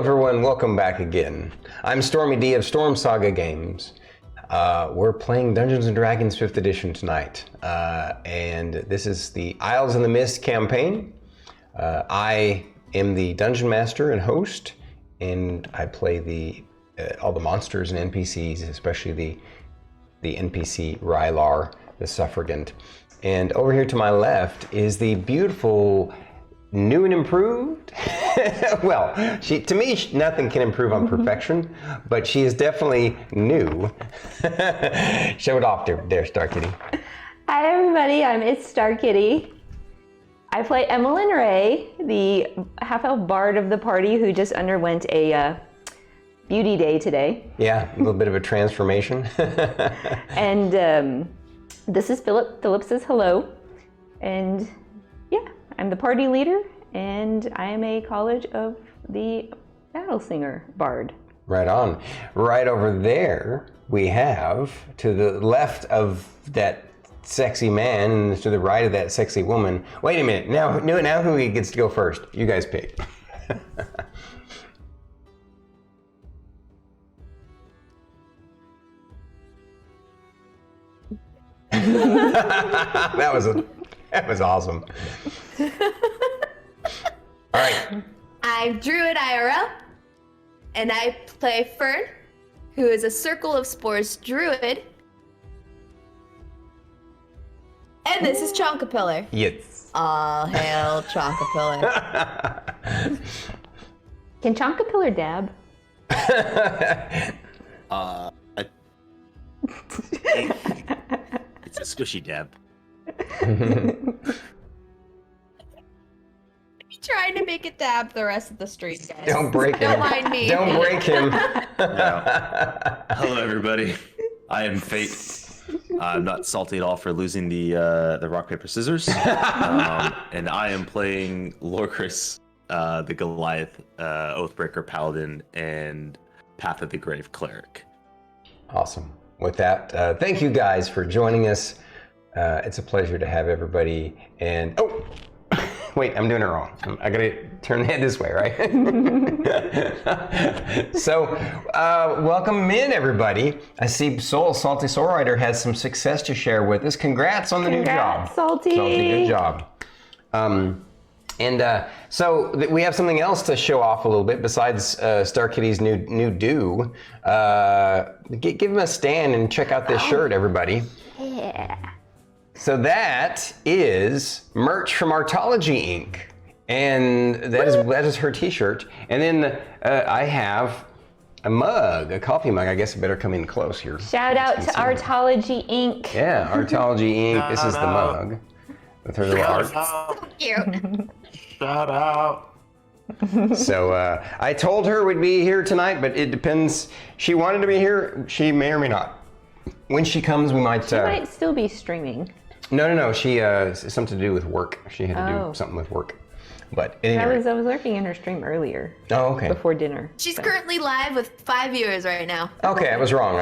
everyone, welcome back again. I'm StormyD of Storm Saga Games. We're playing Dungeons & Dragons 5th edition tonight, and this is the Isles in the Mist campaign. I am the Dungeon Master and host, and I play all the monsters and NPCs, especially the NPC Rylar, the Suffrigant. And over here to my left is the beautiful, new and improved. Well, to me, nothing can improve on perfection, but she is definitely new. Show it off there, Starkitty. Hi everybody, I'm itsStarkitty. I play Emillynn Ray, the half-elf bard of the party who just underwent a beauty day today. Yeah, a little bit of a transformation. And this is Philip. Philip says hello. And yeah, I'm the party leader, and I am a College of the Battle Singer bard. Right on. Right over there, we have, to the left of that sexy man and to the right of that sexy woman. Wait a minute. Now who gets to go first? You guys pick. That was awesome. All right. I'm Druid IRL, and I play Fern, who is a Circle of Spores druid. And this is Chonkapillar. Yes. All hail Chonkapillar. Can Chonkapillar dab? It's a squishy dab. Trying to make it dab the rest of the street, guys. Don't break him. Don't mind me. Don't break him. Hello, everybody. I am Fate. I'm not salty at all for losing the rock paper scissors, and I am playing Lorkris, the Goliath, Oathbreaker Paladin, and Path of the Grave Cleric. Awesome. With that, thank you guys for joining us. It's a pleasure to have everybody. And oh, wait, I'm doing it wrong. I gotta turn the head this way, right? So, welcome in, everybody. I see Salty Soul Rider has some success to share with us. Congrats on the new job. Salty. Salty, good job. So we have something else to show off a little bit besides Starkitty's new do. Give him a stand and check out this shirt, everybody. Yeah. So that is merch from Artology Inc. And that is her t-shirt. And then I have a mug, a coffee mug. I guess I better come in close here. Shout out to Artology Inc. Yeah, Artology Inc. This is the mug with her little art. Cute. Shout out. So I told her we'd be here tonight, but it depends. She wanted to be here. She may or may not. When she comes, we might. She might still be streaming. No. She something to do with work. She had to do something with work. But anyway. I was lurking in her stream earlier. Oh, okay. Before dinner. She's currently live with 5 viewers right now. Okay, I was wrong.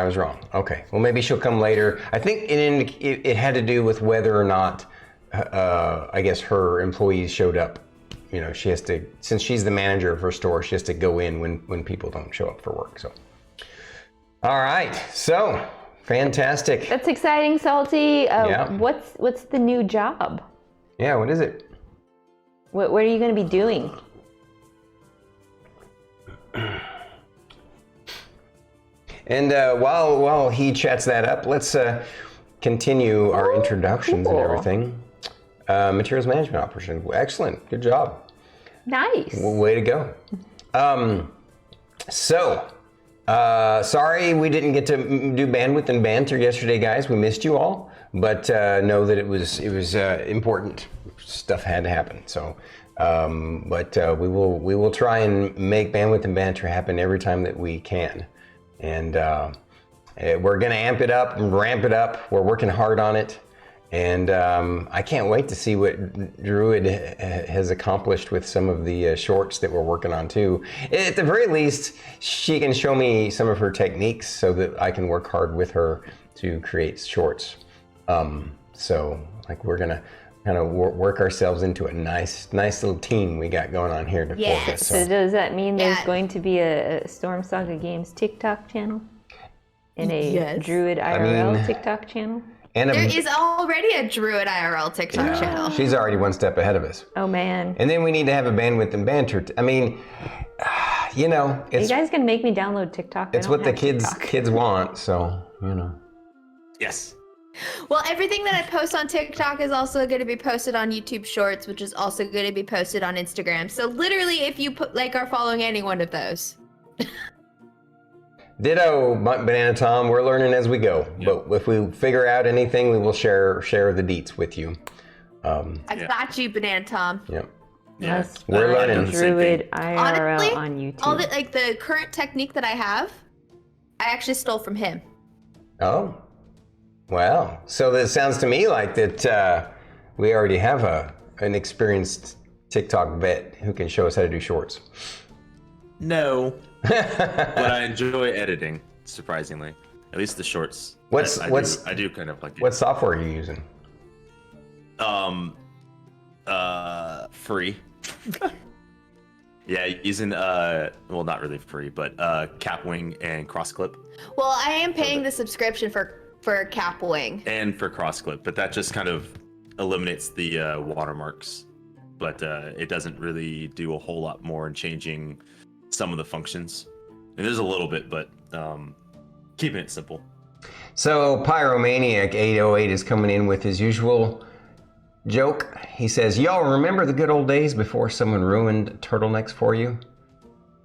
Okay, well maybe she'll come later. I think it had to do with whether or not I guess her employees showed up. You know, she has to, since she's the manager of her store, she has to go in when people don't show up for work. So, all right, so fantastic. That's exciting, Salty. Yeah. What's the new job? Yeah, what is it? What are you going to be doing? And while he chats that up, let's continue our introductions and everything. Materials management operation. Excellent. Good job. Nice. Way to go. Sorry we didn't get to do bandwidth and banter yesterday, guys. We missed you all, but know that it was important. Stuff had to happen. So, but we will try and make bandwidth and banter happen every time that we can, and we're gonna amp it up and ramp it up. We're working hard on it. And I can't wait to see what Druid has accomplished with some of the shorts that we're working on too. At the very least, she can show me some of her techniques so that I can work hard with her to create shorts. So like we're gonna kind of work ourselves into a nice little team we got going on here to Yes. focus. So does that mean there's Yeah. going to be a Storm Saga Games TikTok channel? And a Yes. Druid IRL mean- TikTok channel? And There is already a Druid IRL TikTok channel. she's already one step ahead of us. Oh man. And then we need to have a bandwidth and banter. I mean, you know, Are you it's guys gonna make me download TikTok? it's what the kids want. So you know. Yes. Well, everything that I post on TikTok is also going to be posted on YouTube Shorts, which is also going to be posted on Instagram. So literally, if you are following any one of those. Ditto, Banana Tom. We're learning as we go. But if we figure out anything, we will share the deets with you. I got you, Banana Tom. Yep. Yeah. Yes, We're I've done learning. the same thing. Druid IRL Honestly, on YouTube. all the current technique that I have, I actually stole from him. Oh, wow. So that sounds to me like that we already have an experienced TikTok vet who can show us how to do shorts. No. But I enjoy editing, surprisingly. At least the shorts. I do kind of like it. What software are you using? Free. Yeah, using well, not really free, but Capwing and Crossclip, Well, I am paying the subscription for Capwing. and for Crossclip, but that just kind of eliminates the watermarks. But it doesn't really do a whole lot more in changing some of the functions. And there's a little bit, but keeping it simple. So Pyromaniac 808 is coming in with his usual joke. He says, "Y'all remember the good old days before someone ruined turtlenecks for you?"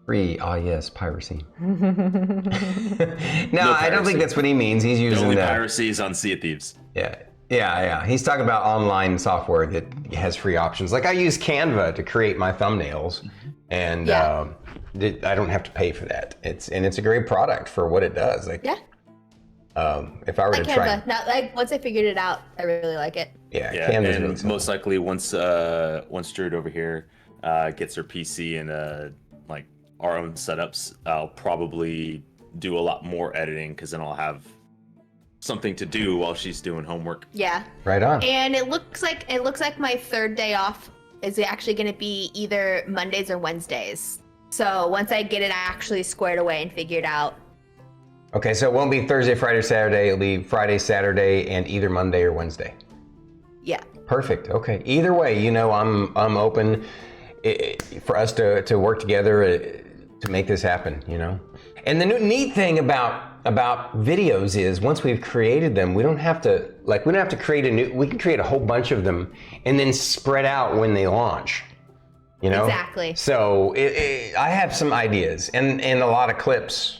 Yes, piracy. No, I don't think piracy. that's what he means. He's The using only that. piracy is on Sea of Thieves. Yeah. He's talking about online software that has free options. Like I use Canva to create my thumbnails, and Yeah. I don't have to pay for that. It's a great product for what it does. Like, Yeah. if I were Like to try, Canva. Not like once I figured it out, I really like it. yeah, Yeah, Canva's and really simple. most likely once Druid over here gets her PC and like our own setups, I'll probably do a lot more editing because then I'll have something to do while she's doing homework. Yeah. Right on. And it looks like my third day off is actually going to be either Mondays or Wednesdays. So once I get it actually squared away and figured out. Okay, so it won't be Thursday, Friday, Saturday. It'll be Friday, Saturday, and either Monday or Wednesday. Yeah. Perfect. Okay. Either way, you know, I'm open for us to work together to make this happen. You know, and the neat thing about videos is once we've created them, we don't have to create we can create a whole bunch of them and then spread out when they launch. You know. Exactly. So I have some ideas and a lot of clips.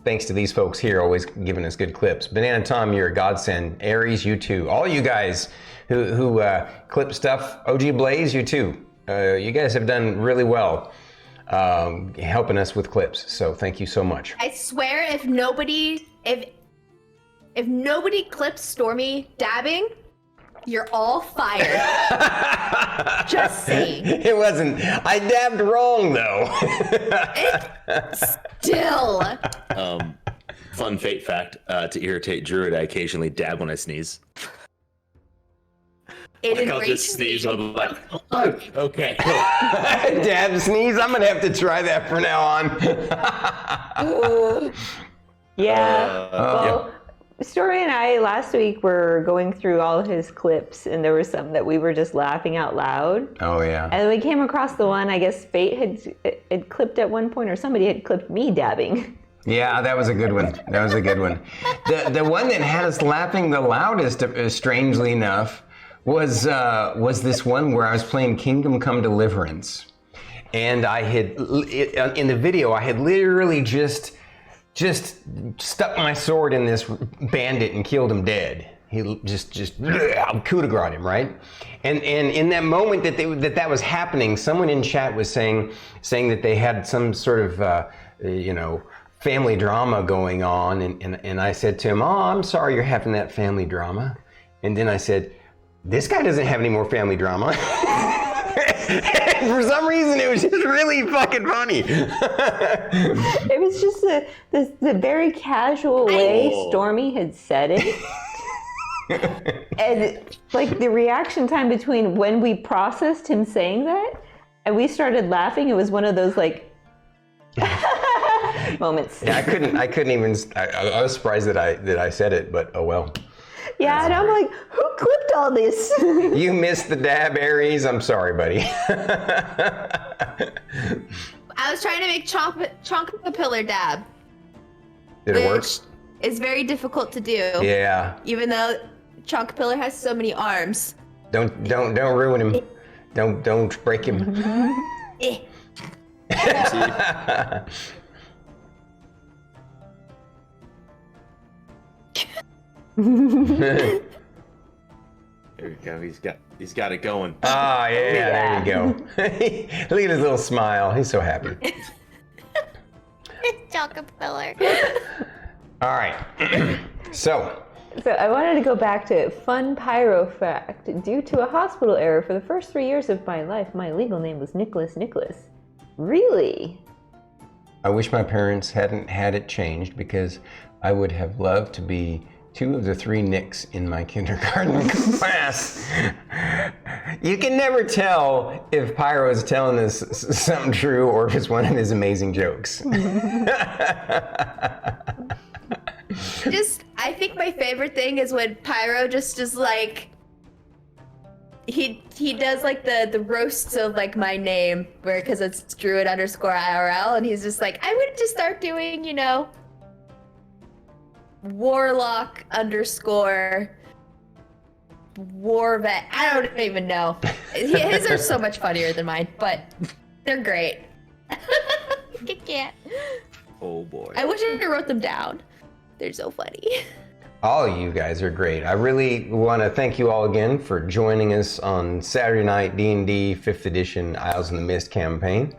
Thanks to these folks here, always giving us good clips. Banana Tom, you're a godsend. Aries, you too. All you guys who clip stuff. OG Blaze, you too. You guys have done really well helping us with clips. So thank you so much. I swear if nobody clips Stormy dabbing, you're all fired. Just saying. It wasn't. I dabbed wrong though. Still. Fun fate fact: to irritate Druid, I occasionally dab when I sneeze. It I'll just sneeze. I'll be like, oh, okay. Dab sneeze. I'm gonna have to try that from now on. Yeah. Well, Story and I last week were going through all of his clips, and there were some that we were just laughing out loud. Oh yeah. And we came across the one, I guess Fate had clipped at one point, or somebody had clipped me dabbing. Yeah, that was a good one. That was a good one. The one that had us laughing the loudest, strangely enough, was this one where I was playing Kingdom Come Deliverance, and I had in the video I had literally just stuck my sword in this bandit and killed him dead. He just coup de grace him, right? And in that moment that was happening, someone in chat was saying that they had some sort of family drama going on, and I said to him, "Oh, I'm sorry you're having that family drama." And then I said, "This guy doesn't have any more family drama." And for some reason, it was just really fucking funny. It was just the very casual way Stormy had said it. And like the reaction time between when we processed him saying that and we started laughing, it was one of those like moments. Yeah, I couldn't even. I was surprised that I said it, but oh well. Yeah, and I'm like, who clipped all this? You missed the dab, Aries. I'm sorry, buddy. I was trying to make chonk the pillar dab. Did it work? Which is very difficult to do. Yeah. Even though chonk pillar has so many arms. Don't ruin him. Don't break him. Eh. There we go. He's got it going. Ah, yeah, there you go. Look at his little smile. He's so happy. Chonk pillar. All right. So I wanted to go back to fun pyro fact. Due to a hospital error, for the first 3 years of my life, my legal name was Nicholas. Really? I wish my parents hadn't had it changed because I would have loved to be 2 of the 3 Nicks in my kindergarten class. You can never tell if Pyro is telling us something true or if it's one of his amazing jokes. I think my favorite thing is when Pyro just is like, he does like the roasts of like my name, because it's Druid _IRL, and he's just like, I would just start doing, Warlock _ War vet. I don't even know. His are so much funnier than mine, but they're great. I can't. Oh boy. I wish I wrote them down. They're so funny. All of you guys are great. I really want to thank you all again for joining us on Saturday night D&D 5th edition Isles in the Mist campaign.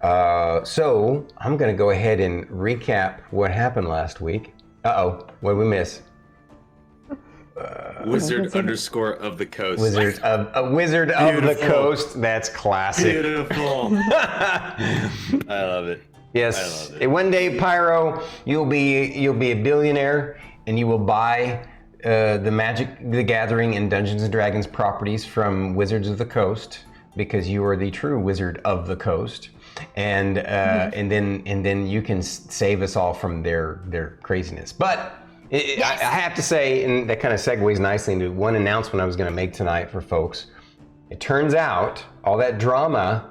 So I'm going to go ahead and recap what happened last week. Uh-oh, what did we miss? Wizard _ of the coast. Wizard of the Coast. That's classic. Beautiful. I love it. Yes. I love it. One day, Pyro, you'll be a billionaire, and you will buy the Magic the Gathering and Dungeons and Dragons properties from Wizards of the Coast because you are the true Wizard of the Coast, and then you can save us all from their craziness. But Yes. I have to say, and that kind of segues nicely into one announcement I was going to make tonight for folks. It turns out all that drama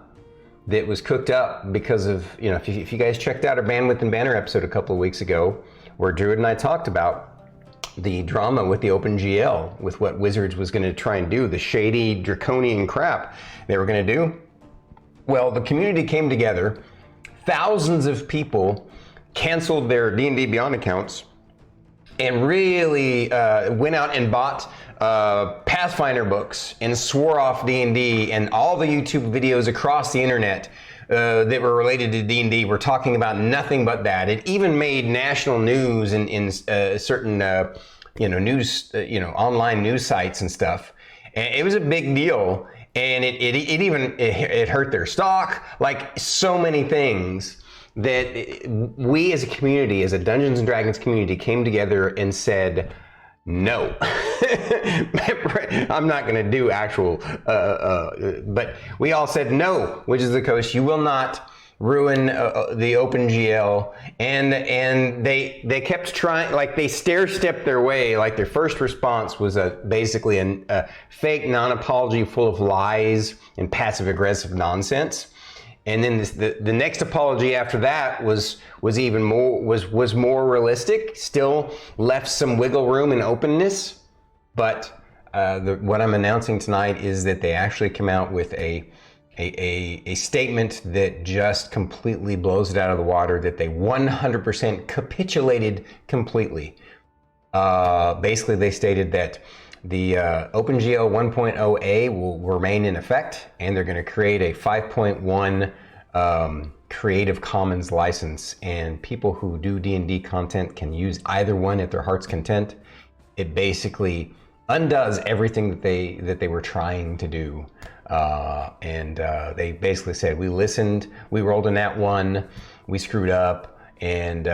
that was cooked up because of, if you guys checked out our Bandwidth and Banner episode a couple of weeks ago, where Druid and I talked about the drama with the OpenGL, with what Wizards was going to try and do, the shady, draconian crap they were going to do. Well, the community came together. Thousands of people canceled their D&D Beyond accounts and really went out and bought Pathfinder books and swore off D&D, and all the YouTube videos across the internet that were related to D&D were talking about nothing but that. It even made national news in certain news, online news sites and stuff. And it was a big deal, and it even hurt their stock, like so many things. That we as a community, as a Dungeons and Dragons community, came together and said, no, I'm not going to do actual, but we all said, no, Wizards of the Coast, you will not ruin the OpenGL. And they kept trying, like they stair-stepped their way. Like their first response was basically a fake non-apology full of lies and passive-aggressive nonsense. And then the next apology after that was even more was more realistic. Still left some wiggle room and openness, but what I'm announcing tonight is that they actually come out with a statement that just completely blows it out of the water. That they 100% capitulated completely. Basically, they stated that the OpenGL 1.0a will remain in effect, and they're going to create a 5.1 Creative Commons license, and people who do D&D content can use either one at their heart's content. It basically undoes everything that they were trying to do, and they basically said, we listened, we rolled a nat 1, we screwed up, and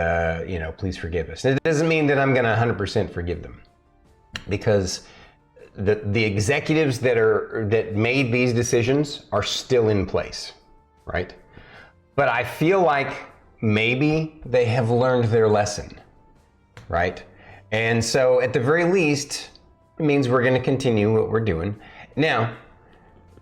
please forgive us. It doesn't mean that I'm going to 100% forgive them. because the executives that made these decisions are still in place, right? But I feel like maybe they have learned their lesson, right? And so at the very least, it means we're going to continue what we're doing. Now,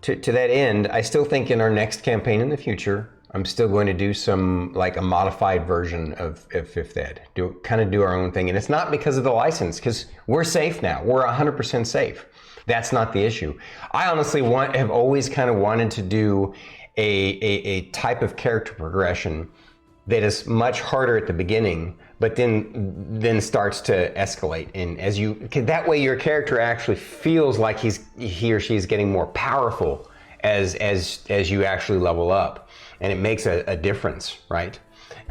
to that end, I still think in our next campaign in the future, I'm still going to do some, like a modified version of 5th Ed. Do our own thing. And it's not because of the license, because we're safe now. We're 100% safe. That's not the issue. I honestly have always kind of wanted to do a type of character progression that is much harder at the beginning, but then starts to escalate. And that way your character actually feels like he or she is getting more powerful as you actually level up, and it makes a difference, right?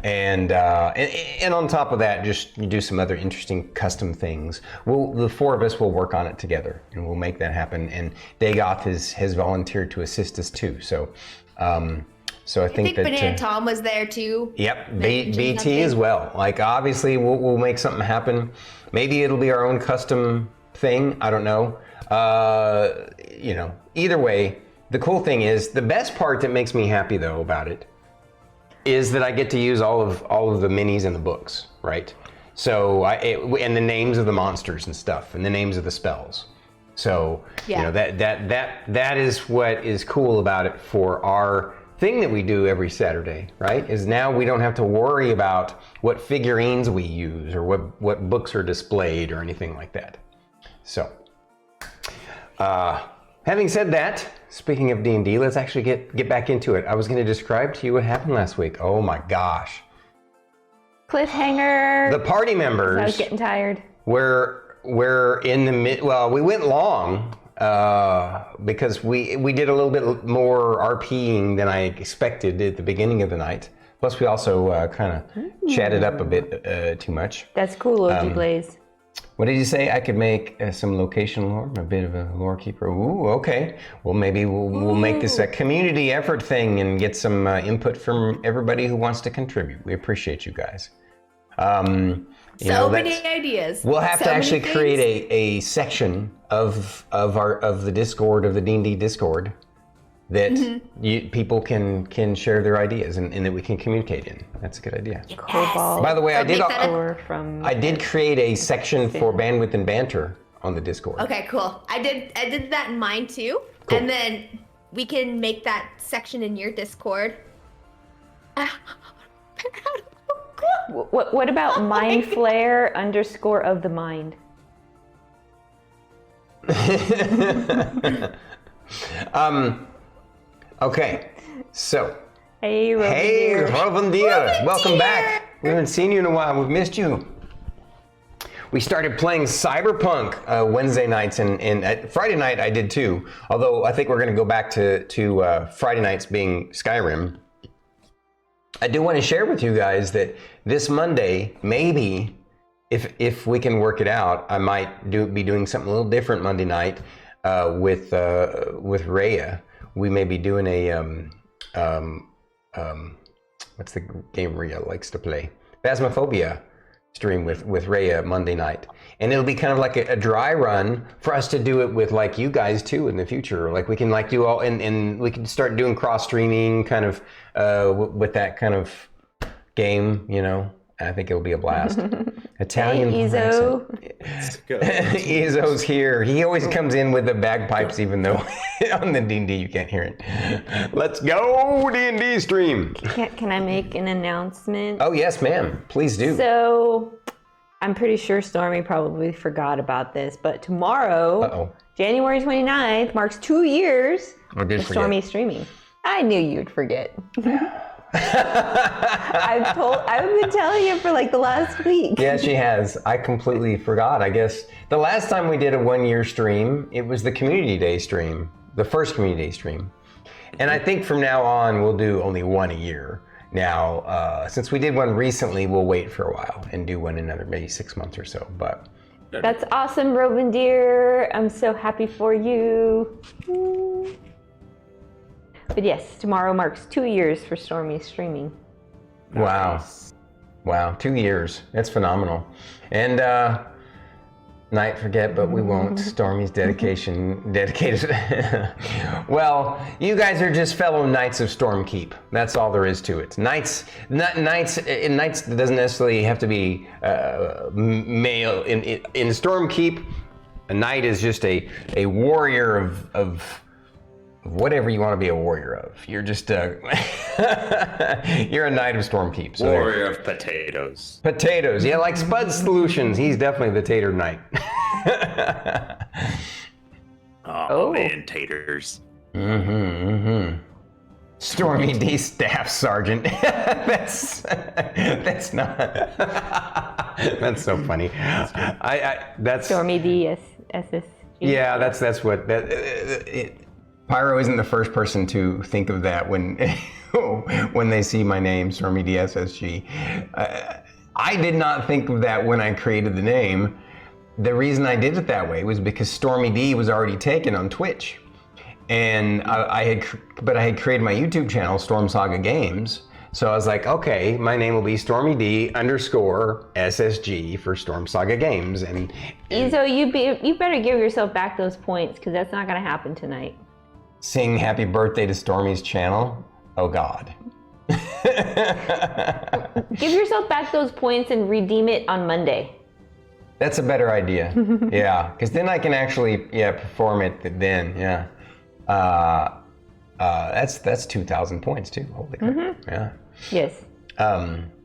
And on top of that, just you do some other interesting custom things. The 4 of us will work on it together, and we'll make that happen. And Dagoth has volunteered to assist us too. So I think that Banana Tom was there too. Yep, BT as well. Like obviously we'll make something happen. Maybe it'll be our own custom thing. I don't know. Either way, the cool thing is, the best part that makes me happy though about it is that I get to use all of the minis in the books, right? So and the names of the monsters and stuff, and the names of the spells. So that is what is cool about it for our thing that we do every Saturday, right? Is now we don't have to worry about what figurines we use or what books are displayed or anything like that. So, having said that, speaking of D&D, let's actually get back into it. I was going to describe to you what happened last week. Oh my gosh. Cliffhanger. The party members. I was getting tired. We're in the mid. Well, we went long. Because we did a little bit more RPing than I expected at the beginning of the night. Plus, we also kind of chatted up a bit too much. That's cool, OG Blaze. What did you say? I could make some location lore, a bit of a lore keeper. Ooh, okay. Well, maybe we'll make this a community effort thing and get some input from everybody who wants to contribute. We appreciate you guys. Many ideas. We'll have to actually create a section of the Discord, of the D&D Discord, that people can share their ideas and that we can communicate in. That's a good idea. Cobalt. By the way, I did create a section for bandwidth and banter on the Discord. Okay, cool. I did that in mine too. Cool. And then we can make that section in your Discord. What about mind flare _ of the mind? Okay, so. Hey, Rovan Hey, dear. Rovan dear. Welcome back. We haven't seen you in a while. We've missed you. We started playing Cyberpunk Wednesday nights, and Friday night I did too. Although I think we're going to go back to Friday nights being Skyrim. I do want to share with you guys that this Monday, maybe, if we can work it out, I might be doing something a little different Monday night with Rhea. We may be doing a what's the game Rhea likes to play? Phasmophobia stream with Rhea Monday night, and it'll be kind of like a dry run for us to do it with like you guys too in the future. Like we can like do all and we can start doing cross streaming kind of with that kind of game, you know. I think it'll be a blast. Italian. Hey, Ezo. Ezo's here. He always comes in with the bagpipes, even though on the D&D you can't hear it. Let's go D&D stream. Can I make an announcement? Oh yes, ma'am. Please do. So, I'm pretty sure Stormy probably forgot about this, but tomorrow, January 29th, marks 2 years of Stormy streaming. I knew you'd forget. I've been telling you for like the last week. Yeah, she has. I completely forgot. I guess the last time we did a 1 year stream, it was the Community Day stream, the first Community Day stream. And I think from now on, we'll do only one a year. Now, since we did one recently, we'll wait for a while and do one in another maybe 6 months or so. But that's awesome, Rovan dear. I'm so happy for you. But yes, tomorrow marks 2 years for Stormy streaming. Wow. Wow, 2 years. That's phenomenal. And Night forget, but we won't. Stormy's dedicated. Well, you guys are just fellow knights of Stormkeep. That's all there is to it. Knights doesn't necessarily have to be male. In Stormkeep, a knight is just a warrior of whatever you want to be a warrior of. You're just you're a knight of Stormkeep. So warrior of potatoes. Potatoes, yeah, like Spud Solutions. He's definitely the tater knight. Oh man, taters. StormyD Staff Sergeant. that's not. That's so funny. That's StormyD SSG. Yeah, that's what that. Pyro isn't the first person to think of that when when they see my name, StormyD SSG. I did not think of that when I created the name. The reason I did it that way was because StormyD was already taken on Twitch, and I had created my YouTube channel, Storm Saga Games. So I was like, okay, my name will be StormyD_SSG for Storm Saga Games. And So you better give yourself back those points, because that's not going to happen tonight. Sing happy birthday to Stormy's channel? Oh God. Give yourself back those points and redeem it on Monday. That's a better idea. Yeah, because then I can actually perform it then. Yeah. That's 2,000 points too. Holy crap. Yeah. Yes.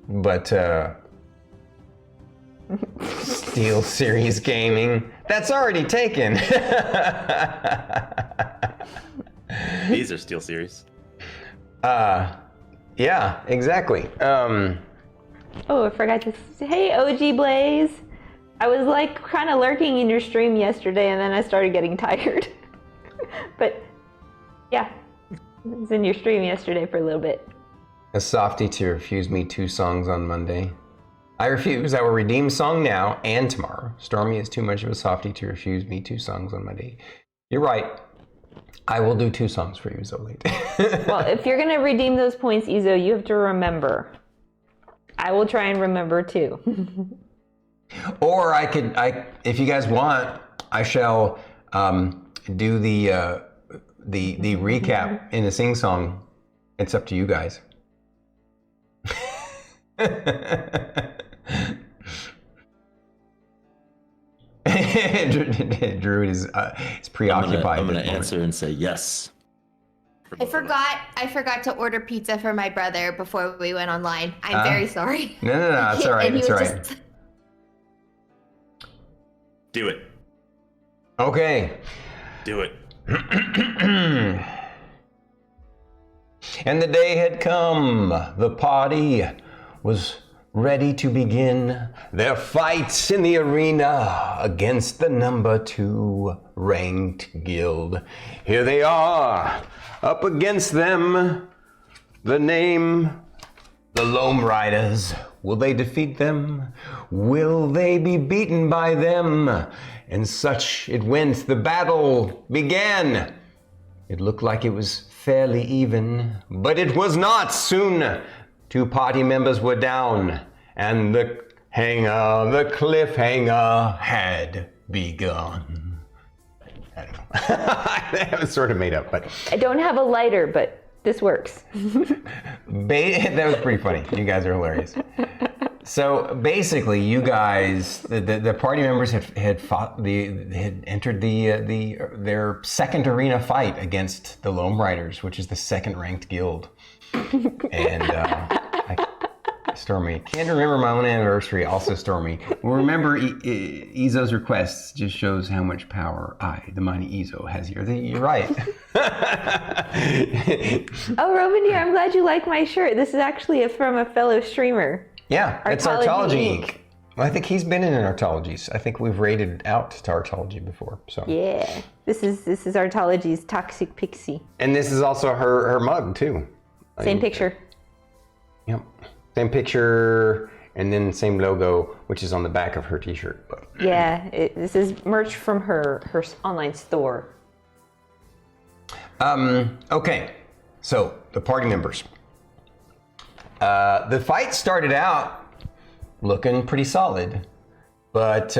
But Steel Series Gaming, that's already taken. These are Steel Series. Yeah, exactly. Oh, I forgot to say, hey, OG Blaze. I was like kind of lurking in your stream yesterday, and then I started getting tired. But yeah, I was in your stream yesterday for a little bit. A softie to refuse me 2 songs on Monday. I refuse. I will redeem song now and tomorrow. Stormy is too much of a softie to refuse me 2 songs on Monday. You're right. I will do 2 songs for you, Zolate. Well, if you're going to redeem those points, Izo, you have to remember. I will try and remember too. Or if you guys want, I shall do the recap in a sing song. It's up to you guys. Druid is preoccupied. I'm gonna answer and say yes. I forgot to order pizza for my brother before we went online. I'm very sorry. No, it's all right. It's all right. Do it. Okay. Do it. And the day had come. The party was ready to begin their fights in the arena against the number 2 ranked guild. Here they are, up against them. The name, the Loam Riders. Will they defeat them? Will they be beaten by them? And such it went. The battle began. It looked like it was fairly even, but it was not. Soon 2 party members were down, and the cliffhanger had begun. I don't know. That was sort of made up, but I don't have a lighter, but this works. that was pretty funny. You guys are hilarious. So basically, you guys, the party members had entered their second arena fight against the Loam Riders, which is the 2nd ranked guild. And Stormy, can't remember my own anniversary. Also, Stormy, remember Izo's requests just shows how much power the mighty Izo has here. You're right. Oh, Roman, I'm glad you like my shirt. This is actually from a fellow streamer. Yeah, it's Artology Inc. Well, I think he's been in Artologies. I think we've raided out to Artology before. So yeah, this is Artology's Toxic Pixie. And this is also her mug too. Same picture. Yep, same picture, and then same logo, which is on the back of her T-shirt. But yeah, this is merch from her online store. Okay, so the party members. The fight started out looking pretty solid, but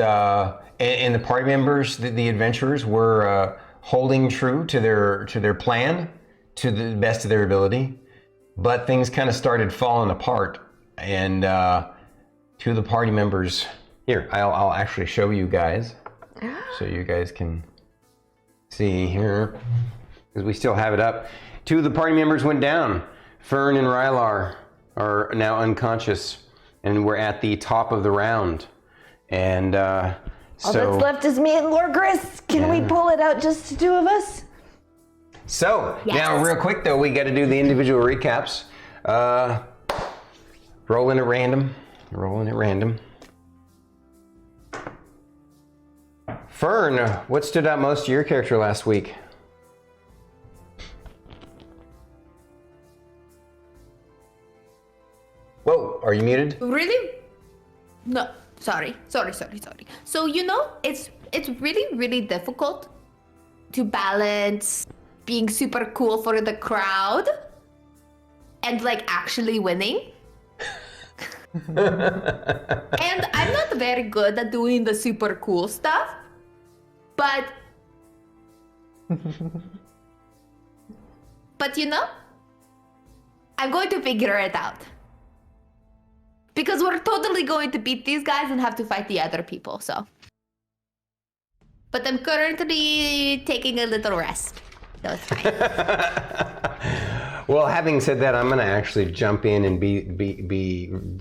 and the party members, the adventurers, were holding true to their plan to the best of their ability, but things kind of started falling apart, and two of the party members. Here, I'll actually show you guys, so you guys can see here, because we still have it up. Two of the party members went down. Fern and Rylar are now unconscious, and we're at the top of the round. And All that's left is me and Lorkris. Can we pull it out, just the two of us? So, Yes. now real quick though, we got to do the individual recaps. Rolling at random. Fern, what stood out most to your character last week? Whoa, are you muted? Really? No, sorry. So it's really difficult to balance being super cool for the crowd and like actually winning. And I'm not very good at doing the super cool stuff, but I'm going to figure it out. Because we're totally going to beat these guys and have to fight the other people, so. But I'm currently taking a little rest, so it's fine. Well, having said that, I'm going to actually jump in and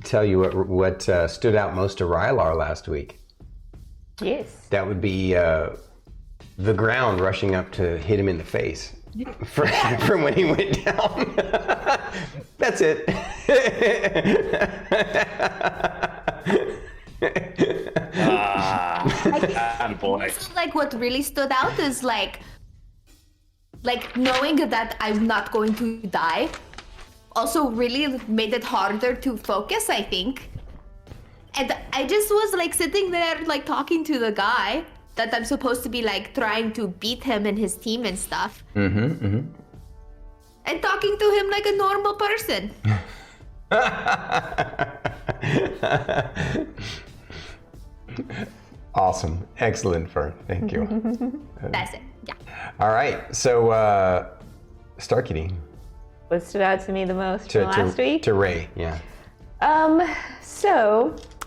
tell you what stood out most to Rylar last week. Yes. That would be the ground rushing up to hit him in the face from when he went down. That's it. Boy. Like what really stood out is like knowing that I'm not going to die also really made it harder to focus, I think. And I just was like sitting there like talking to the guy that I'm supposed to be like trying to beat him and his team and stuff. And talking to him like a normal person. Awesome. Excellent, Fern. Thank you. That's it. Yeah. All right. So, Starkitty. What stood out to me the most from last week? To Ray, yeah.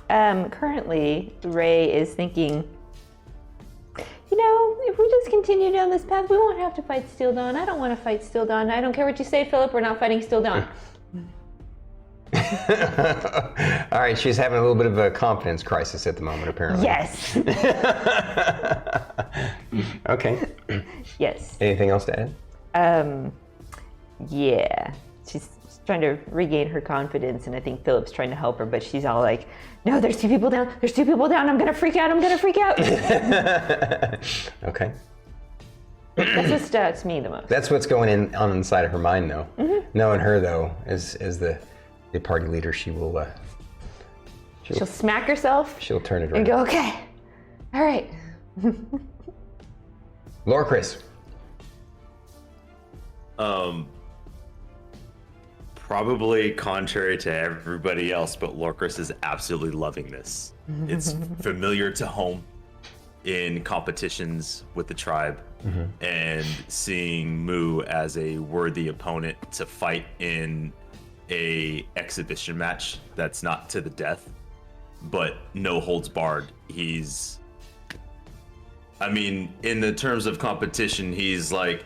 Currently, Ray is thinking, if we just continue down this path, we won't have to fight Steel Dawn. I don't want to fight Steel Dawn. I don't care what you say, Philip. We're not fighting Steel Dawn. All right, she's having a little bit of a confidence crisis at the moment, apparently. Yes. Okay. Yes. Anything else to add? Yeah. She's trying to regain her confidence, and I think Philip's trying to help her, but she's all like, no, there's two people down. I'm going to freak out. Okay. That's what stood out to me the most. That's what's going on inside of her mind, though. Knowing her, though, as the party leader, she'll smack herself. She'll turn it around. And go, okay. All right. Lorkris. Probably contrary to everybody else, but Lorkris is absolutely loving this. It's familiar to home in competitions with the tribe, and seeing Moo as a worthy opponent to fight in a exhibition match that's not to the death, but no holds barred. In the terms of competition, he's like,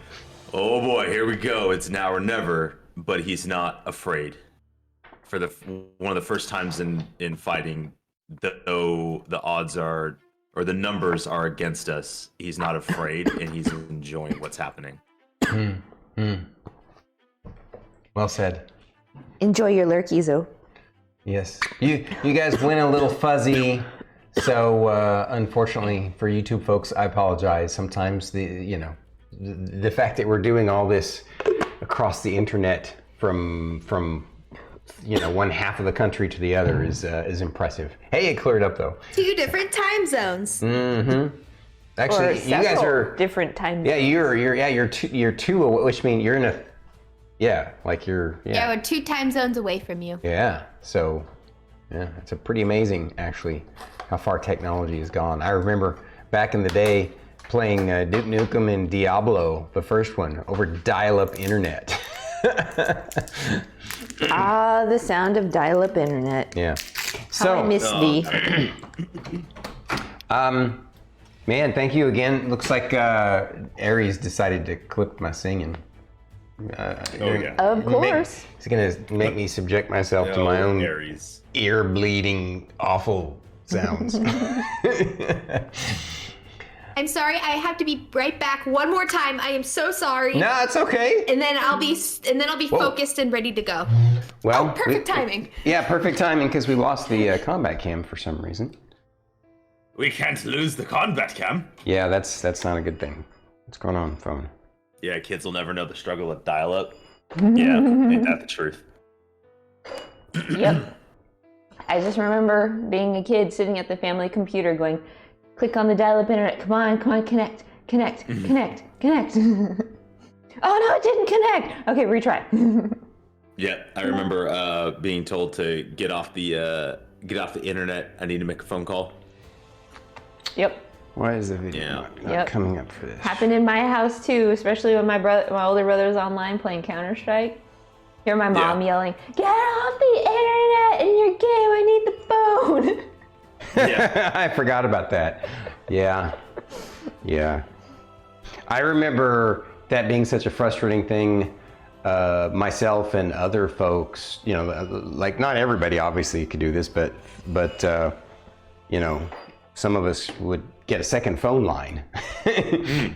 oh boy, here we go, it's now or never. But he's not afraid. For one of the first times in fighting, though the odds are, or the numbers are against us, he's not afraid, and he's enjoying what's happening. Well said. Enjoy your lurkies, though. Yes. You guys went a little fuzzy, so unfortunately for YouTube folks, I apologize. Sometimes the fact that we're doing all this across the internet from one half of the country to the other is impressive. Hey, it cleared up though. 2 different time zones. Actually, you guys are different time zones. Yeah, you're two, which means you're in a Yeah, we're 2 time zones away from you. Yeah. So, yeah, it's a pretty amazing actually how far technology has gone. I remember back in the day playing Duke Nukem and Diablo, the first one, over dial-up internet. Ah, the sound of dial-up internet. Yeah. How I miss thee. Man, thank you again. Looks like Aries decided to clip my singing. Of course. It's gonna make me subject myself to my own Aries. ear-bleeding, awful sounds. I'm sorry. I have to be right back one more time. I am so sorry. No, it's okay. And then I'll be focused and ready to go. Well, Perfect timing. Yeah, perfect timing because we lost the combat cam for some reason. We can't lose the combat cam. Yeah, that's not a good thing. What's going on, phone? Yeah, kids will never know the struggle of dial-up. Yeah, ain't that the truth? Yep. I just remember being a kid sitting at the family computer going, click on the dial-up internet. Come on, connect. Oh no, it didn't connect. Okay, retry. Yeah, I remember being told to get off the internet. I need to make a phone call. Yep. Why is the video not coming up for this? Happened in my house too, especially when my older brother was online playing Counter-Strike. Hear my mom yelling, "Get off the internet in your game! I need the phone." Yeah. I forgot about that. Yeah. I remember that being such a frustrating thing. Myself and other folks, like not everybody obviously could do this, but some of us would get a second phone line. It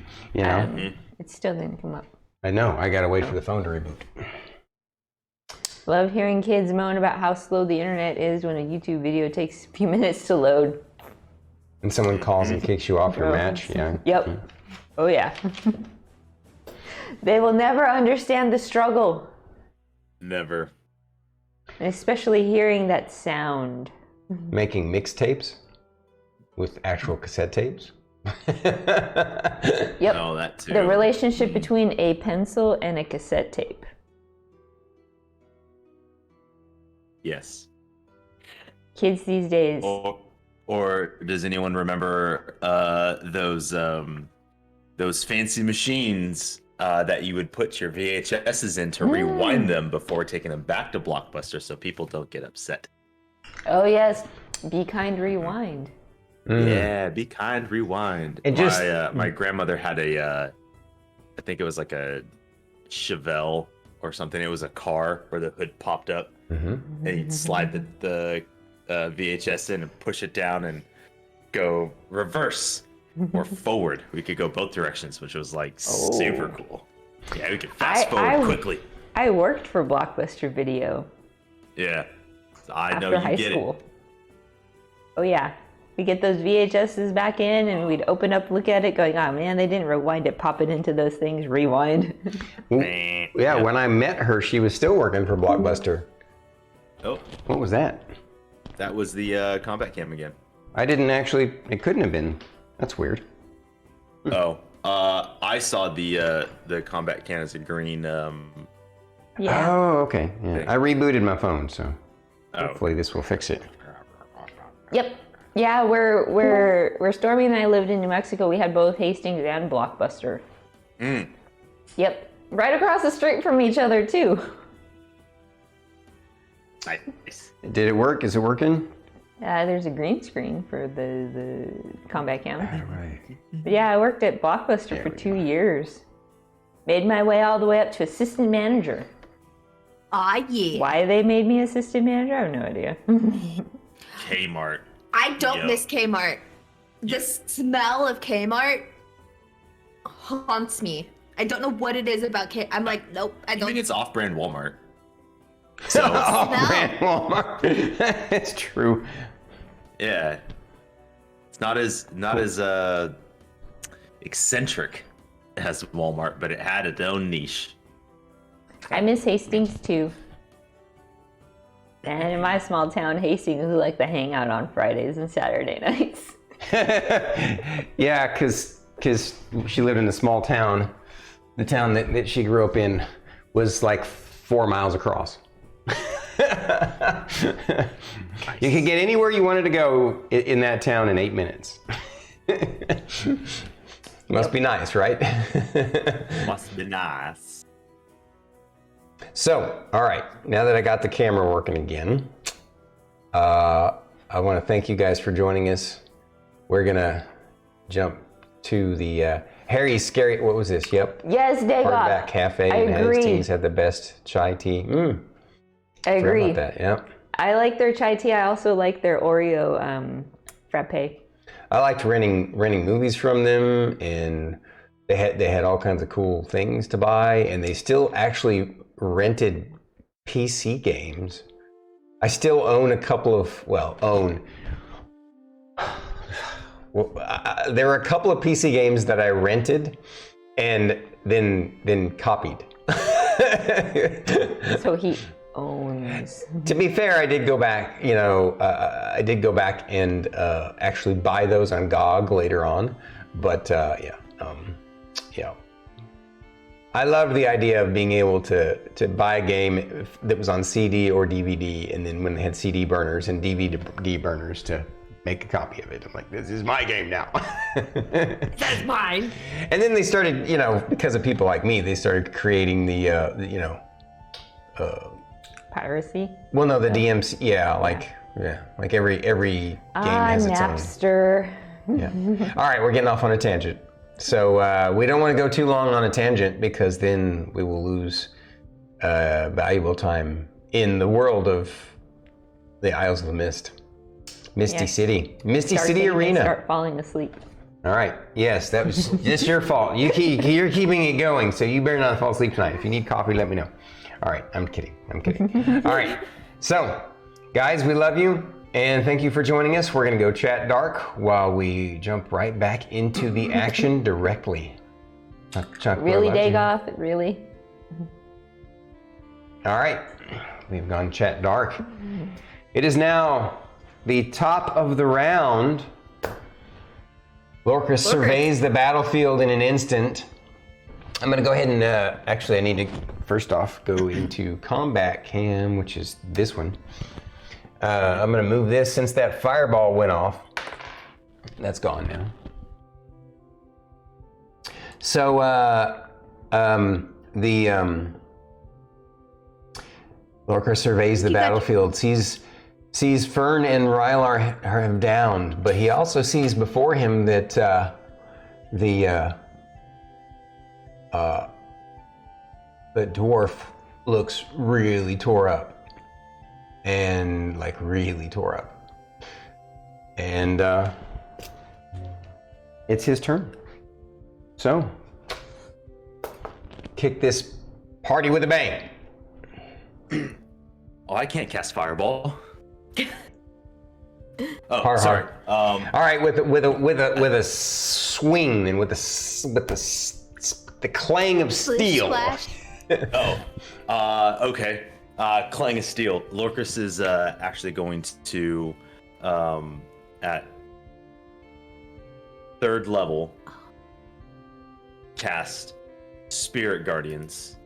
still didn't come up. I know. I gotta wait for the phone to reboot. Love hearing kids moan about how slow the internet is when a YouTube video takes a few minutes to load. And someone calls and kicks you off your match. Yeah. Yep. Oh yeah. They will never understand the struggle. Never. And especially hearing that sound. Making mixtapes with actual cassette tapes. Yep. Oh, that too. The relationship between a pencil and a cassette tape. Yes. Kids these days. Or does anyone remember those fancy machines that you would put your VHSs in to rewind them before taking them back to Blockbuster so people don't get upset? Oh yes, Be Kind Rewind. Yeah, Be Kind Rewind. And just my grandmother had I think it was like a Chevelle or something. It was a car where the hood popped up, and you'd slide the VHS in and push it down and go reverse or forward. We could go both directions, which was like super cool. Yeah, we could fast forward quickly. I worked for Blockbuster Video. Yeah, so I know after you high get school. it. Oh yeah, we get those VHSs back in, and we'd open up, look at it, going, "Oh man, they didn't rewind it. Pop it into those things. Rewind." Yeah, when I met her, she was still working for Blockbuster. Oh, What was that? that was the combat cam again. I didn't actually. It couldn't have been. That's weird. Oh, I saw the combat can as a green. Yeah. Oh, okay. Yeah. I rebooted my phone, so Oh. hopefully this will fix it. Yep. Yeah, where Stormy and I lived in New Mexico, we had both Hastings and Blockbuster. Yep. Right across the street from each other too. Nice. Did it work? Is it working? There's a green screen for the combat cam. Right. But yeah, I worked at Blockbuster for 2 years. Made my way all the way up to assistant manager. Aw, yeah. Why they made me assistant manager, I have no idea. Kmart. I don't Yep. miss Kmart. The smell of Kmart haunts me. I don't know what it is about Kmart. I'm like, nope, I I don't. think it's off-brand Walmart. So Brand Walmart. It's true. yeah, it's not as eccentric as Walmart, but it had its own niche. I miss Hastings too. And in my small town, Hastings was like the hangout on Fridays and Saturday nights. Yeah, because she lived in a small town. The town that she grew up in was like 4 miles across. You could get anywhere you wanted to go in that town in 8 minutes. Must be nice, right? Must be nice. So, all right, now that I got the camera working again, I want to thank you guys for joining us. We're gonna jump to the Harry's Scary. What was this? Yep. Yes, Dagoth. Hardback Cafe. I and his agree. teas had the best chai tea. I agree. About that. Yep. I like their chai tea. I also like their Oreo frappe. I liked renting movies from them, and they had all kinds of cool things to buy, and they still actually rented PC games. I still own a couple of there were a couple of PC games that I rented and then copied. So he owns. To be fair, I did go back. I did go back and actually buy those on GOG later on. But I loved the idea of being able to buy a game that was on CD or DVD, and then when they had CD burners and DVD burners to make a copy of it. I'm like, this is my game now. That's mine. And then they started, because of people like me, they started creating the Piracy. well, no, the DMC, like every game has its own. Napster. Yeah. All right, we're getting off on a tangent. So we don't want to go too long on a tangent because then we will lose valuable time in the world of the Isles of the Mist. Misty City. Misty City Arena. Start falling asleep. All right. Yes, that was just your fault. You're keeping it going, so you better not fall asleep tonight. If you need coffee, let me know. All right. I'm kidding. All right. So, guys, we love you. And thank you for joining us. We're going to go chat dark while we jump right back into the action directly. Chuck, Really, Dagoth? Really? All right. We've gone chat dark. It is now the top of the round. Lorkris surveys the battlefield in an instant. I'm going to go ahead and actually I need to first off go into combat cam, which is this one. I'm going to move this since that fireball went off. That's gone now. So Lorkris surveys the battlefield, sees Fern and Rylar have downed, but he also sees before him that the dwarf looks really tore up. And really tore up. And it's his turn. So, kick this party with a bang. Oh, I can't cast Fireball. Oh, Hard. sorry. All right, with a swing and with the clang of steel. Splash. Okay. Clang of Steel. Lorkris is actually going to, at 3rd level, cast Spirit Guardians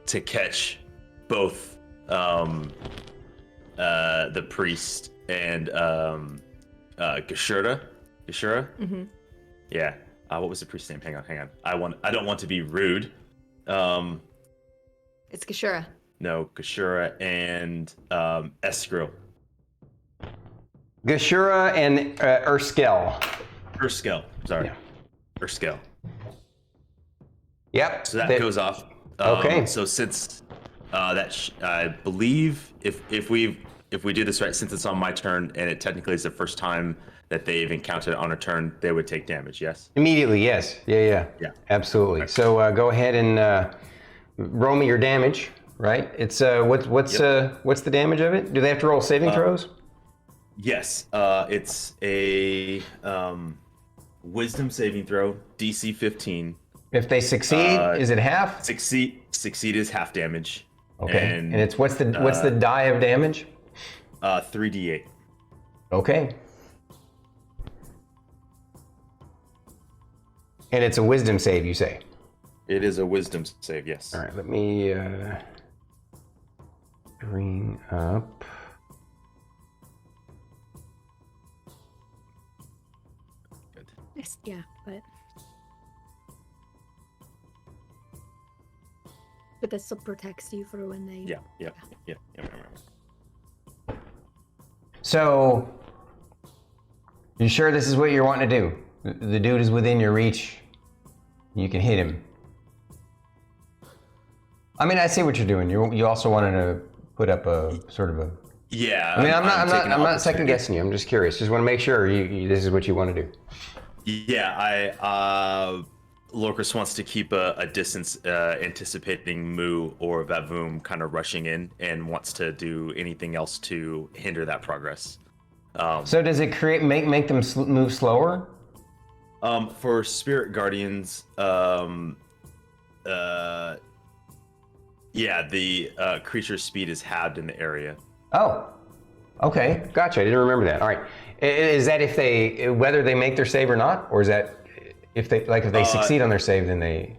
to catch both the priest and Gashura. Mm-hmm. Yeah. What was the priest's name? Hang on. I don't want to be rude. It's Gashura. No, Gashura and Eskril. Gashura and Erskell. Erskell, sorry. Yeah. Erskell. Yep. So that goes off. Okay. So since I believe if we do this right, since it's on my turn and it technically is the first time that they've encountered it on a turn, they would take damage. Yes. Immediately, yes. Yeah. Absolutely. Okay. So go ahead and roll me your damage. Right? It's what's the damage of it? Do they have to roll saving throws? Yes. It's a wisdom saving throw, DC 15. If they succeed, is it half? Succeed is half damage. Okay. And it's what's the die of damage? 3d8. Okay. And it's a wisdom save, you say? It is a wisdom save, yes. All right, let me bring up. yeah, but that still protects you for when they. Yeah. So, you sure this is what you're wanting to do? The dude is within your reach. You can hit him. I mean, I see what you're doing. You also wanted to put up a sort of a. Yeah. I mean, I'm not second guessing you. I'm just curious. Just want to make sure this is what you want to do. Yeah, Lorkris wants to keep a distance, anticipating Moo or Vavoom kind of rushing in, and wants to do anything else to hinder that progress. So does it make them move slower? For Spirit Guardians, the creature's speed is halved in the area. Oh, okay, gotcha. I didn't remember that. All right, is that whether they make their save or not, or is that if they succeed on their save, then they?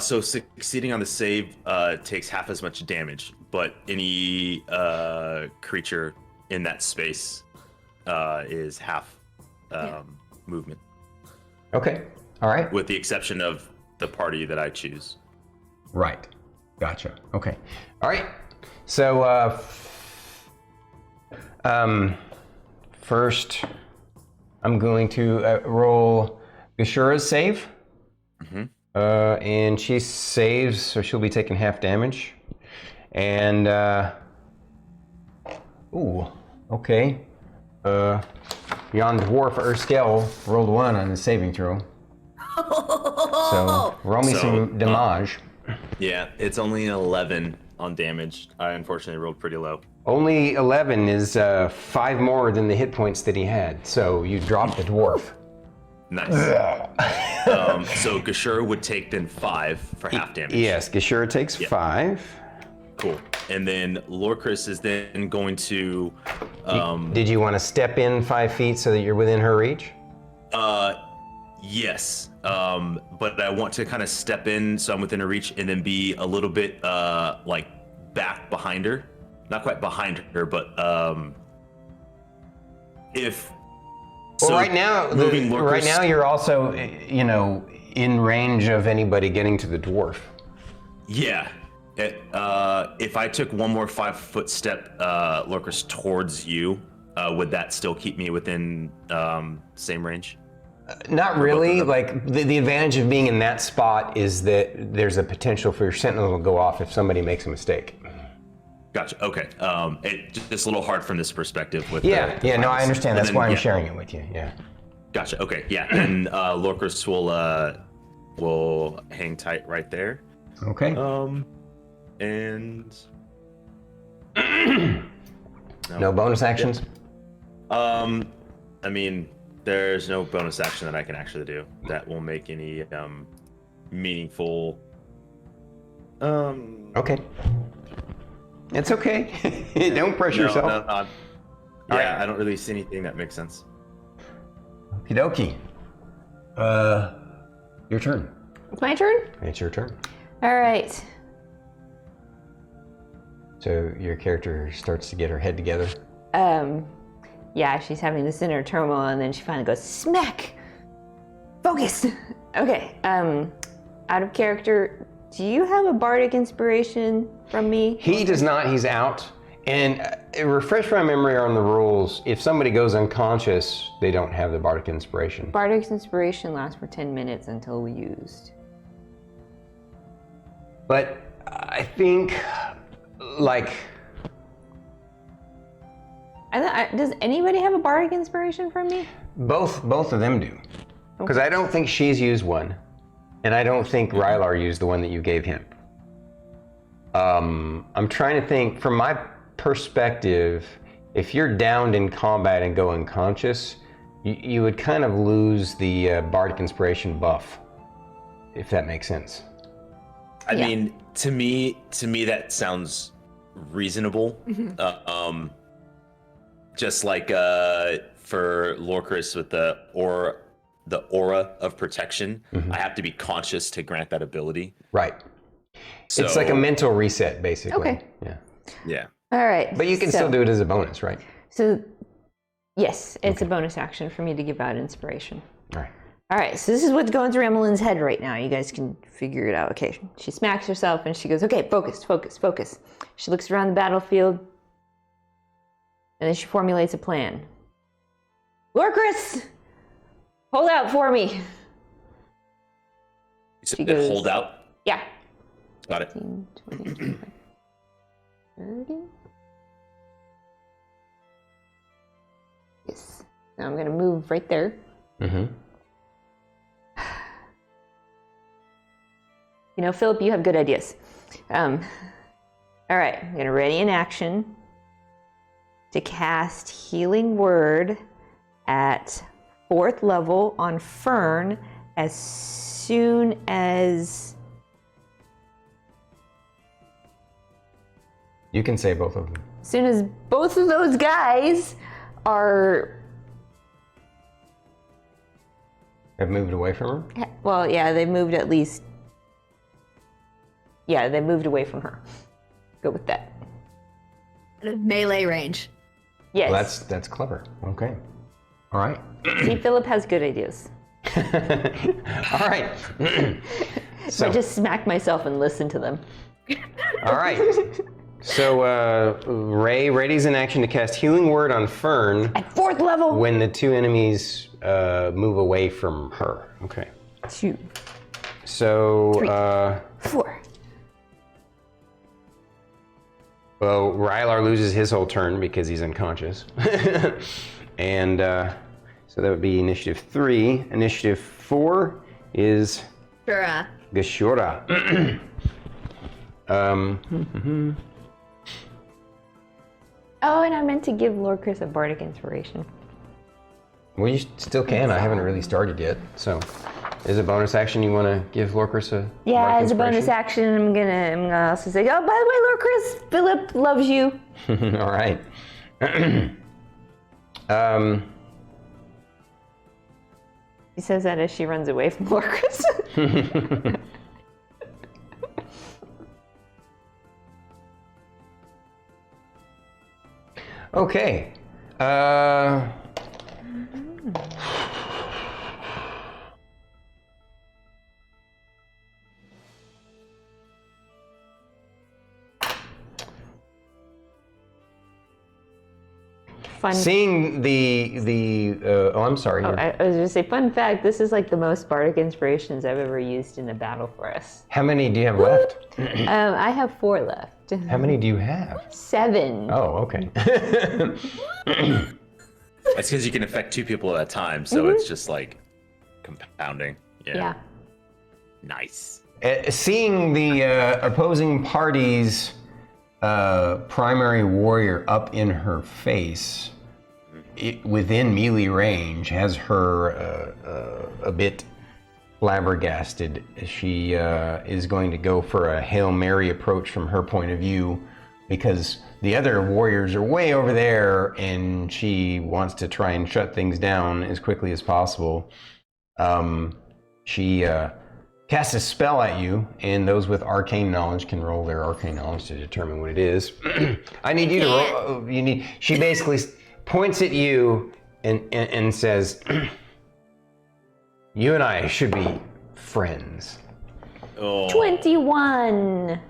So succeeding on the save takes half as much damage, but any creature in that space is half movement. Okay. All right. With the exception of the party that I choose. Right. Gotcha. Okay. All right. So first, I'm going to roll Gashura's save. Mm-hmm. And she saves, so she'll be taking half damage. And okay. Beyond Dwarf Erskell rolled 1 on the saving throw. So roll me some damage. Yeah, it's only an 11 on damage. I unfortunately rolled pretty low. Only 11 is 5 more than the hit points that he had. So you dropped the dwarf. Nice. So Gashura would take then 5 for half damage. Yes, Gashura takes 5. Cool. And then Lorkris is then going to. Did you want to step in 5 feet so that you're within her reach? Yes. But I want to kind of step in so I'm within her reach and then be a little bit like back behind her. Not quite behind her, but if. Well, So right now you're also, in range of anybody getting to the dwarf. Yeah. If I took one more 5-foot step, Lorkris, towards you, would that still keep me within same range? Not really. Like the advantage of being in that spot is that there's a potential for your sentinel to go off if somebody makes a mistake. Gotcha. Okay. It's a little hard from this perspective. With no, I understand. That's why I'm sharing it with you. Yeah. Gotcha. Okay. Yeah. And Lorkris will hang tight right there. Okay. And no bonus actions. I mean, there's no bonus action that I can actually do that will make any meaningful. Okay. It's okay. Don't pressure yourself. No. Yeah, I don't really see anything that makes sense. Okie dokie. Your turn. It's my turn? It's your turn. All right. So your character starts to get her head together. Yeah, she's having this inner turmoil, and then she finally goes, smack! Focus! Okay, out of character, do you have a bardic inspiration from me? He does not, he's out. And refresh my memory on the rules. If somebody goes unconscious, they don't have the bardic inspiration. Bardic inspiration lasts for 10 minutes until used. But I think, does anybody have a bardic inspiration from me? both of them do. Because I don't think she's used one. And I don't think Rylar used the one that you gave him. I'm trying to think, from my perspective, if you're downed in combat and go unconscious, you would kind of lose the bardic inspiration buff, if that makes sense. I mean, to me that sounds reasonable. Just like for Lorkris with the aura of protection, I have to be conscious to grant that ability. Right. So, it's like a mental reset, basically. Okay. Yeah. All right. But you can still do it as a bonus, right? So, yes, it's a bonus action for me to give out inspiration. All right. All right, so this is what's going through Emmilyn's head right now. You guys can figure it out. Okay, she smacks herself and she goes, okay, focus, focus, focus. She looks around the battlefield and then she formulates a plan. Lorkris, hold out for me. She goes, hold out? Yeah. Got it. 15, 20, 25, 30. Yes. Now I'm going to move right there. Mm-hmm. You know, Philip, you have good ideas. All right, I'm going to ready in action to cast Healing Word at 4th level on Fern as soon as... You can say both of them. As soon as both of those guys are... Have moved away from her? Well, yeah, they moved at least... Yeah, they moved away from her. Go with that. Melee range. Yes. Well, that's clever. Okay. All right. See, Philip has good ideas. All right. So I just smack myself and listen to them. All right. So Ray readies in action to cast Healing Word on Fern at 4th level when the 2 enemies move away from her. Okay. 2. So 3, 4. Well, Rylar loses his whole turn because he's unconscious. And so that would be initiative 3. Initiative 4 is Shura. Gashura. Oh, and I meant to give Lorkris a bardic inspiration. Well, you still can. I haven't really started yet. So, is a bonus action you want to give Lorkris a Yeah, bardic as a bonus inspiration? action, I'm gonna also say, oh, by the way, Lorkris, Philip loves you. All right. She says that as she runs away from Lorkris. Okay. Fun. Seeing oh, I'm sorry. Oh, I was gonna say, fun fact, this is like the most bardic inspirations I've ever used in a battle for us. How many do you have left? I have 4 left. How many do you have? 7. Oh, okay. That's because you can affect 2 people at a time, so it's just like compounding. Yeah. Nice. Seeing the opposing party's primary warrior up in her face, within melee range, has her a bit flabbergasted. She is going to go for a Hail Mary approach from her point of view, because the other warriors are way over there and she wants to try and shut things down as quickly as possible. She casts a spell at you, and those with arcane knowledge can roll their arcane knowledge to determine what it is. I need you to roll. She basically points at you and says, "You and I should be friends." Oh. 21.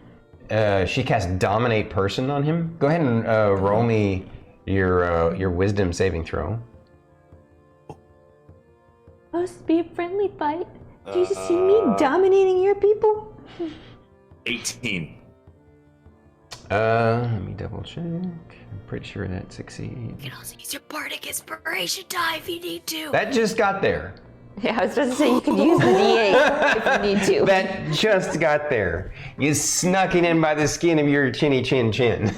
She casts Dominate Person on him. Go ahead and roll me your Wisdom saving throw. Supposed to be a friendly fight. Do you see me dominating your people? 18. Let me double check. I'm pretty sure that succeeds. You can also use your bardic inspiration die if you need to. That just got there. Yeah, I was supposed to say you could use the D8 if you need to. That just got there. You snuck it in by the skin of your chinny chin chin.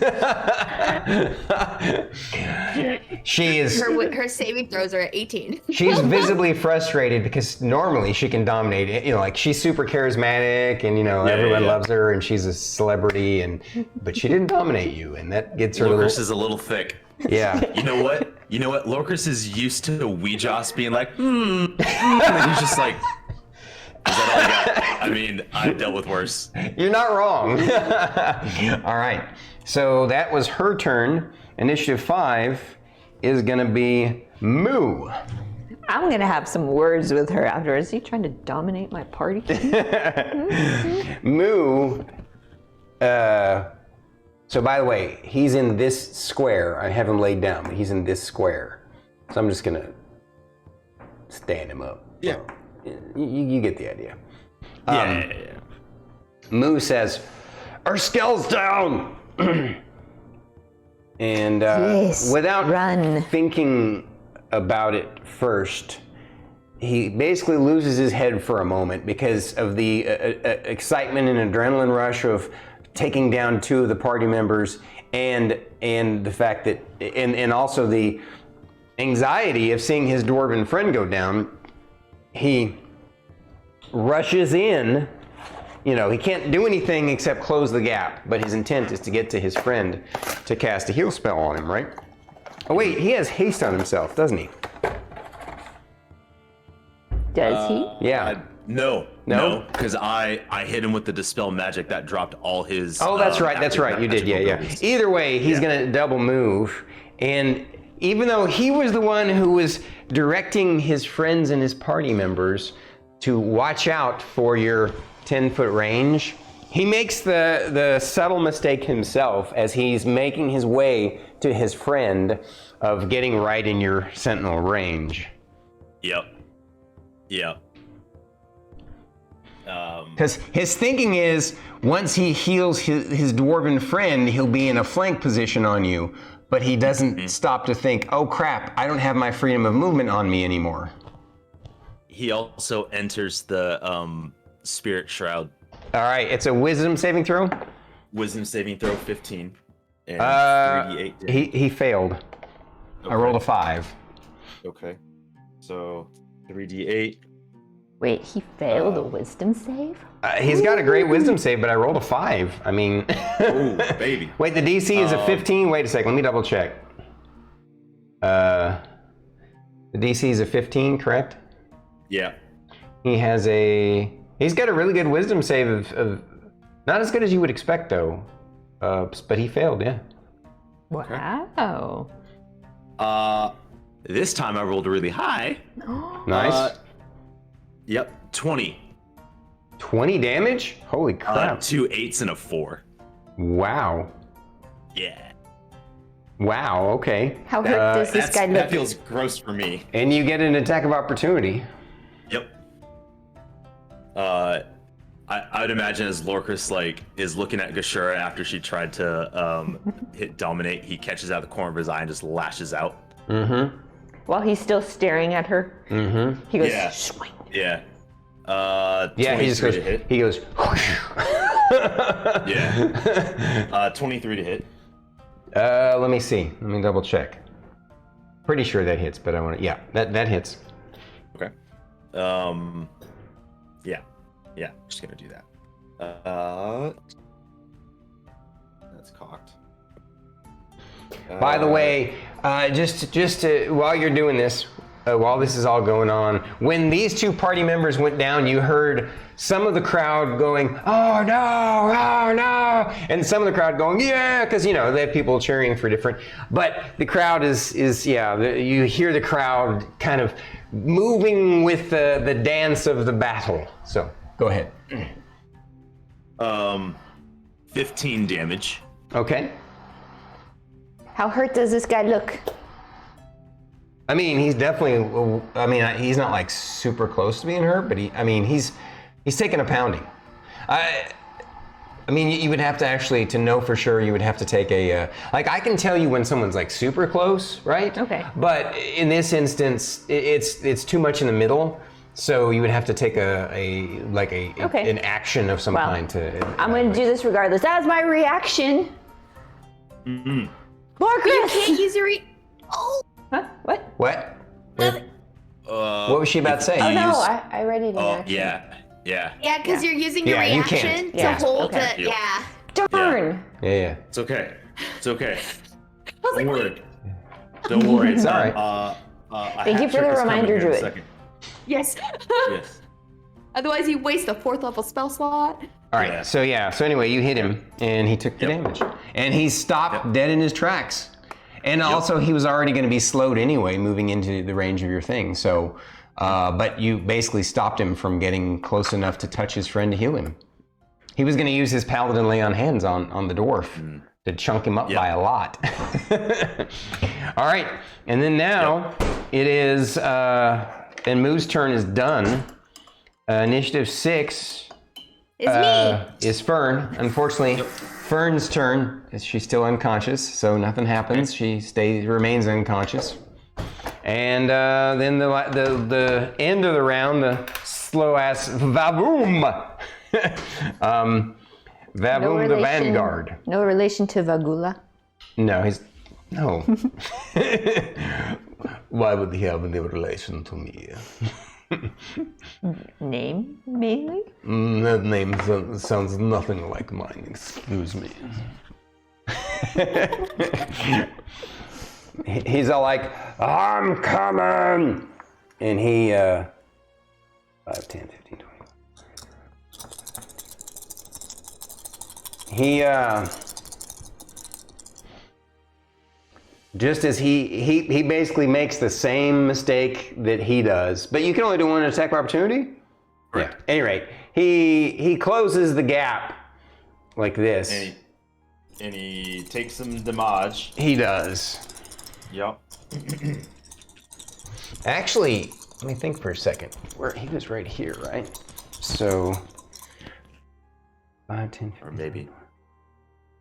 She is. Her saving throws are at 18. She's visibly frustrated because normally she can dominate it. You know, like she's super charismatic and everyone loves her and she's a celebrity but she didn't dominate you, and that gets her. Lorkris is a little thick. Yeah. You know what? Lorkris is used to Weejoss being like, and then he's just like, is that all you got? I mean, I've dealt with worse. You're not wrong. All right. So that was her turn. Initiative 5 is going to be Moo. I'm gonna have some words with her afterwards. Are you trying to dominate my party? Moo. So by the way, he's in this square. I have him laid down, but he's in this square. So I'm just gonna stand him up. Yeah. You get the idea. Yeah. Moo says, "Our skull's down," and Yes, without run. thinking about it first, he basically loses his head for a moment because of the excitement and adrenaline rush of taking down 2 of the party members, and the fact that, and also the anxiety of seeing his dwarven friend go down. He rushes in. You know, he can't do anything except close the gap, but his intent is to get to his friend to cast a heal spell on him, right? Oh wait, he has haste on himself, doesn't he? Does he? Yeah. No, No? because I hit him with the dispel magic that dropped all his. Oh, that's right. That's active right. You did. Yeah, magical yeah. abilities. Either way, he's gonna double move, and even though he was the one who was directing his friends and his party members to watch out for your 10-foot range, he makes the subtle mistake himself as he's making his way to his friend of getting right in your sentinel range. Yep. Because his thinking is, once he heals his dwarven friend, he'll be in a flank position on you. But he doesn't stop to think, oh crap, I don't have my freedom of movement on me anymore. He also enters the spirit shroud. All right, it's a wisdom saving throw. Wisdom saving throw 15. And 3d8 damage. He failed. I rolled a 5. Okay. So 3d8. Wait, he failed a wisdom save? He's got a great wisdom save, but I rolled a 5. I mean... Ooh, baby. Wait, the DC is a 15? Wait a second, let me double check. The DC is a 15, correct? Yeah. He's got a really good wisdom save of not as good as you would expect though. But he failed, yeah. Wow. This time I rolled really high. Nice. Yep, 20. 20 damage? Holy crap. 2 8s and a 4. Wow. Yeah. Wow, okay. How hurt does this guy look? That feels gross for me. And you get an attack of opportunity. Yep. I would imagine as Lorkris is looking at Gashura after she tried to hit dominate, he catches out the corner of his eye and just lashes out. Mm-hmm. While he's still staring at her, he goes, Yeah. swing. Yeah. Yeah, he just goes, to hit. he goes, Yeah. 23 to hit. let me see. Let me double check. Pretty sure that hits, but I want to, yeah, that hits. Okay. Yeah, just gonna do that. That's cocked. By the way, just to, while you're doing this, while this is all going on, when these 2 party members went down, you heard some of the crowd going, "Oh no, oh no," and some of the crowd going, "Yeah," because they have people cheering for different. But the crowd is you hear the crowd kind of moving with the dance of the battle. So go ahead. 15 damage. Okay. How hurt does this guy look? I mean, he's definitely. I mean, he's not like super close to being hurt, but he's taking a pounding. I mean, you would have to actually, to know for sure, you would have to take a I can tell you when someone's like super close, right? Okay. But in this instance, it's too much in the middle, so you would have to take an action of some kind to. I'm going to do this regardless. That's my reaction. You Lorkris! can't use your Oh! Huh? What? What? What was she about to say? Oh no, use- I already did Oh, action. yeah. Yeah, because you're using your Yeah, you reaction can't. to Yeah, hold okay. it. Yeah. Darn! Yeah. It's okay. It's okay. I was Don't like, worry. Don't worry. It's all right. Thank you for the reminder, Druid. yes. Yes. Otherwise, you waste a 4th level spell slot. All right. Yeah. So anyway, you hit him, and he took the Yep. damage, and he stopped dead in his tracks. And also, he was already going to be slowed anyway, moving into the range of your thing. So, but you basically stopped him from getting close enough to touch his friend to heal him. He was going to use his Paladin lay on hands on the dwarf to chunk him up by a lot. All right, and then now it is, and Moo's turn is done. Initiative 6 is Fern. Unfortunately, Fern's turn, she's still unconscious, so nothing happens. She remains unconscious. And then the end of the round, the slow ass Vavoom. Vavoom the Vanguard. No relation to Vagula. No, no. Why would he have any relation to me? Name, mainly? That name sounds nothing like mine, excuse me. He's all like, I'm coming! And he, 5, 10, 15, 20. He, just as he basically makes the same mistake that he does, but you can only do one attack of opportunity? Right. Yeah. At any rate, he closes the gap like this. And he takes some damage. He does. Yep. Actually, let me think for a second. He was right here, right? So 5, 10, 15, Or maybe.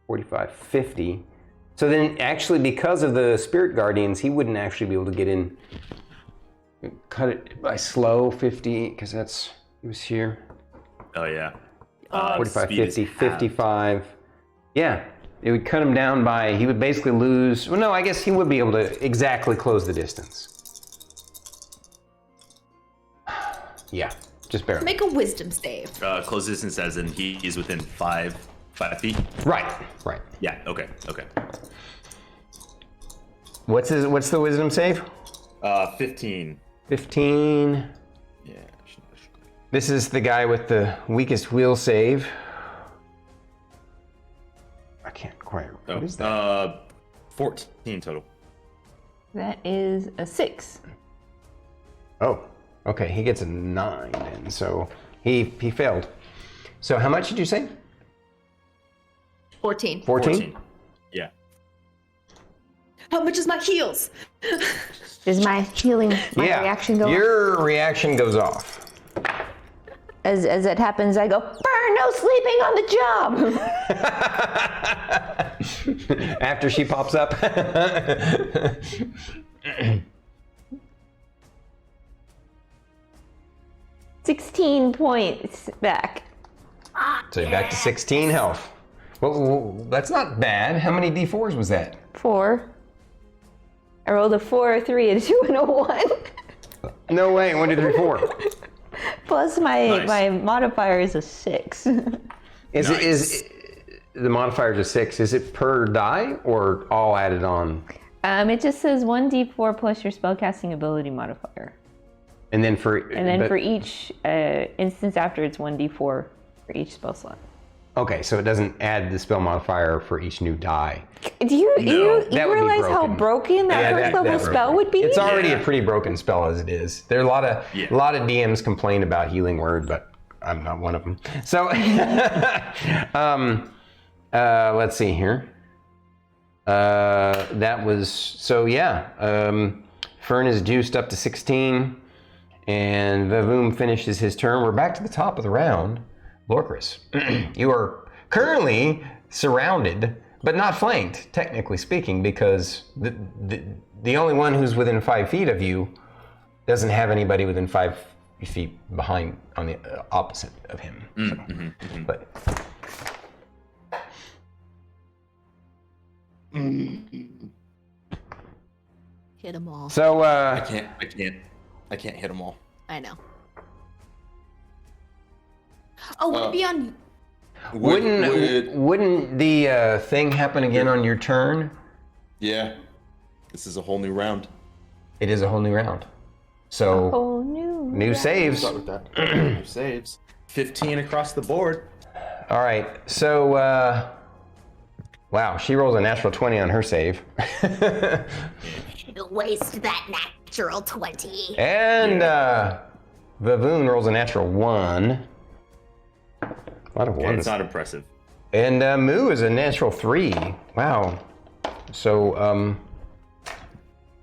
45, 50. So then actually, because of the Spirit Guardians, he wouldn't actually be able to get in. Cut it by slow 50, because he was here. Oh yeah. 45, speed is 50, half. 55. Yeah, it would cut him down by, he would basically lose, well no, I guess he would be able to exactly close the distance. Yeah, just barely. Make a wisdom save. Close distance as in he's within 5 feet. Right. Yeah. Okay. What's the wisdom save? 15. 15. Yeah. This is the guy with the weakest will save. I can't quite. What is that? 14 total. That is a 6. Oh, okay. He gets a 9 then, so he failed. So how much did you say? 14. 14? Yeah. How much is my heals? Does my healing reaction go off? Your reaction goes off. As it happens, I go, Fern, no sleeping on the job! After she pops up. 16 points back. So you're back to 16 health. Well, that's not bad. How many D4s was that? 4. I rolled a 4, a 3, a 2, and a 1. No way. 1, 2, 3, 4. Plus my modifier is a 6. Is the modifier to 6? Is it per die or all added on? It just says 1d4 plus your spellcasting ability modifier. And then for each instance after, it's 1d4 for each spell slot. Okay, so it doesn't add the spell modifier for each new die. Do you That would be realize how broken that first level spell would be? It's already a pretty broken spell as it is. There are a lot of DMs complain about healing word, but I'm not one of them. So let's see here. That was Fern is juiced up to 16, and Vavoom finishes his turn. We're back to the top of the round. Lorkris, you are currently surrounded, but not flanked, technically speaking, because the only one who's within 5 feet of you doesn't have anybody within 5 feet behind on the opposite of him. But Hit them all. so I can't hit them all. I know. Oh, would it be on? Wouldn't the thing happen again on your turn? Yeah. This is a whole new round. It is a whole new round. So Oh, new new saves. Start with that. New saves. 15 across the board. All right. So Wow, she rolls a natural 20 on her save. Waste that natural 20. And Vavoon rolls a natural 1. A lot of Okay, ones. it's not impressive. And Moo is a natural 3. Wow. So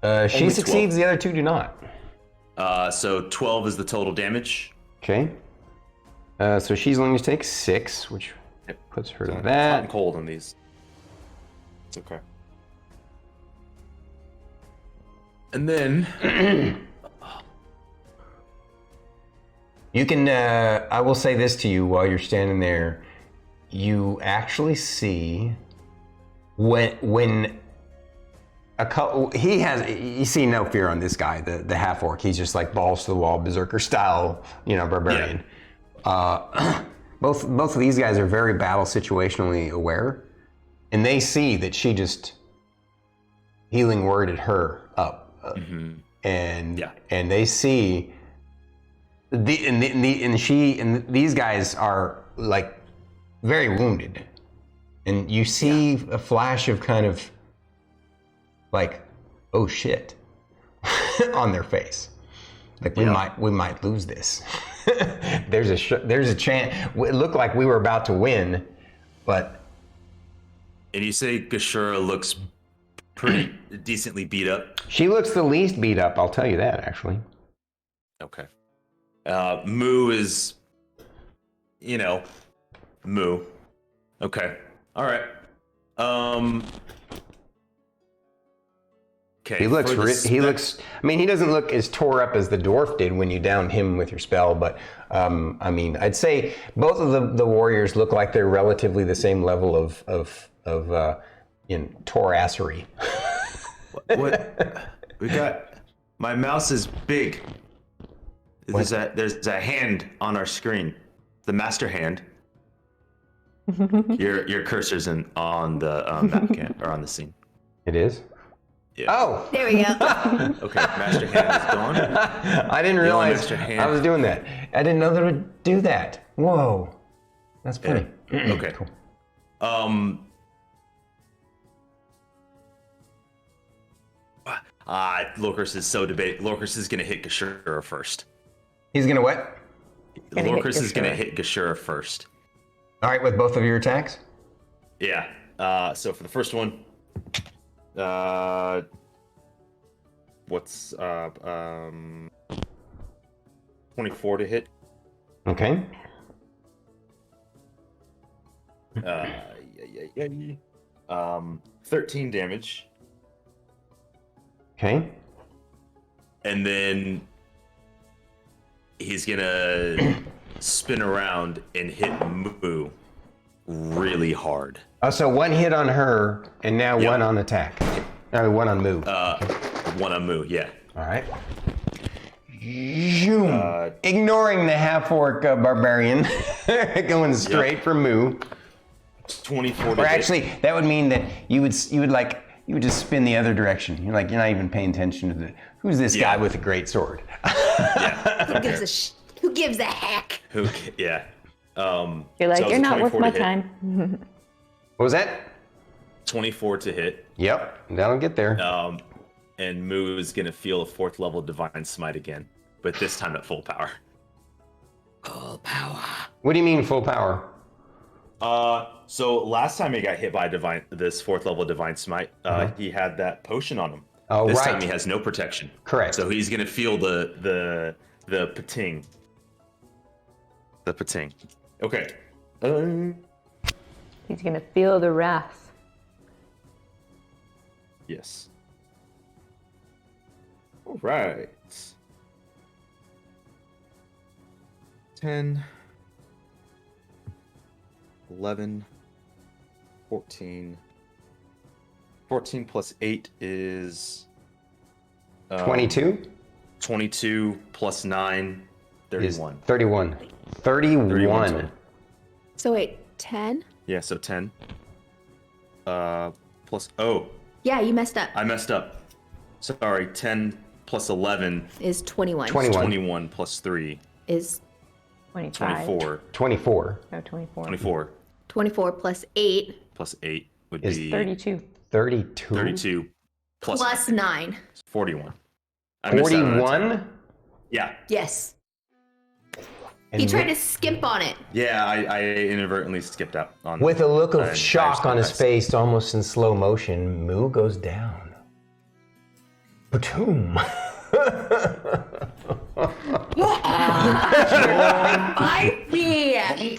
she Only succeeds, 12. the other two do not. So 12 is the total damage. Okay. So she's going to take 6, which puts her to It's hot that. and cold on these. It's okay. And then You can, I will say this to you while you're standing there. You actually see when a couple, you see no fear on this guy, the half orc. He's just like balls to the wall, berserker style, barbarian. Both of these guys are very battle situationally aware, and they see that she just healing worded her up, and they see these guys are like very wounded, and you see a flash of kind of like, oh shit, on their face. Like we might lose this. There's a chance. It looked like we were about to win, but. And you say Gashura looks pretty decently beat up. She looks the least beat up. I'll tell you that, actually. Okay. Moo is, Moo. Okay. All right. Okay. He looks. I mean, he doesn't look as tore up as the dwarf did when you downed him with your spell. But I mean, I'd say both of the warriors look like they're relatively the same level of torassery. What? We got. My mouse is big. There's a hand on our screen. The master hand. Your cursor's on the map or on the scene. It is. Yeah. Oh. There we go. Okay, master hand is gone. I didn't realize master hand. I was doing that. I didn't know that it would do that. Whoa. That's funny. Yeah. Okay. Cool. Lorkris is so debate. Lorkris is gonna hit Gashura first. He's gonna what? Lorkris is gonna hit Gashura first. All right, with both of your attacks. Yeah. So for the first one, what's 24 to hit? Okay. 13 damage. Okay. And then he's gonna spin around and hit Moo really hard. Oh, so one hit on her, and now one on attack. One on Moo. One on Moo, yeah. All right. Ignoring the half-orc barbarian, going straight for Moo. 24 to Or hit. actually, that would mean that you would just spin the other direction. You're not even paying attention to who's this guy with a great sword. Who gives a heck? Yeah. You're like, so you're not worth 24 my to hit. time. What was that? 24 to hit. Yep, that'll get there. And Moo is gonna feel a 4th level divine smite again, but this time at full power. Full power. What do you mean full power? So last time he got hit by this 4th level divine smite, he had that potion on him. Oh, this right. time he has no protection. Correct. So he's gonna feel the pating. The pating. Okay. He's gonna feel the wrath. Yes. All right. 10, 11, 14. 14 plus 8 is 22? 22 plus 9, 31. 31. 31. So wait, 10? Yeah, so 10. Plus, oh, Yeah, you messed up. I messed up. Sorry, 10 plus 11 Is 21. 21. 21 plus 3, Is 25. 24. 24. No, 24. 24 24 plus 8 plus 8, would Is be 32. 32. 32 Plus 9. 41. I missed out on a 41? 10. Yeah. Yes. And He tried to skip on it. Yeah, I inadvertently skipped out on with a look of an shock entire on his dice. face, almost in slow motion, Moo goes down. Patoom. Bite me! Yay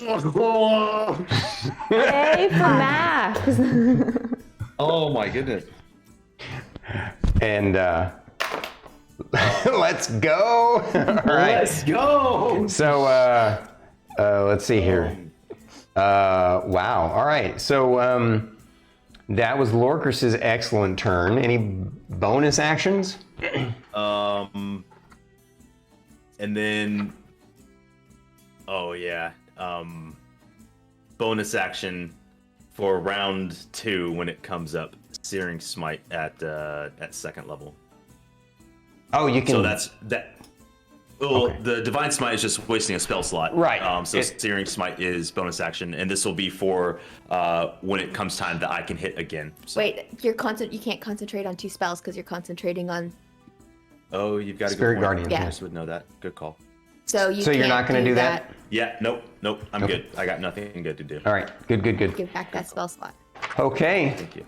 for math! Oh my goodness. And let's go. All right. Let's go. So let's see here. Wow. All right. So that was Lorkris' excellent turn. Any bonus actions? And then, bonus action for round 2 when it comes up, Searing Smite at second level. Oh, you can. So that's that. Well, Okay. the Divine Smite is just wasting a spell slot. Right. So Searing Smite is bonus action, and this will be for when it comes time that I can hit again. So, Wait, you can't concentrate on 2 spells because you're concentrating on. oh, you've got a Spirit good point. Guardian. Yeah. I just would know that. Good call. So you. So you're can't not going to do that? Yeah. Nope. I'm Okay. good. I got nothing good to do. All right. Good. Give back that spell slot. Okay. Thank you.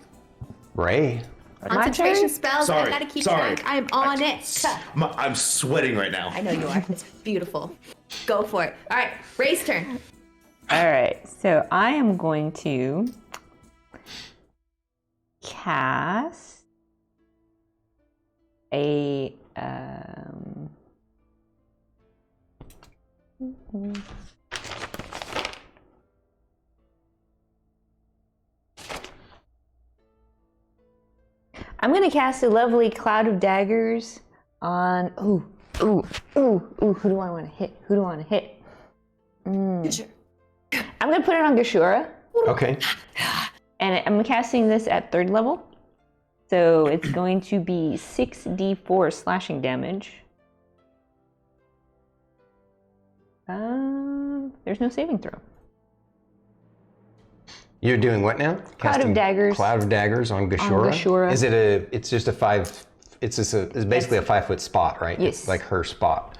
Ray. Concentration turn? spells. Sorry, I gotta keep sorry. track. I'm on it. I'm sweating right now. I know you are. It's beautiful. Go for it. All right, Ray's turn. All right, so I am going to cast a I'm going to cast a lovely cloud of daggers on who do I want to hit? Who do I want to hit? Sure. I'm going to put it on Gashura. Okay. And I'm casting this at 3rd level. So it's going to be 6d4 slashing damage. There's no saving throw. You're doing what now? Cloud of daggers. Cloud of daggers on Gashura. Gashura. Is it it's just a 5? It's basically a 5-foot spot, right? Yes. It's like her spot.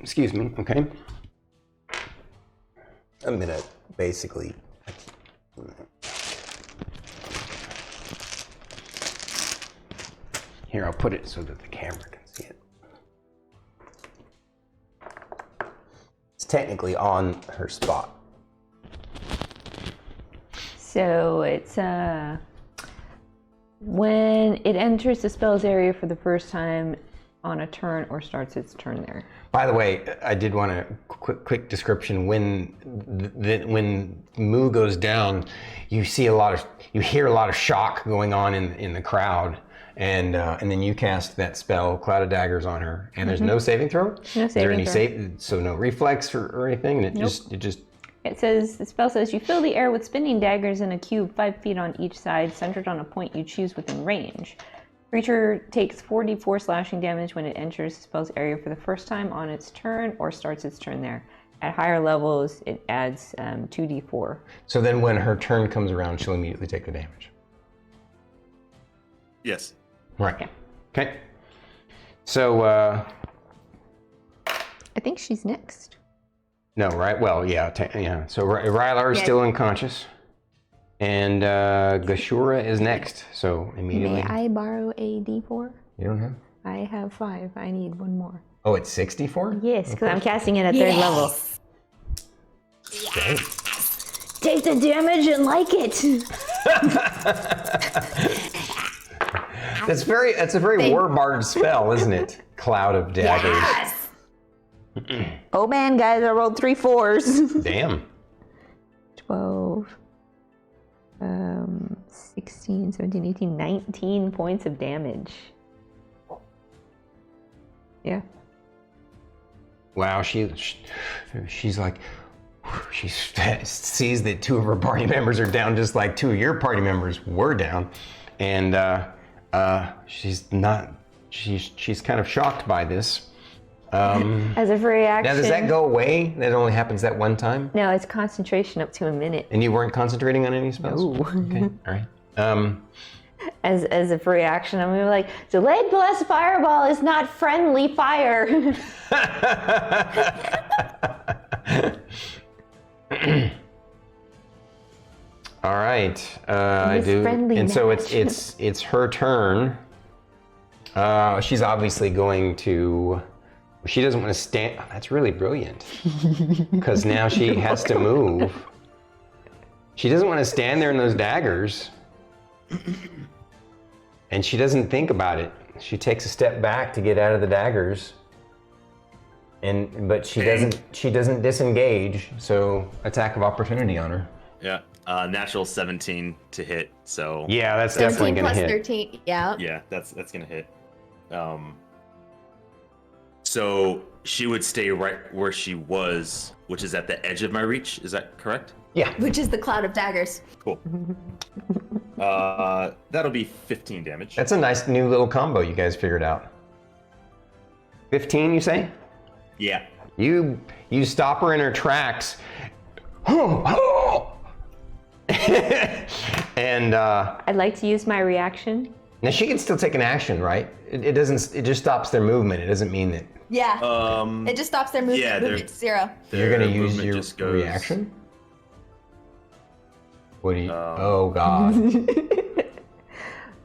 Excuse me. Okay. I'm gonna basically. Here, I'll put it so that the camera can see it. It's technically on her spot. So it's when it enters the spell's area for the first time on a turn or starts its turn there. By the way, I did want a quick description. When Moo goes down, you hear a lot of shock going on in the crowd, and then you cast that spell, Cloud of Daggers, on her, and there's no saving throw. No Is there saving any throw. so no reflex or anything, and Nope. it just. It says, the spell says, you fill the air with spinning daggers in a cube 5 feet on each side, centered on a point you choose within range. Creature takes 4d4 slashing damage when it enters the spell's area for the first time on its turn or starts its turn there. At higher levels, it adds 2d4. So then, when her turn comes around, she'll immediately take the damage. Yes. Right. Yeah. Okay. So. I think she's next. No, right? Well, yeah. So Rylar is still unconscious, and Gashura is next. So immediately. May I borrow a d4? You don't have? I have 5. I need 1 more. Oh, it's 64? Yes, because I'm casting it at 3rd level. Great. Take the damage and like it. That's a very Warbard spell, isn't it? Cloud of Daggers. Yes. Oh man, guys, I rolled 3 4s. Damn. 12, 16, 17, 18, 19 points of damage. Yeah. Wow, she's like, she sees that 2 of her party members are down, just like 2 of your party members were down, and she's kind of shocked by this. As a free action. Now, does that go away? That only happens that one time? No, it's concentration up to a minute. And you weren't concentrating on any spells? No. Okay, all right. As a free action, I'm gonna be like, delayed blessed fireball is not friendly fire. All right, I do. And so it's her turn. She's obviously going to. She doesn't want to stand. Oh, that's really brilliant. Because now she has to move. She doesn't want to stand there in those daggers. And she doesn't think about it. She takes a step back to get out of the daggers. But she doesn't disengage. So attack of opportunity on her. Yeah. Natural 17 to hit. So yeah, that's definitely gonna hit. 13. Yeah. Yeah, that's gonna hit. So she would stay right where she was, which is at the edge of my reach. Is that correct? Yeah. Which is the cloud of daggers. Cool. That'll be 15 damage. That's a nice new little combo you guys figured out. 15, you say? Yeah. You stop her in her tracks. And I'd like to use my reaction. now she can still take an action, right? It doesn't. It just stops their movement. It doesn't mean that Yeah. It just stops their movement. yeah, Movement to 0. you're gonna Their use movement your just goes- reaction. What do you? Oh God.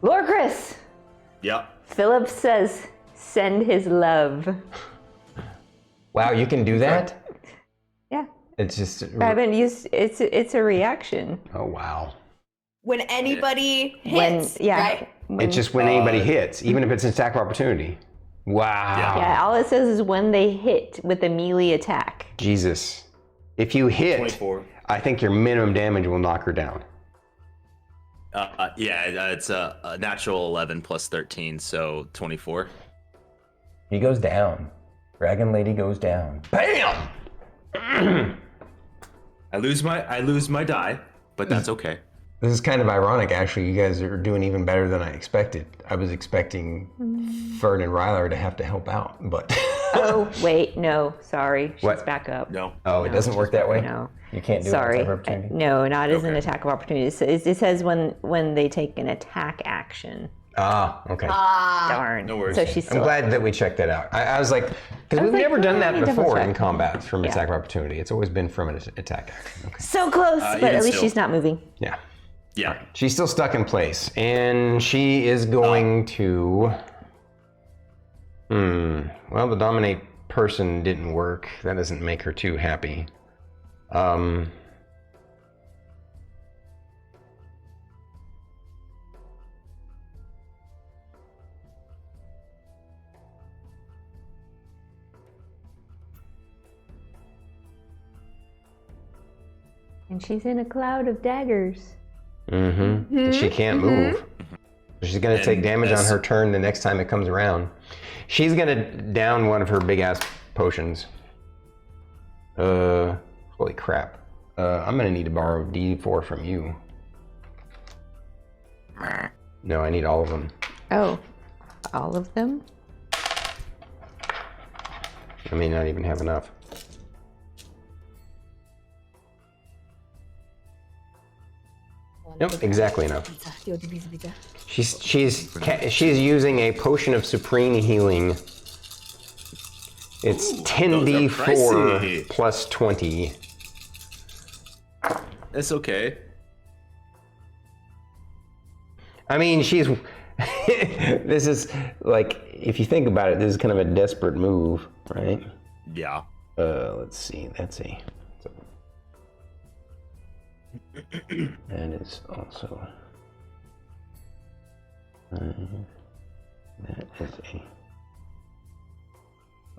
Lorkris! Yeah. Philip says, send his love. Wow, you can do that. Yeah. It's just. I haven't used it's a reaction. Oh wow. When anybody hits, right? It's just when anybody hits, even if it's an attack of opportunity. Wow. Yeah, all it says is when they hit with a melee attack. Jesus. If you hit, 24. I think your minimum damage will knock her down. It's a natural 11 plus 13, so 24. He goes down. Dragon Lady goes down. Bam! I lose my die, but that's okay. This is kind of ironic, actually. You guys are doing even better than I expected. I was expecting Fern and Rylar to have to help out, but... Oh, wait, no, sorry. She's What? back up. No. Oh, it doesn't work that way? No. You can't do Sorry. an attack of opportunity? No, not as an Okay. attack of opportunity. It says when they take an attack action. Ah, okay. Darn. No worries. So she's I'm still glad that we checked that out. I was like, because was we've like, never done let that me double before check. in combat from Yeah. attack of opportunity. It's always been from an attack action. Okay. so close, but even at least still. she's not moving. Yeah. Yeah. She's still stuck in place, and she is going to. Well, the dominate person didn't work. That doesn't make her too happy. And she's in a cloud of daggers. And she can't move. She's going to take damage on her turn the next time it comes around. She's going to down one of her big ass potions. Holy crap. I'm going to need to borrow D4 from you. No, I need all of them. Oh, all of them? I may not even have enough. Nope, exactly enough. She's using a potion of supreme healing. It's 10d4 pricey. plus 20. It's okay. I mean, she's. This is like, if you think about it, this is kind of a desperate move, right? Yeah. Let's see. That's a. That is also. That is a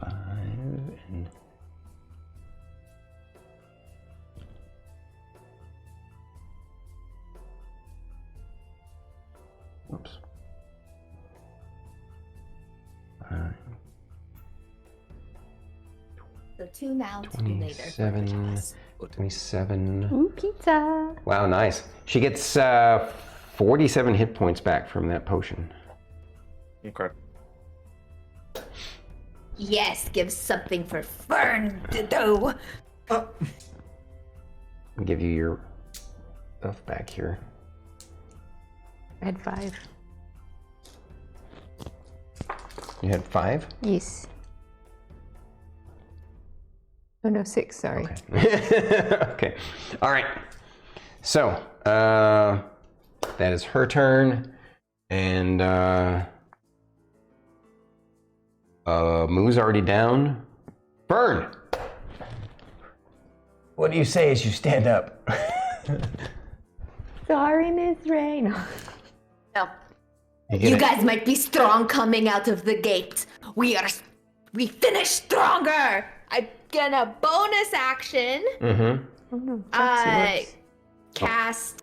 5 and. Whoops. 5, So 2 now to be later. 27. 27. Ooh, pizza. Wow, nice. She gets 47 hit points back from that potion. Okay. Yes, give something for Fern to do. I'll give you your stuff back here. I had 5. You had 5? Yes. Oh no, 6, sorry. Okay. Okay. All right. So, that is her turn. And Moo's already down. Fern! What do you say as you stand up? Sorry, Miss Ray. No. No. You You gonna- guys might be strong coming out of the gate. We finish stronger. I'm gonna bonus action. Mm-hmm. Oh no. Cast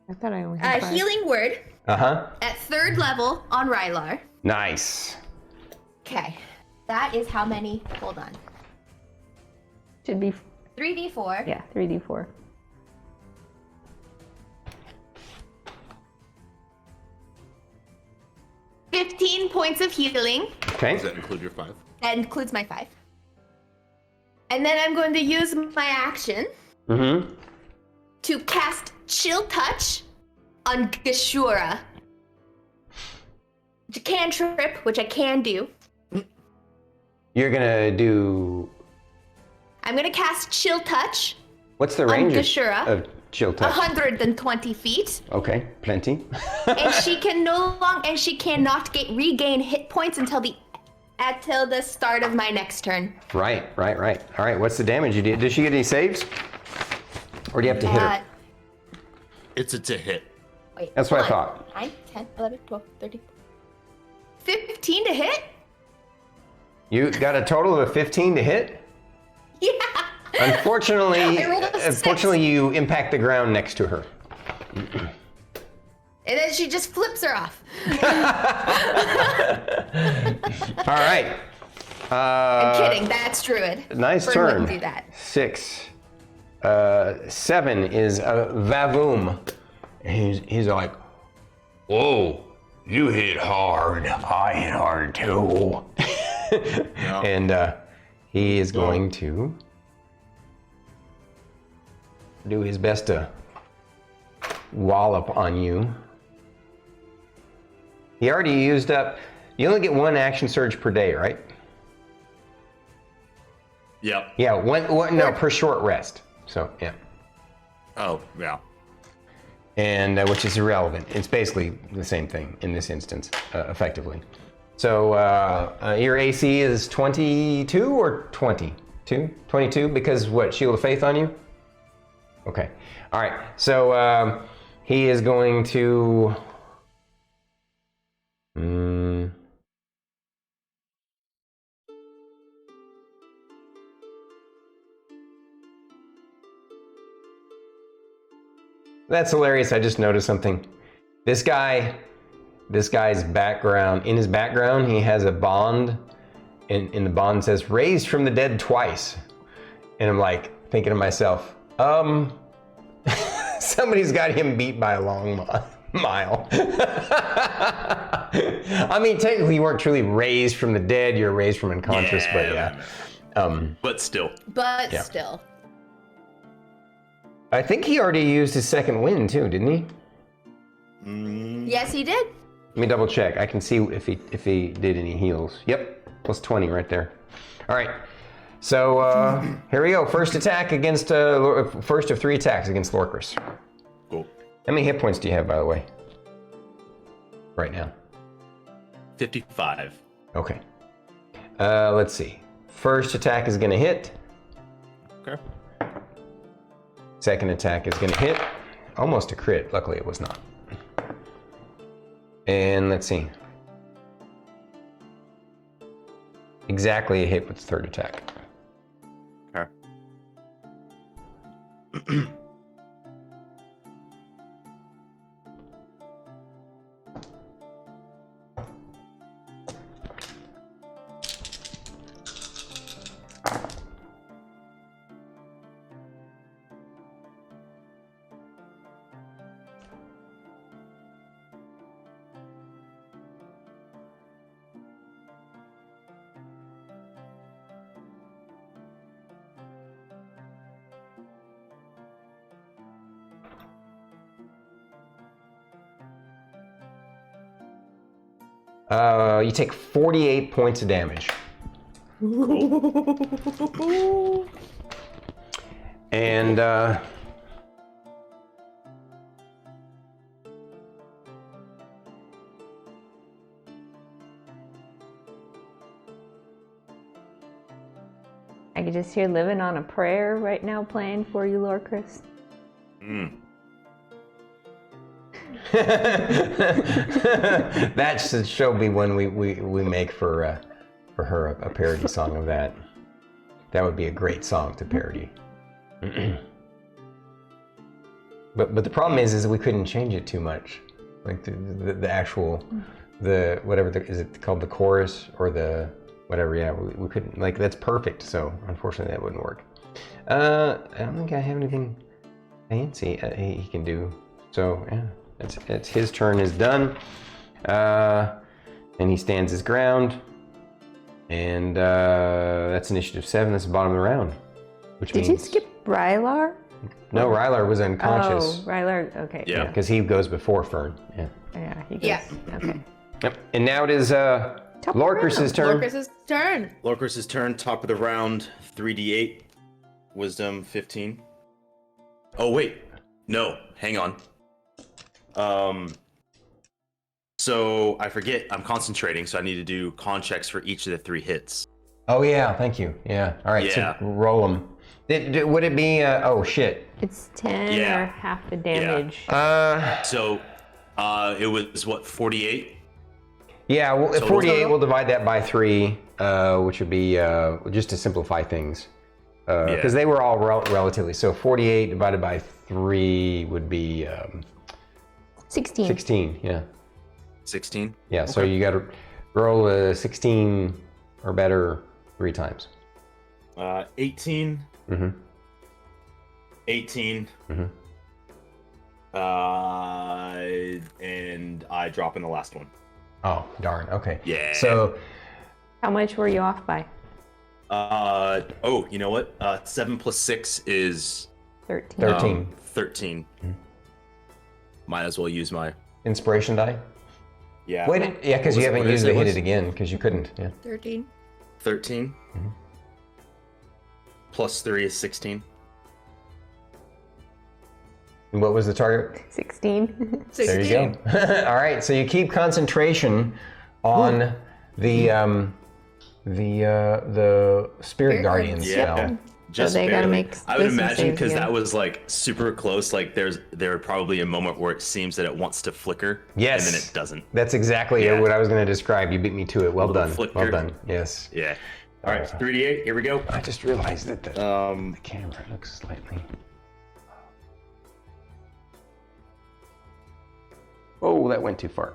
I thought I only had a 5. healing word Uh-huh. at 3rd level on Rylar. Nice. Okay. That is how many? Hold on. Should be, 3d4. yeah, 3d4. $15 points of healing. Okay. Does that include your 5? That includes my 5. And then I'm going to use my action Mm-hmm. to cast Chill Touch on Gashura. Which I can trip, which I can do. You're gonna do... I'm going to cast Chill Touch, What's the On range Gashura. of chill touch? 120 feet. Okay, plenty. And she cannot regain hit points until the start of my next turn. Right. All right, what's the damage you did? Did she get any saves? Or do you have to hit her? It's a hit. Wait, That's what I hold on. thought. 9, 10, 11, 12, 13. 15 to hit? You got a total of 15 to hit? Yeah. Unfortunately, I rolled a 6. you impact the ground next to her. And then she just flips her off. All right. I'm kidding. That's Druid. Nice Fern turn. wouldn't do that. 6. 7 is Vavoom. He's like, whoa, you hit hard. I hit hard too. And he is going to do his best to wallop on you. He already used up. You only get 1 action surge per day, right? Yep. Yeah, one per short rest. So yeah, Oh, yeah. and which is irrelevant. It's basically the same thing in this instance, effectively. So your AC is 22 or 22? 22 because what? Shield of Faith on you? Okay. All right. So he is going to. That's hilarious. I just noticed something. This guy's background, in his background, he has a bond. In the bond says, raised from the dead twice. And I'm like, thinking to myself, somebody's got him beat by a long mile. I mean, technically you weren't truly raised from the dead, you're raised from unconscious, but yeah. But still. But Yeah. still. I think he already used his second wind too, didn't he? Yes, he did. Let me double check. I can see if he did any heals. Yep, plus 20 right there. All right. So here we go. First attack against first of 3 attacks against Lorkris. Cool. How many hit points do you have, by the way? Right now. 55. Okay. Let's see. First attack is going to hit. Okay. Second attack is going to hit. Almost a crit. Luckily, it was not. And let's see. Exactly a hit with the third attack. Okay. You take 48 points of damage. And I could just hear Living on a Prayer right now playing for you, Lorkris. That should be one we make for her, a parody song of that. That would be a great song to parody. but the problem is we couldn't change it too much, like the actual whatever is it called, the chorus or the whatever. Yeah, we couldn't, like, that's perfect. So unfortunately that wouldn't work. I don't think I have anything fancy he can do. So yeah. It's his turn is done, and he stands his ground, and that's initiative 7. That's the bottom of the round, which Did means you skip Rylar? no. Rylar was unconscious. Oh, Rylar. Okay. Yeah. because he goes before Fern. Yeah. Yeah. He goes. Yeah. Okay. Yep. And now it is Lorkris' turn. Lorkris' turn. Lorkris' turn, top of the round, 3d8, wisdom 15. Oh wait, no, hang on. So I forget, I'm concentrating, so I need to do con checks for each of the 3 hits. Oh yeah, thank you. Yeah. All right. Yeah. So roll them. Would it be? Oh shit. It's 10 Yeah. or half the damage. So, it was what, 48? Yeah. Well, Total? 48. We'll divide that by 3, which would be just to simplify things. Because they were all relatively. So 48 divided by 3 would be 16. 16. Yeah. 16? Yeah. So you got to roll a 16 or better 3 times. 18. Mm-hmm. 18. Mm-hmm. And I drop in the last one. Oh darn. Okay. Yeah. So How much were you off by? You know what? 7 plus 6 is 13. 13. 13. Might as well use my. Inspiration die. Yeah. Wait. Yeah, because you haven't what used is it. it? Hit it again because you couldn't. Yeah. 13. 13. Plus 3 is 16. And what was the target? 16. 16. There you go. All right. So you keep concentration on the Spirit Guardian Guardians. spell. Just they gotta barely. make I would wisdom imagine saves because again. that was like super close. Like there probably a moment where it seems that it wants to flicker. Yes. And then it doesn't. That's exactly Yeah. what I was going to describe. You beat me to it. Well Little done. flicker. Well done. Yes. Yeah. All right. 3d8. Here we go. I just realized that the camera looks slightly. Oh, that went too far.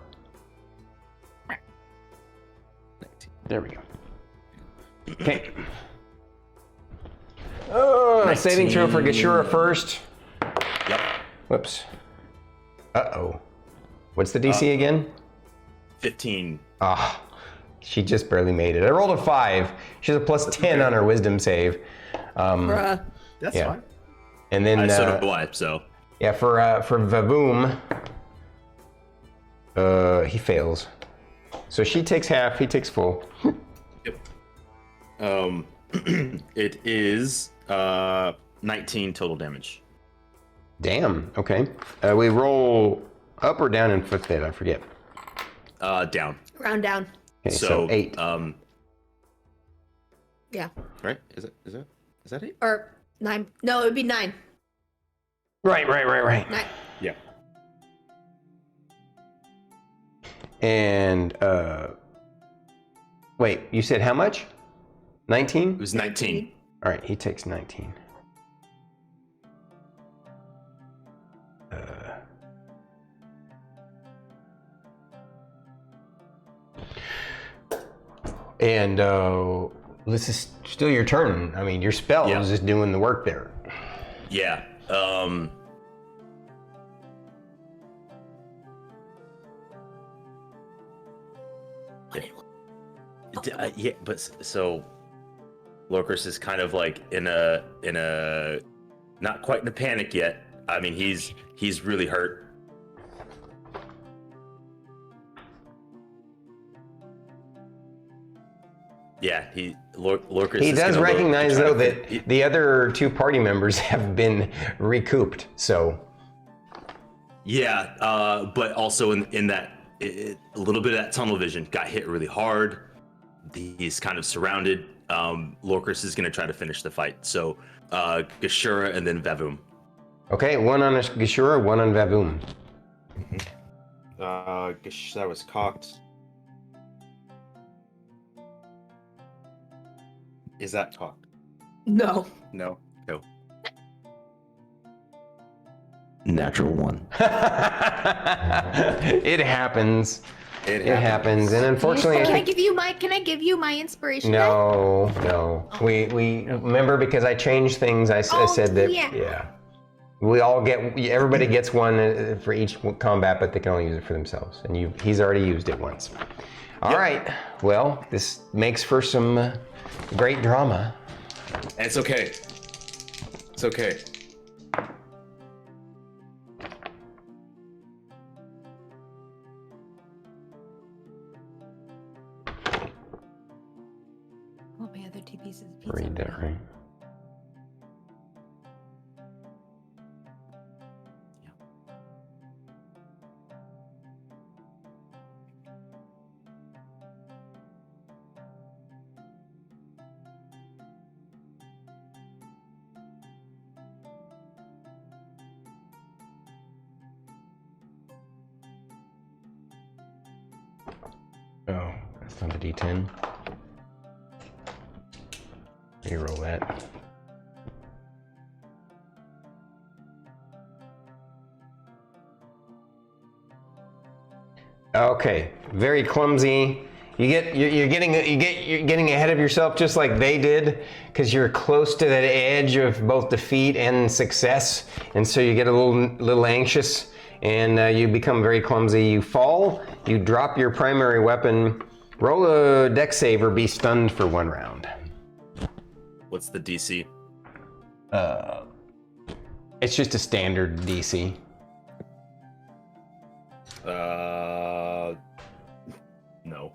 There we go. Okay. Saving throw for Gashura first. Yep. Whoops. Uh-oh. What's the DC again? 15. Ah, she just barely made it. I rolled a 5. She has a plus 10 on her wisdom save. Bruh. That's Yeah. fine. And then So do I. So. yeah, for Vavoom, he fails. So she takes half, he takes full. Yep. It is 19 total damage. Damn. Okay. We roll up or down in fifth fate, I forget. Down. Round down. Okay, so 8. Yeah. Right? Is that 8? Or 9. No, it would be 9. Right. 9. Yeah. And wait, you said how much? 19? It was 19. All right, he takes 19. And this is still your turn. I mean, your spell is just doing the work there. Yeah. Yeah, but so Lorkris is kind of like in a not quite in a panic yet. I mean, he's really hurt. Yeah, Lorkris. He does recognize though that the other 2 party members have been recouped. So. Yeah, but also in that a little bit of that tunnel vision got hit really hard. He's kind of surrounded. Lorkris is going to try to finish the fight. So Gashura and then Vavoom. Okay, 1 on Gashura, 1 on Vavoom. That was cocked. Is that cocked? No. No. Natural 1. It happens. It happens, and unfortunately, Can I give you my inspiration? no. We remember because I changed things. I said that. Yeah. We all everybody gets 1 for each combat, but they can only use it for themselves. And he's already used it once. All right. Well, this makes for some great drama. And it's okay. It's okay. Oh, my other 2 pieces of pizza. Read that right. Oh, that's not a D10. Reroll that. Okay, very clumsy. You're getting ahead of yourself just like they did, because you're close to that edge of both defeat and success, and so you get a little anxious, and you become very clumsy. You fall. You drop your primary weapon. Roll a dex save or be stunned for 1 round. What's the DC? It's just a standard DC. No.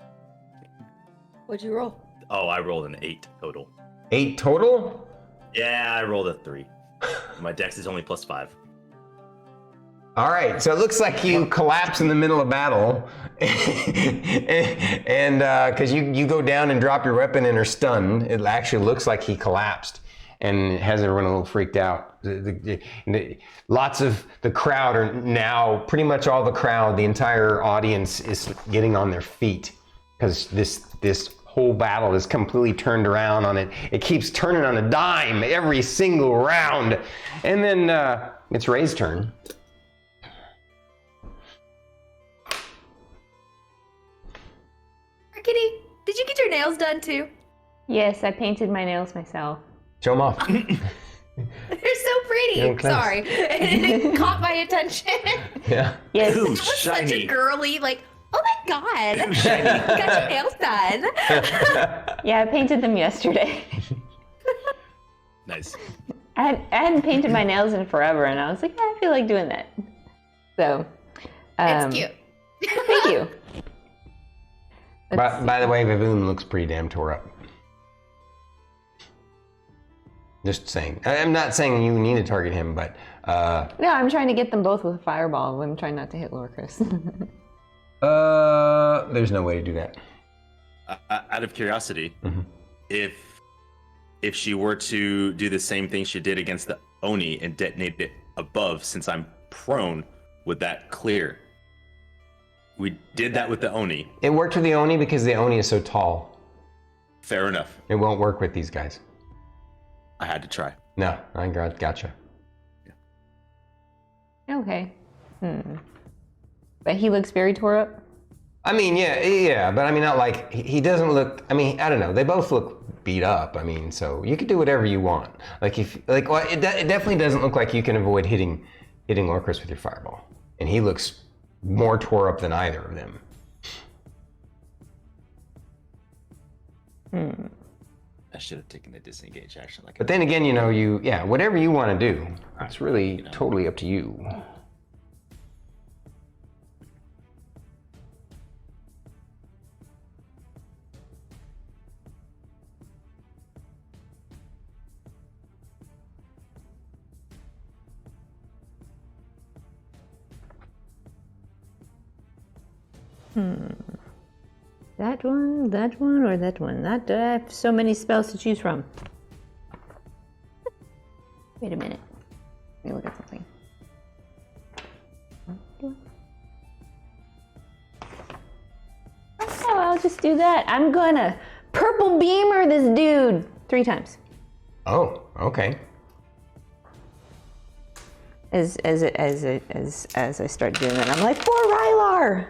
What'd you roll? Oh, I rolled an 8 total. 8 total? Yeah, I rolled a 3. My dex is only +5. All right, so it looks like you collapse in the middle of battle, and because you go down and drop your weapon and are stunned, it actually looks like he collapsed and has everyone a little freaked out. Lots of the crowd are now, pretty much all the crowd, the entire audience is getting on their feet because this whole battle is completely turned around on it. It keeps turning on a dime every single round, and then it's Ray's turn. Kitty, did you get your nails done too? Yes, I painted my nails myself. Show them off. They're so pretty. Yeah, thanks. Sorry. It caught my attention. Yeah. Yes. Ooh, That was such a shiny. girly, like, oh my god. You got your nails done. Yeah, I painted them yesterday. Nice. I hadn't painted my nails in forever, and I was like, yeah, I feel like doing that. So. It's cute. Thank you. By the way, Vavoom looks pretty damn tore up. Just saying. I'm not saying you need to target him, but... No, I'm trying to get them both with a fireball. I'm trying not to hit Lorkris. There's no way to do that. Out of curiosity, if she were to do the same thing she did against the Oni and detonate it above, since I'm prone, would that clear? We did that with the Oni. It worked with the Oni because the Oni is so tall. Fair enough. It won't work with these guys. I had to try. No, I gotcha. Okay. But he looks very tore up? I mean, yeah, but I mean, not like, he doesn't look, I mean, I don't know, they both look beat up, I mean, so you could do whatever you want. Like, well, it definitely doesn't look like you can avoid hitting Lorkris with your fireball. And he looks more tore up than either of them. I should have taken the disengage action. But then again, you know, whatever you want to do, it's really totally up to you. That one, or that one? I have so many spells to choose from. Wait a minute. Let me look at something. Oh, I'll just do that. I'm gonna purple beamer this dude 3 times. Oh, okay. As I start doing that, I'm like, for Rylar.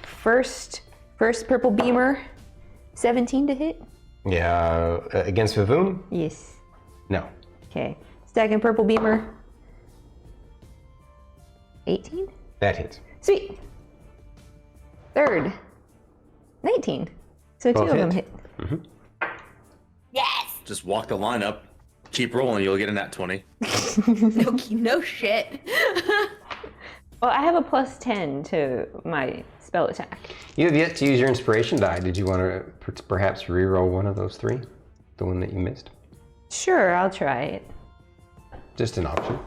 First purple beamer, 17 to hit. Yeah, against Vavoom? Yes. No. Okay. Second purple beamer, 18. That hits. Sweet. Third, 19. So 2 Both of them hit. hit. Yes. Just walk the line up, keep rolling, you'll get a nat 20. No shit. Well, I have a plus 10 to my spell attack. You have yet to use your inspiration die. Did you want to perhaps reroll one of those 3? The one that you missed? Sure, I'll try it. Just an option.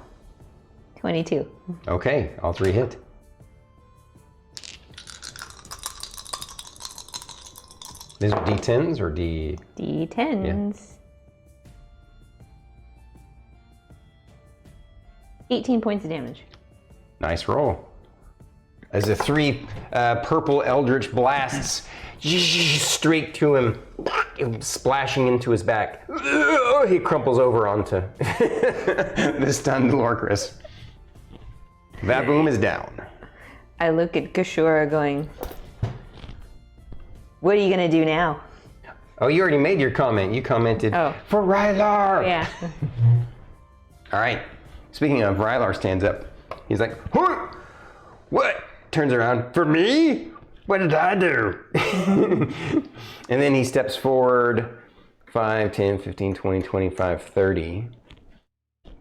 22. Okay, all 3 hit. These are D10s or D... D10s. 18 points of damage. Nice roll. As the 3 purple eldritch blasts streak to him, splashing into his back. He crumples over onto the stunned Lorkris. Vavoom is down. I look at Kashura going, what are you gonna do now? Oh, you already made your comment. You commented, for Rylar! Yeah. All right. Speaking of, Rylar stands up. He's like, huh? What? Turns around, for me? What did I do? And then he steps forward 5, 10, 15, 20, 25, 30.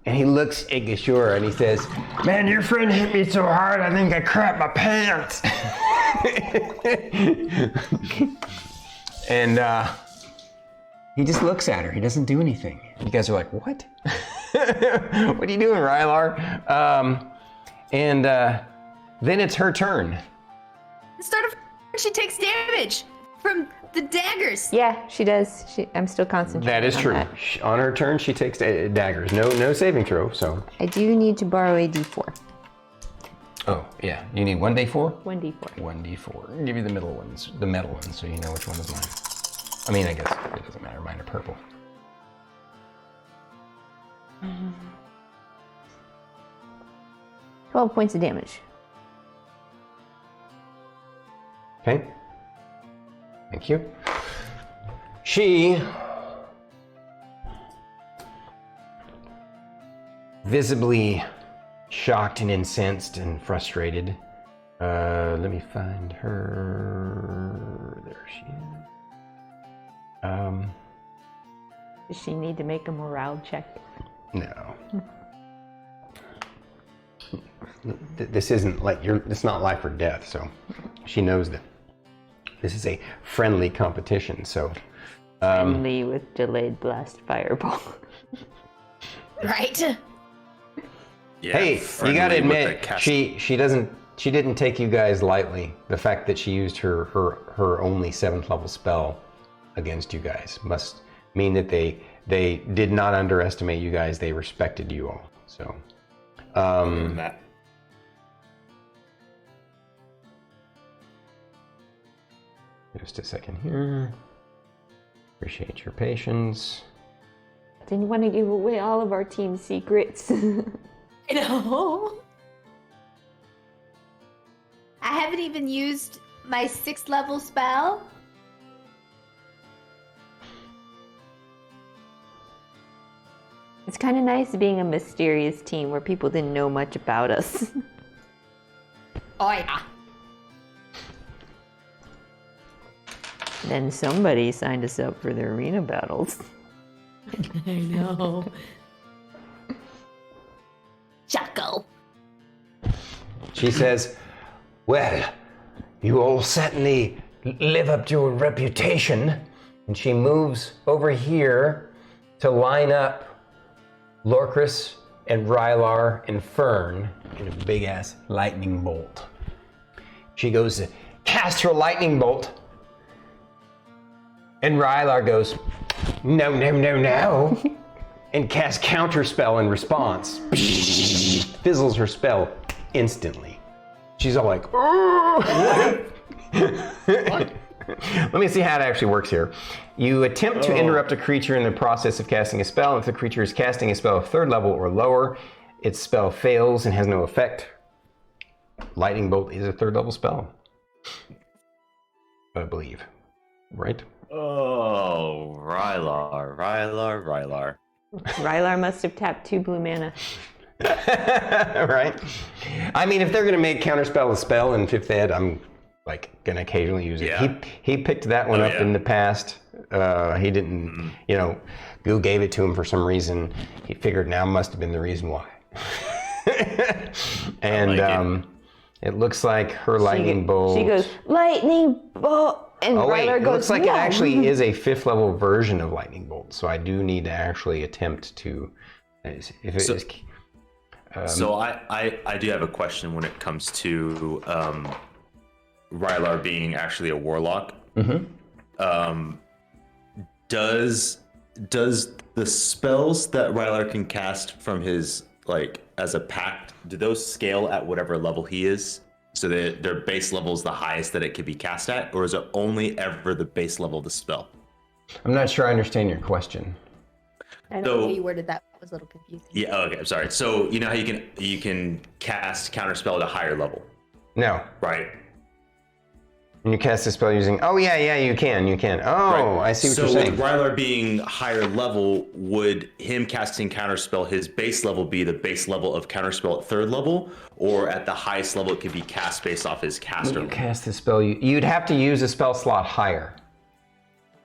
And he looks at Gashura and he says, man, your friend hit me so hard I think I crapped my pants. And he just looks at her. He doesn't do anything. You guys are like, what? What are you doing, Rylar? Then it's her turn. Instead of she takes damage from the daggers. Yeah, she does. I'm still concentrating. That is on true. that. On her turn, she takes daggers. No saving throw, so. I do need to borrow a d4. Oh, yeah. You need 1d4? 1d4. 1d4. Give you the middle ones, the metal ones, so you know which one is mine. I mean, I guess it doesn't matter. Mine are purple. 12 points of damage. Okay. Thank you. She visibly shocked and incensed and frustrated. Let me find her. There she is. Does she need to make a morale check? No. This isn't like it's not life or death, so she knows that this is a friendly competition, so. Friendly with delayed blast fireball. Right? Yeah, Hey, you friendly gotta with the admit, cast- she didn't take you guys lightly. The fact that she used her only 7th level spell against you guys must mean that they did not underestimate you guys. They respected you all. So, That. just a second here. Appreciate your patience. Didn't want to give away all of our team secrets. I know. I haven't even used my 6th level spell. It's kind of nice being a mysterious team where people didn't know much about us. Oh yeah. Then somebody signed us up for the arena battles. I know. Chuckle. She says, well, you all certainly live up to your reputation. And she moves over here to line up Lorkris and Rylar and Fern in a big ass lightning bolt. She goes to cast her lightning bolt, and Rylar goes, no, no, no, no, and casts counterspell in response. Fizzles her spell instantly. She's all like, let me see how it actually works here. You attempt to interrupt a creature in the process of casting a spell. If the creature is casting a spell of 3rd level or lower, its spell fails and has no effect. Lightning Bolt is a 3rd level spell, I believe. Right? Oh, Rylar. Rylar must have tapped 2 blue mana. Right? I mean, if they're going to make counterspell a spell in 5th ed, I'm like going to occasionally use it. Yeah. He picked that one up in the past. He didn't, you know, Goo gave it to him for some reason. He figured now must have been the reason why. And it looks like her lightning bolt. She goes, lightning bolt. And Rylar it goes, looks like no. it actually is a 5th level version of lightning bolt. So I do need to actually attempt to, if it is. So I do have a question when it comes to Rylar being actually a warlock. Mm-hmm. Does the spells that Rylar can cast from his, like, as a pact, do those scale at whatever level he is? So that their base level is the highest that it could be cast at, or is it only ever the base level of the spell? I'm not sure I understand your question. I don't know how you worded that. It was a little confusing. Yeah. Okay. I'm sorry. So you know how you can cast counterspell at a higher level, No. right? When you cast a spell using, you can. Oh, Right. I see what so you're saying. with Rylar being higher level, would him casting counterspell, his base level be the base level of counterspell at 3rd level, or at the highest level it could be cast based off his caster When you level? cast the spell, you'd have to use a spell slot higher.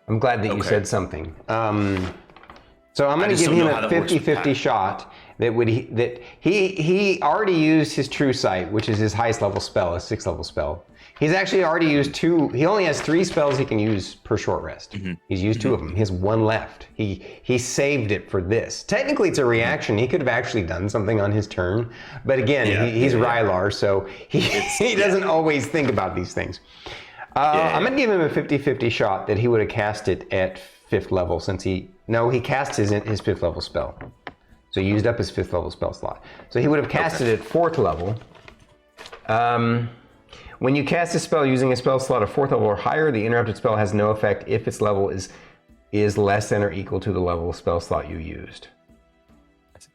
I'm glad that you said something. So I'm going to just give don't him know a how that works with 50-50 pact. shot that he already used his True Sight, which is his highest level spell, a 6th level spell. He's actually already used 2. He only has 3 spells he can use per short rest. Mm-hmm. He's used 2 of them. He has 1 left. He saved it for this. Technically, it's a reaction. He could have actually done something on his turn, but again, he's Rylar, so he doesn't always think about these things. I'm going to give him a 50-50 shot that he would have cast it at 5th level, since he cast his 5th level spell. So he used up his 5th level spell slot. So he would have cast it at 4th level. When you cast a spell using a spell slot of 4th level or higher, the interrupted spell has no effect if its level is less than or equal to the level of spell slot you used.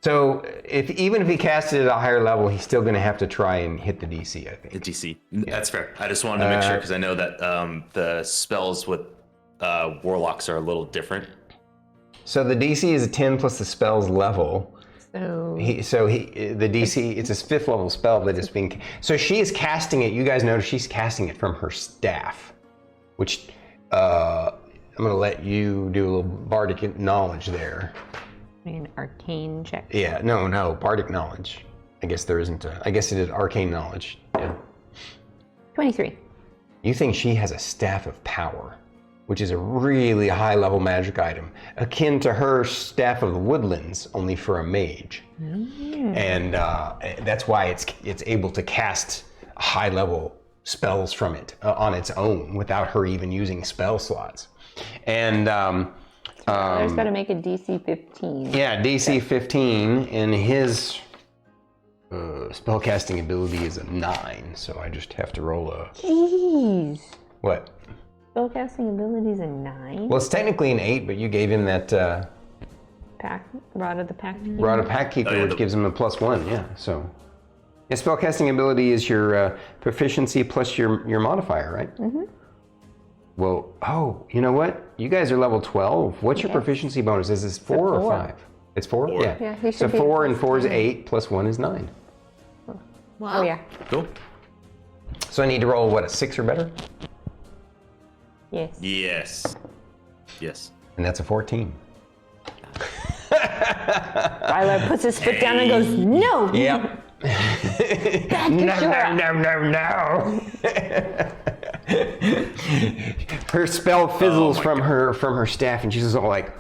So even if he cast it at a higher level, he's still going to have to try and hit the DC, I think. The DC. That's fair. I just wanted to make sure, because I know that the spells with warlocks are a little different. So the DC is a 10 plus the spell's level. So The DC, it's a 5th level spell that is being. So she is casting it. You guys notice she's casting it from her staff, which I'm going to let you do a little bardic knowledge there. an arcane check. Yeah, no, bardic knowledge. I guess there isn't I guess it is arcane knowledge. Yeah. 23. You think she has a staff of power, which is a really high level magic item, akin to her staff of the woodlands, only for a mage. And that's why it's able to cast high level spells from it on its own without her even using spell slots. And There's got to make a DC 15. yeah, DC 15, and his spellcasting ability is a 9, so I just have to roll a. Jeez. What? Spellcasting ability is a 9. Well, it's technically an 8, but you gave him that Rod of the Pack. Rod of Pack Keeper, which gives him a +1. Yeah, so. Yeah, spellcasting ability is your proficiency plus your modifier, right? Mm-hmm. Well, you know what? You guys are level 12. What's your proficiency bonus? Is this 4 or 5? It's 4? Yeah. Yeah, he So should be 4 and plus 4 is 8, plus 1 is 9. Oh, yeah. Cool. So I need to roll, what, a 6 or better? Yes. Yes. Yes. And that's a 14. Rylar puts his foot down and goes, no! Yep. No. Her spell fizzles from her staff, and she's just all like,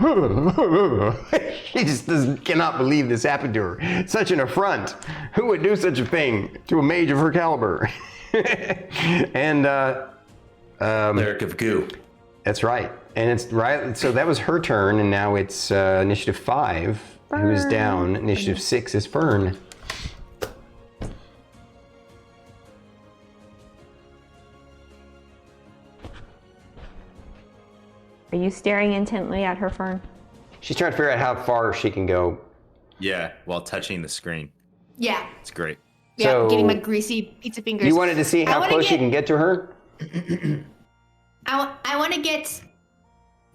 She just cannot believe this happened to her. Such an affront. Who would do such a thing to a mage of her caliber? And Cleric of goo. that's right. And it's right. So that was her turn, and now it's initiative 5, who is down. Initiative 6 is Fern. Are you staring intently at her, Fern? She's trying to figure out how far she can go. Yeah, while touching the screen. Yeah. It's great. Yeah, So- getting my greasy pizza fingers. You wanted to see how wanna close you get- can get to her? I want to get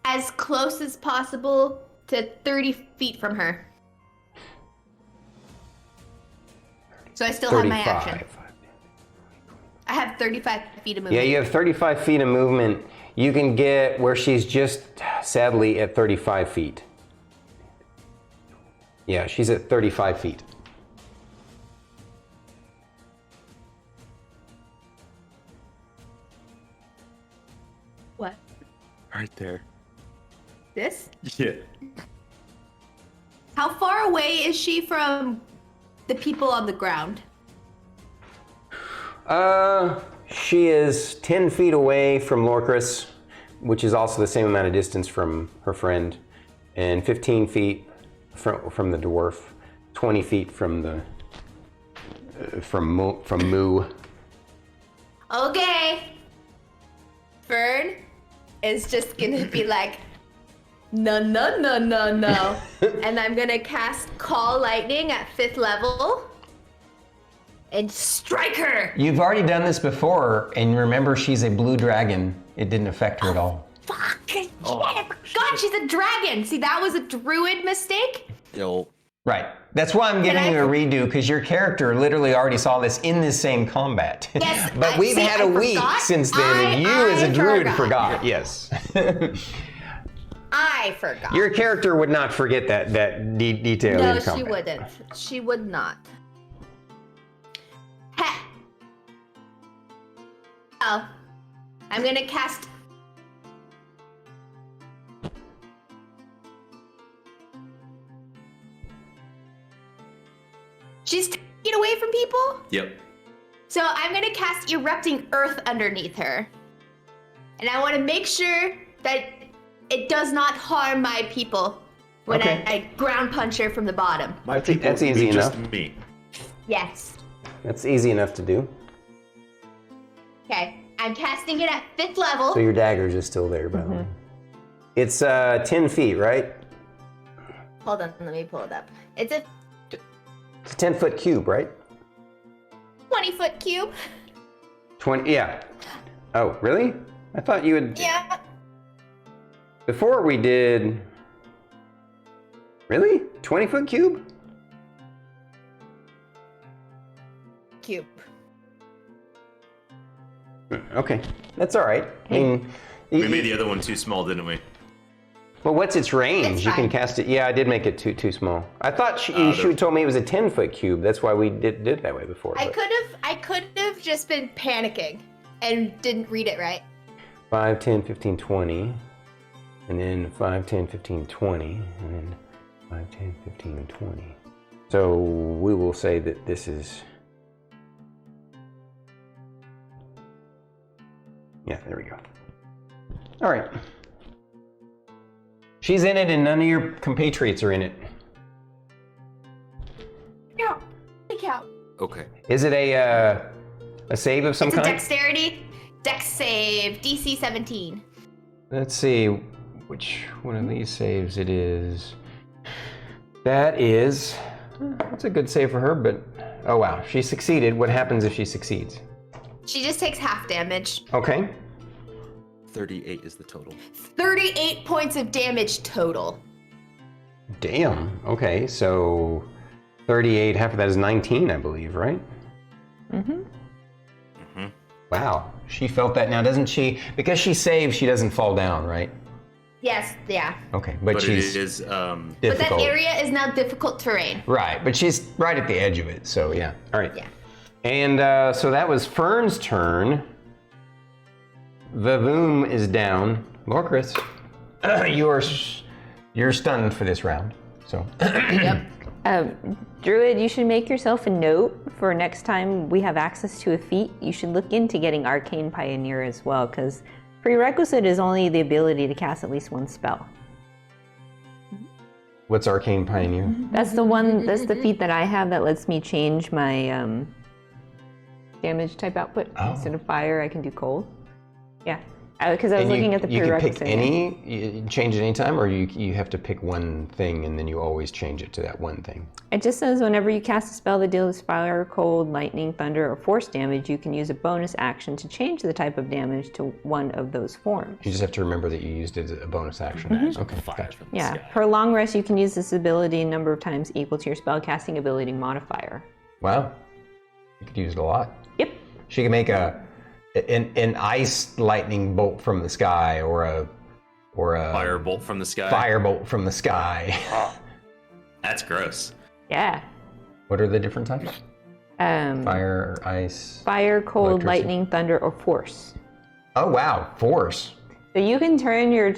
as close as possible to 30 feet from her. So I still have my action. 35. I have 35 feet of movement. Yeah, you have 35 feet of movement. You can get where she's just, sadly, at 35 feet. Yeah, she's at 35 feet. What? Right there. This? Yeah. How far away is she from the people on the ground? She is 10 feet away from Lorkris, which is also the same amount of distance from her friend, and 15 feet from the dwarf, 20 feet from the from Moo. Okay. Fern is just gonna be like, no, no, no, no, no. And I'm gonna cast Call Lightning at 5th level and strike her. You've already done this before, and remember, she's a blue dragon. It didn't affect her at all. Fuck. I forgot she's a dragon. See, that was a druid mistake. Yo. Right. That's why I'm giving Can I- you a redo, because your character literally already saw this in this same combat. Yes, But we've had a week forgot. since then, and you as a druid forgot. forgot. Yes. I forgot. Your character would not forget that detail in No, combat. she wouldn't. She would not. Heh. Oh. I'm gonna cast. She's taking away from people? Yep. So I'm gonna cast Erupting Earth underneath her. And I wanna make sure that it does not harm my people when Okay. I ground punch her from the bottom. My people that's would easy be just enough. me. Yes. That's easy enough to do. Okay, I'm casting it at 5th level. So your dagger's is still there, by the way. It's 10 feet, right? Hold on, let me pull it up. It's a It's a 10-foot cube, right? 20-foot cube. 20, yeah. Oh, really? I thought you would... Yeah. Before we did... Really? 20-foot cube? Cube. Okay, that's all right. I mean, We made the other one too small, didn't we? well, what's its range? It's You can fine. cast it. Yeah, I did make it too small. I thought the- she told me it was a 10-foot cube. That's why we did it that way before. I but- could have just been panicking and didn't read it right. 5, 10, 15, 20. And then 5, 10, 15, 20. And then 5, 10, 15, and 20. So we will say that this is... Yeah, there we go. All right. She's in it and none of your compatriots are in it. No, take out. Okay. Is it a save of some It's a kind? dexterity. Dex save. DC 17. Let's see which one of these saves it is. That is... That's a good save for her, but... Oh wow, she succeeded. What happens if she succeeds? She just takes half damage. Okay. 38 is the total. 38 points of damage total. Damn. Okay, so 38, half of that is 19, I believe, right? Mm-hmm. Wow. She felt that now, doesn't she? Because she saves, she doesn't fall down, right? Yes, yeah. Okay, but But she's it is But that difficult. area is now difficult terrain. Right, but she's right at the edge of it, so yeah. All right. Yeah. And so that was Fern's turn. Vavoom is down. Lorkris, you are You're stunned for this round, so. Yep. Druid, you should make yourself a note for next time we have access to a feat. You should look into getting Arcane Pioneer as well, because prerequisite is only the ability to cast at least one spell. What's Arcane Pioneer? That's the feat that I have that lets me change my damage type output. Instead of fire, I can do cold. Yeah, because I was looking at the prerequisite. You can pick you change it anytime, or you have to pick one thing and then you always change it to that one thing? It just says whenever you cast a spell that deals fire, cold, lightning, thunder, or force damage, you can use a bonus action to change the type of damage to one of those forms. You just have to remember that you used it as a bonus action. Okay, gotcha. Yeah, per long rest, you can use this ability a number of times equal to your spellcasting ability modifier. Wow, you could use it a lot. Yep. She can make an ice lightning bolt from the sky, or a Firebolt from the sky. Firebolt from the sky. That's gross. Yeah. What are the different types? Fire, ice. Fire, cold, electricity. lightning, thunder, or force. Oh wow, force. So you can turn your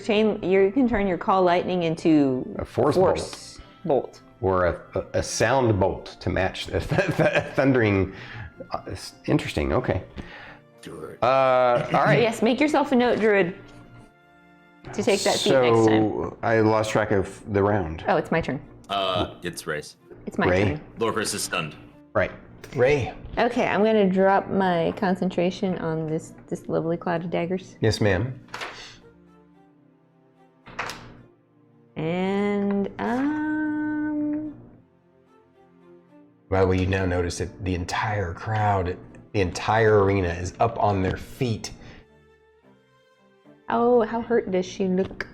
call lightning into A force bolt. Or a sound bolt to match the thundering. Interesting. Okay. All right. Yes, make yourself a note, Druid, to take that feat next time. So I lost track of the round. Oh, it's my turn. It's Ray's. It's my Ray. turn. Lorkris is stunned. Right. Ray. Okay, I'm gonna drop my concentration on this lovely cloud of daggers. Yes, ma'am. And By the way, you now notice that the entire crowd, the entire arena is up on their feet. oh, how hurt does she look?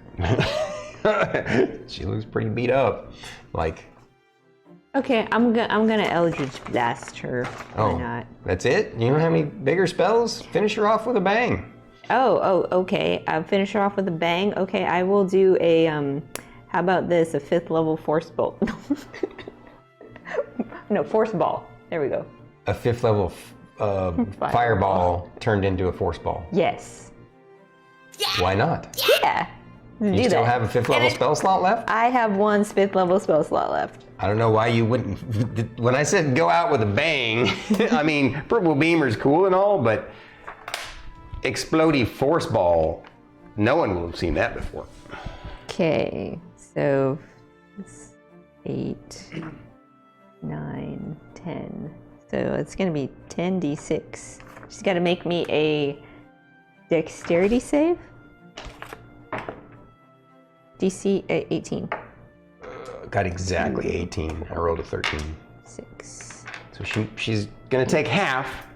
She looks pretty beat up. Like, Okay, I'm gonna Eldritch Blast her. Why not? That's it? You don't have any bigger spells? Finish her off with a bang. Oh, okay. I'll finish her off with a bang. Okay, I will do a how about this? A 5th level force bolt. No, force ball. There we go. A 5th level fireball turned into a force ball. Yes. Why not? Yeah. You Do still that. have a 5th level spell slot left? I have one 5th level spell slot left. I don't know why you wouldn't. When I said go out with a bang, I mean, Purple Beamer's cool and all, but explodey force ball, no one will have seen that before. Okay, so 8, 9, 10. So it's gonna be 10d6. She's gotta make me a dexterity save. DC 18. Got exactly 18. I rolled a 13. 6. So she's gonna take half,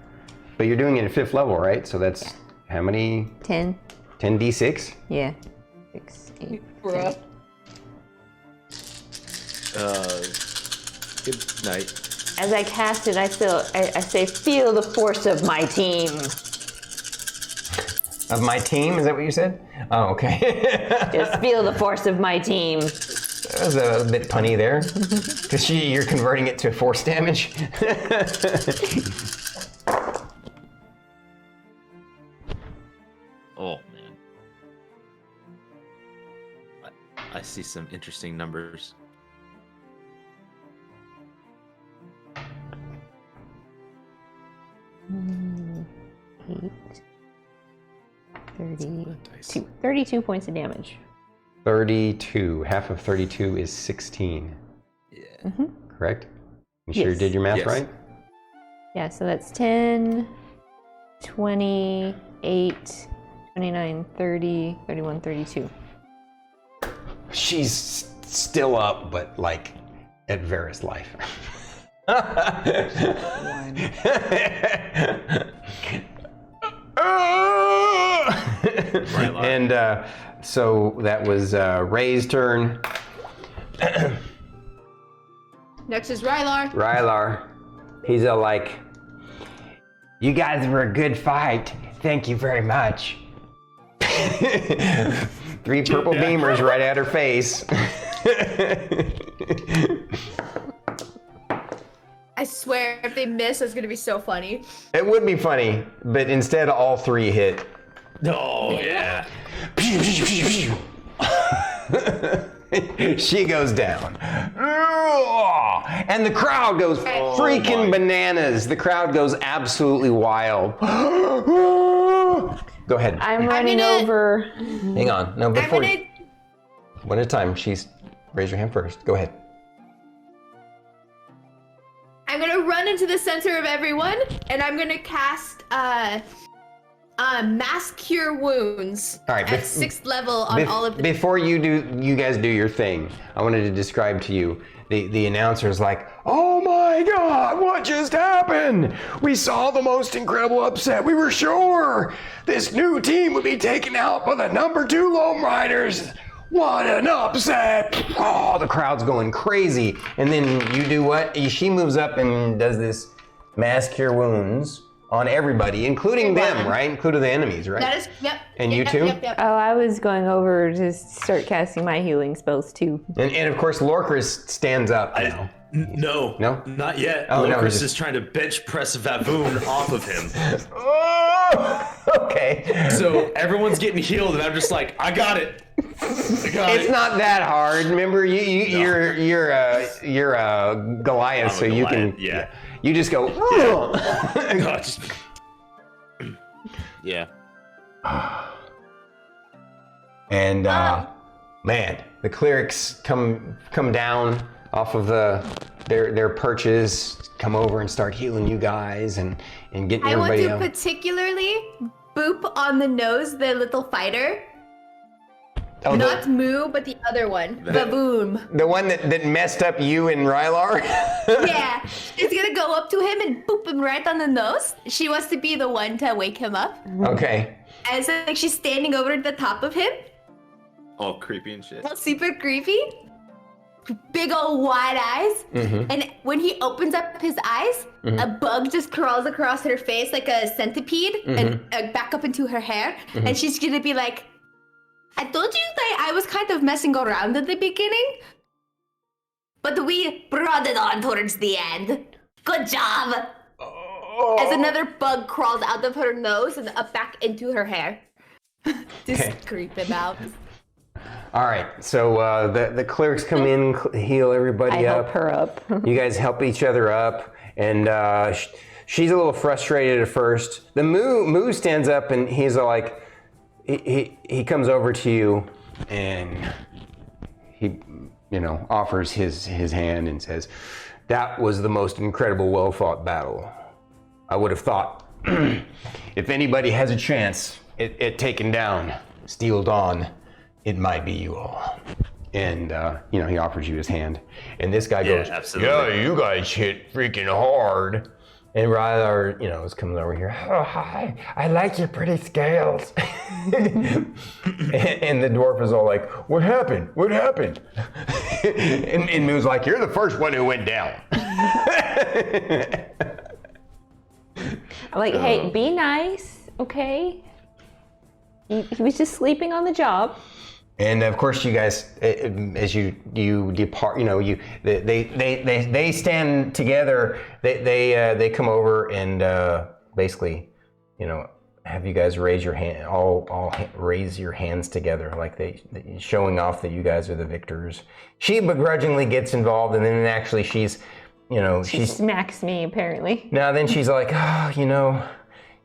but you're doing it at 5th level, right? So that's how many? 10. 10d6? Yeah. 6, 8. Bruh. Good night. As I cast it, I say, feel the force of my team. Of my team? Is that what you said? Oh, okay. Just feel the force of my team. That was a bit punny there. Because you're converting it to force damage. Oh man. I see some interesting numbers. Eight. 32 points of damage. 32. Half of 32 is 16. Yeah. Correct? You sure you Yes. did your math Yes. right? Yeah, so that's 10, 28, 29, 30, 31, 32. She's still up, but like at Varus life. And so that was Ray's turn. Next is Rylar. Rylar, he's all like, "You guys were a good fight. Thank you very much." 3 purple beamers right at her face. I swear, if they miss, it's gonna be so funny. It would be funny, but instead all 3 hit. Oh yeah. She goes down. And the crowd goes freaking bananas. The crowd goes absolutely wild. Go ahead. I'm running over. Hang on. No, before. One at a time. Raise your hand first. Go ahead. I'm gonna run into the center of everyone, and I'm gonna cast Mass Cure Wounds All right, at 6th level on all of the. Before you guys do your thing, I wanted to describe to you. The announcer's like, "Oh my God, what just happened? We saw the most incredible upset. We were sure this new team would be taken out by the number 2 Lone Riders. What an upset!" Oh, the crowd's going crazy. And then you do what? She moves up and does this Mass Cure Wounds on everybody, including them, right? Including the enemies, right? That is, yep. And you too? Yep. Oh, I was going over to start casting my healing spells too. And of course, Lorkris stands up now. No, not yet. Oh, no, Lorkris is trying to bench press Vavoon off of him. Oh, okay. So everyone's getting healed, and I'm just like, I got it. It's not that hard. Remember, you're Goliath, so you can. Yeah. You just go. Yeah. And man, the clerics come down off of their perches, come over and start healing you guys and getting I want everybody to out. particularly boop on the nose the little fighter. Oh, Not Moo, but the other one. Baboom. the one that messed up you and Rylar? Yeah. She's gonna go up to him and boop him right on the nose. She wants to be the one to wake him up. Okay. And so like she's standing over the top of him. All creepy and shit. All super creepy. Big old wide eyes. Mm-hmm. And when he opens up his eyes, a bug just crawls across her face like a centipede and back up into her hair. And she's gonna be like, I told you that I was kind of messing around at the beginning, but we brought it on towards the end. Good job. As another bug crawls out of her nose and up back into her hair. Just creep him out. All right. So the clerics come in, heal everybody I up. help her up. You guys help each other up, and she's a little frustrated at first. The Moo stands up and he's like. He comes over to you and he, offers his hand and says, "That was the most incredible, well-fought battle. I would have thought if anybody has a chance at taking down Steel Dawn, it might be you all." And, he offers you his hand. And this guy goes, absolutely. "Yeah, you guys hit freaking hard." And Rylar, is coming over here. "Oh, hi, I like your pretty scales." and the dwarf is all like, "What happened? What happened?" and Moo's like, "You're the first one who went down." I'm like, hey, be nice, okay? He was just sleeping on the job. And of course, you guys, as you depart, they stand together. They come over and basically, have you guys raise your hand, all raise your hands together, like they showing off that you guys are the victors. She begrudgingly gets involved, and then actually she smacks me apparently. Now then she's like, "Oh,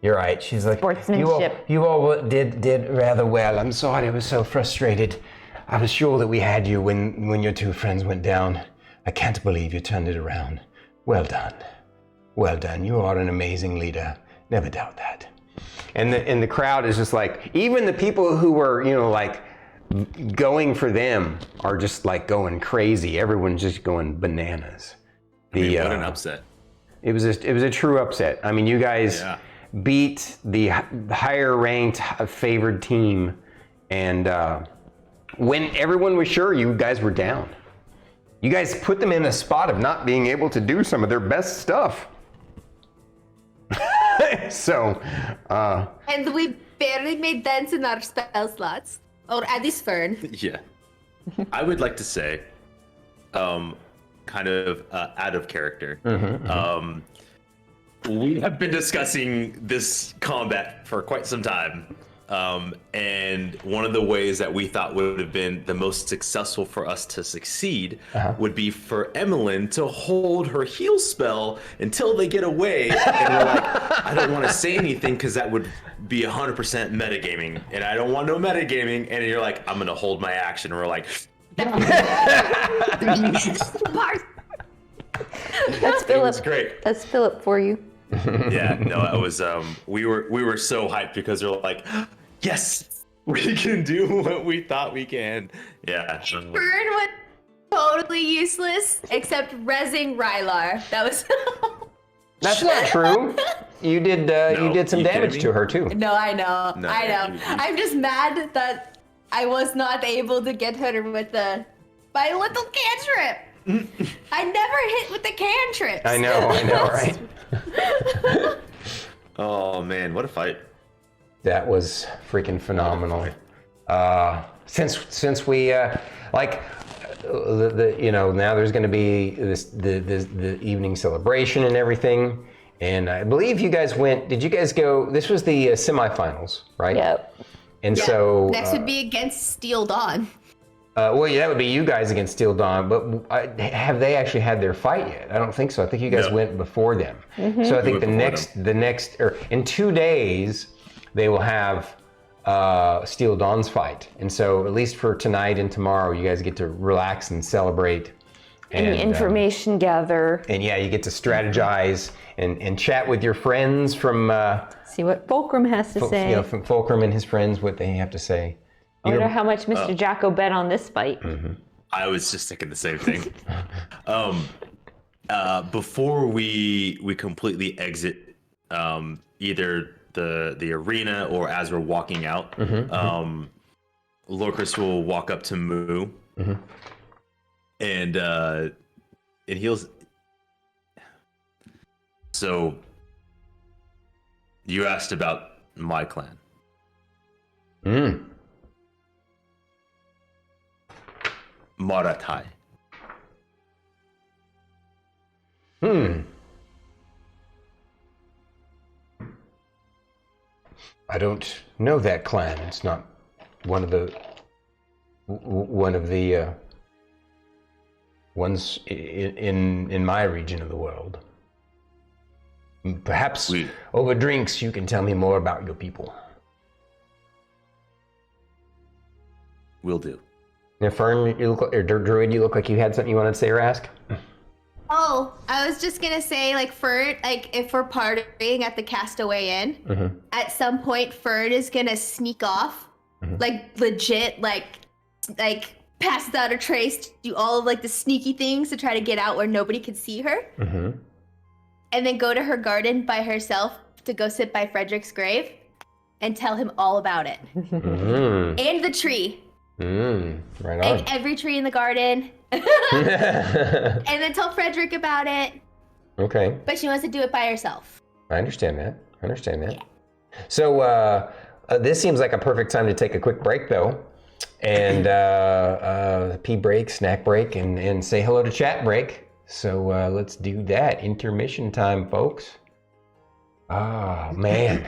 you're right." She's like, Sportsmanship. You all did rather well. I'm sorry, I was so frustrated. I was sure that we had you when your 2 friends went down. I can't believe you turned it around. Well done. Well done. You are an amazing leader. Never doubt that." And the crowd is just like, even the people who were, going for them are just like going crazy. Everyone's just going bananas. What an upset. It was a true upset. I mean, you guys beat the higher ranked favored team, and when everyone was sure you guys were down, you guys put them in a spot of not being able to do some of their best stuff. So And we barely made dents in our spell slots. Or at least Fern. Yeah. I would like to say, kind of out of character, we have been discussing this combat for quite some time. And one of the ways that we thought would have been the most successful for us to succeed would be for Emillynn to hold her heal spell until they get away. And we're like, I don't want to say anything because that would be 100% metagaming. And I don't want no metagaming. And you're like, I'm going to hold my action. And we're like, That's Philip. it was great. That's Philip for you. Yeah, no, it was we were so hyped because they're like, yes, we can do what we thought we can. Yeah. Fern was totally useless except rezzing Rylar. That was. That's not true. You did you did some you kidding damage me? to her too. No, I know. No, I know. you- I'm just mad that I was not able to get her with my little cantrip. I never hit with the cantrips. I know, right? Oh man, what a fight! That was freaking phenomenal. Since we now there's going to be the evening celebration and everything, and I believe you guys went. Did you guys go? This was the semifinals, right? Yep. And Yeah. so Next would be against Steel Dawn. well, yeah, that would be you guys against Steel Dawn, but have they actually had their fight yet? I don't think so. I think you guys No. went before them. So I think the next, or in 2 days, they will have Steel Dawn's fight. And so at least for tonight and tomorrow, you guys get to relax and celebrate. And information gather. And yeah, you get to strategize and chat with your friends from, See what Fulcrum has to say. from Fulcrum and his friends, what they have to say. I wonder how much Mr. Jacko bet on this fight. I was just thinking the same thing. Before we completely exit, either the arena or as we're walking out, Lorkris will walk up to Moo, and he'll. So, you asked about my clan. Maratai. I don't know that clan. It's not one of the ones in my region of the world. Perhaps over drinks you can tell me more about your people. Will do. Now, Fern, you look, or Druid, you look like you had something you wanted to say or ask. Oh, I was just gonna say, like, Fern, like, if we're partying at the Castaway Inn, at some point, Fern is gonna sneak off, like, legit, like, pass without a trace, do all of, like, the sneaky things to try to get out where nobody could see her, and then go to her garden by herself to go sit by Frederick's grave and tell him all about it. And the tree. Right on. Like, every tree in the garden. And then tell Frederick about it. Okay. But she wants to do it by herself. I understand that. Yeah. So this seems like a perfect time to take a quick break, though, and pee break, snack break, and say hello to chat break. So let's do that. Intermission time, folks. Oh man.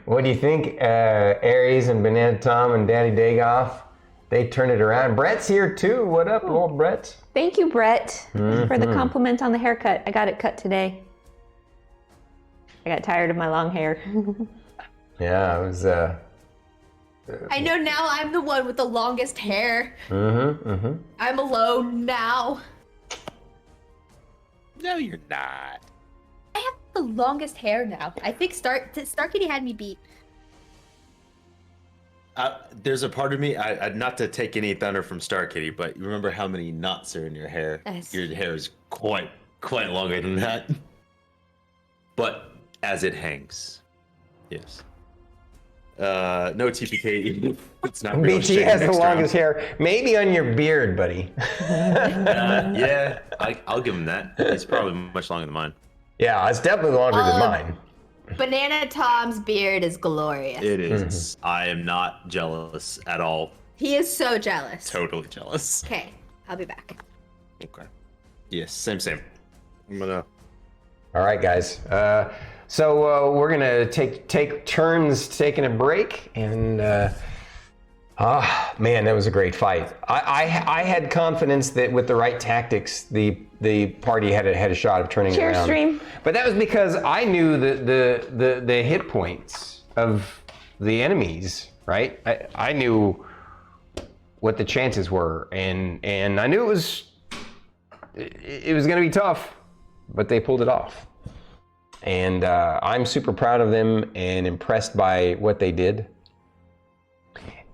What do you think, Aries and Banana Tom and Daddy Dagoff? They turn it around. Brett's here too. What up, old Brett? Thank you, Brett, for the compliment on the haircut. I got it cut today. I got tired of my long hair. Yeah, it was. I know now I'm the one with the longest hair. I'm alone now. No, you're not. I have the longest hair now. I think StarkItty had me beat. There's a part of me, I not to take any thunder from StarkItty, but you remember how many knots are in your hair? Yes. Your hair is quite longer than that. But as it hangs, yes. No TPK. It's not. BT has the longest hair. Maybe on your beard, buddy. Yeah, I'll give him that. It's probably much longer than mine. Yeah, it's definitely longer than mine. Banana Tom's beard is glorious. It is. I am not jealous at all. He is so jealous. Totally jealous. Okay, I'll be back. Okay. Yes, same. I'm gonna. All right, guys. So we're gonna take turns taking a break, and man, that was a great fight. I had confidence that with the right tactics, the party had a shot of turning it Cheers, around. stream. But that was because I knew the hit points of the enemies, right? I knew what the chances were, and I knew it was going to be tough, but they pulled it off. And I'm super proud of them and impressed by what they did.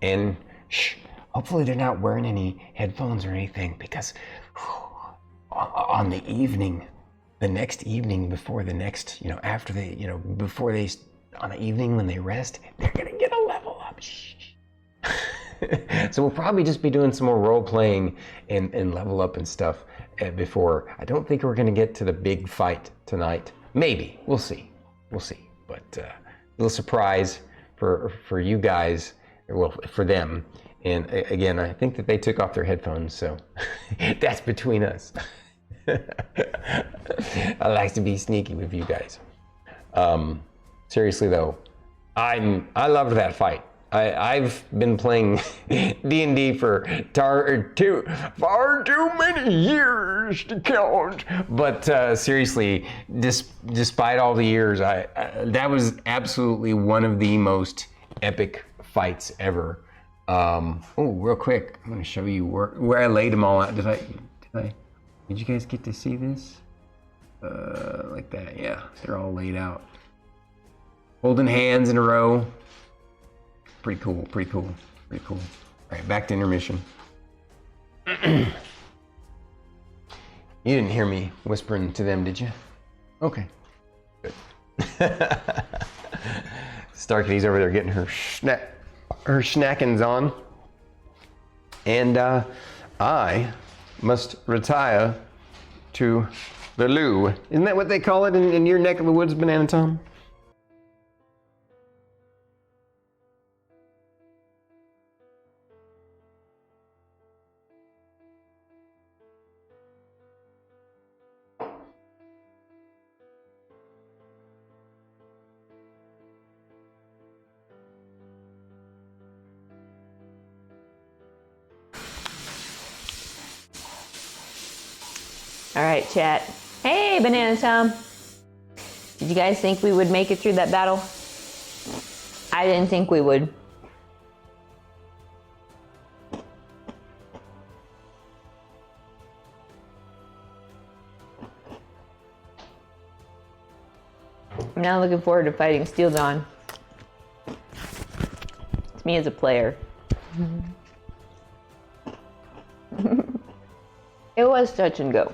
And hopefully they're not wearing any headphones or anything, because on the next evening before the next, after they, before they, on the evening when they rest, they're gonna get a level up. So we'll probably just be doing some more role playing and level up and stuff before. I don't think we're gonna get to the big fight tonight. Maybe, we'll see. But a little surprise for you guys, well, for them. And again, I think that they took off their headphones, so that's between us. I like to be sneaky with you guys. Seriously though, I loved that fight. I've been playing D&D for far too many years to count. But seriously, despite all the years, that was absolutely one of the most epic fights ever. Real quick, I'm going to show you where I laid them all out. Did you guys get to see this? Like that, yeah. They're all laid out. Holding hands in a row. Pretty cool. All right, back to intermission. You didn't hear me whispering to them, did you? Okay, good. Starkitty's over there getting her snackins on. And I must retire to the loo. Isn't that what they call it in your neck of the woods, Banana Tom? All right, chat. Hey, Banana Tom. Did you guys think we would make it through that battle? I didn't think we would. I'm now looking forward to fighting Steel Dawn. It's me as a player. It was touch and go.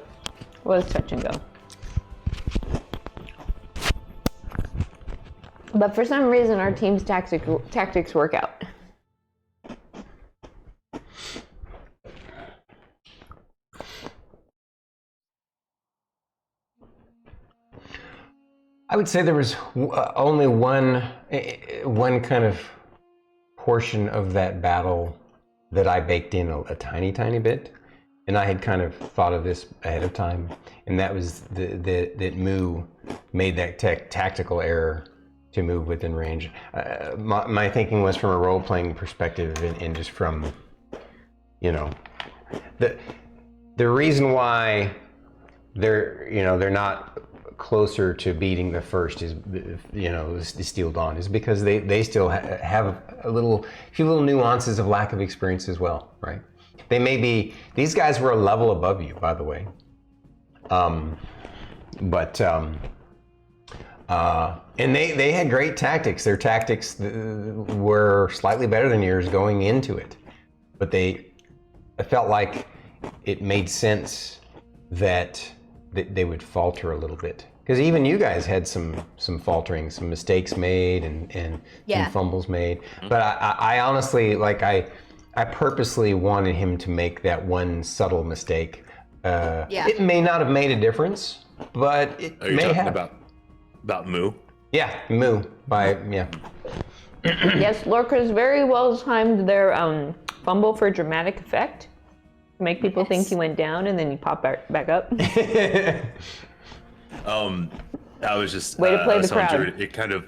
But for some reason, our team's tactics work out. I would say there was only one kind of portion of that battle that I baked in a tiny bit. And I had kind of thought of this ahead of time, and that was that Moo made that tactical error to move within range. My thinking was from a role-playing perspective, and just from, the reason why they're not closer to beating the first is, the Steel Dawn, is because they still have a few little nuances of lack of experience as well, right? They may be, these guys were a level above you, by the way. And they had great tactics. Their tactics were slightly better than yours going into it. But I felt like it made sense that they would falter a little bit. Because even you guys had some faltering, some mistakes made and some fumbles made. But I honestly, I purposely wanted him to make that one subtle mistake. It may not have made a difference, but it may have. About Moo? Yeah, Moo. Yes, Lorkris very well timed their fumble for dramatic effect. To make people think you went down and then you pop back up. I was just Way to play the telling crowd. Druid, it kind of.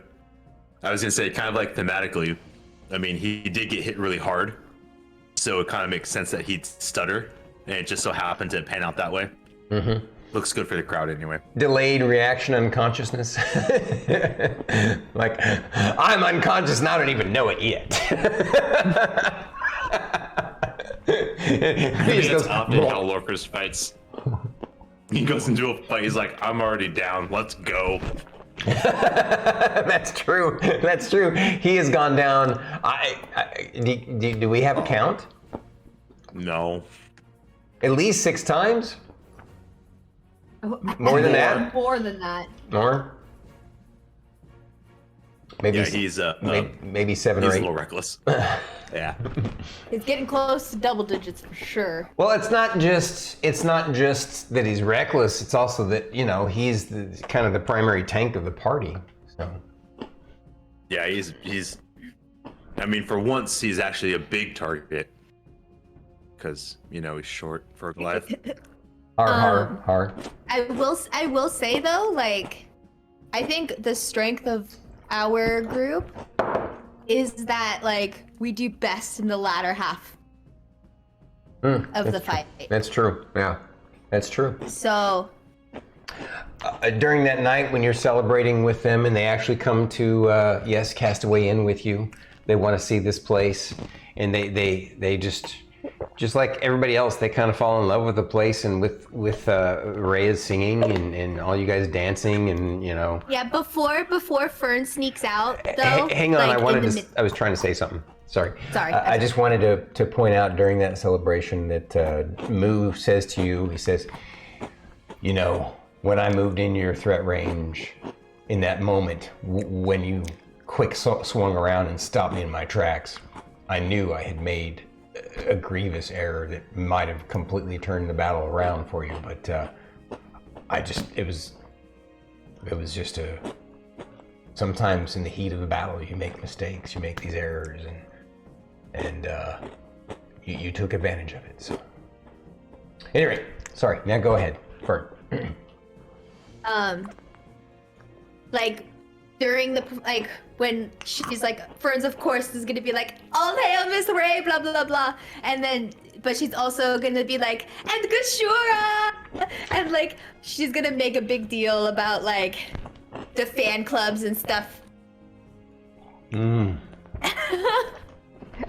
I was gonna say, kind of like thematically. I mean, he did get hit really hard, so it kind of makes sense that he'd stutter, and it just so happened to pan out that way. Mm-hmm. Looks good for the crowd anyway. Delayed reaction unconsciousness. Like, I'm unconscious and I don't even know it yet. He just That's goes, often how Lorkris fights. He goes into a fight, he's like, I'm already down, let's go. That's true. That's true. He has gone down. Do we have a count? No. At least 6 times? More than that? More than that. More? Maybe Yeah, he's maybe 7 or he's a 8. little reckless. Yeah. He's getting close to double digits for sure. Well, it's not just that he's reckless. It's also that he's kind of the primary tank of the party. So Yeah, he's. I mean, for once, he's actually a big target. Because he's short for a Goliath. har. I will say though, like, I think the strength of our group is that like we do best in the latter half of the fight. That's true. Yeah, that's true. So During that night when you're celebrating with them and they actually come to Castaway Inn with you, they want to see this place, and they just like everybody else, they kind of fall in love with the place and with Rhea's singing and all you guys dancing and yeah, before Fern sneaks out though. Hang on, like, I was trying to say something. Sorry. Sorry. I just wanted to point out during that celebration that Moo says to you, he says, when I moved into your threat range, in that moment, when you quick swung around and stopped me in my tracks, I knew I had made a grievous error that might have completely turned the battle around for you, but it was just sometimes in the heat of the battle you make mistakes, you make these errors, and you took advantage of it. So anyway, sorry, now go ahead, Fern. Like during the when she's like, Fern's of course is gonna be like, all hail Miss Ray, blah blah blah, and then but she's also gonna be like, and Gashura, and like she's gonna make a big deal about like the fan clubs and stuff.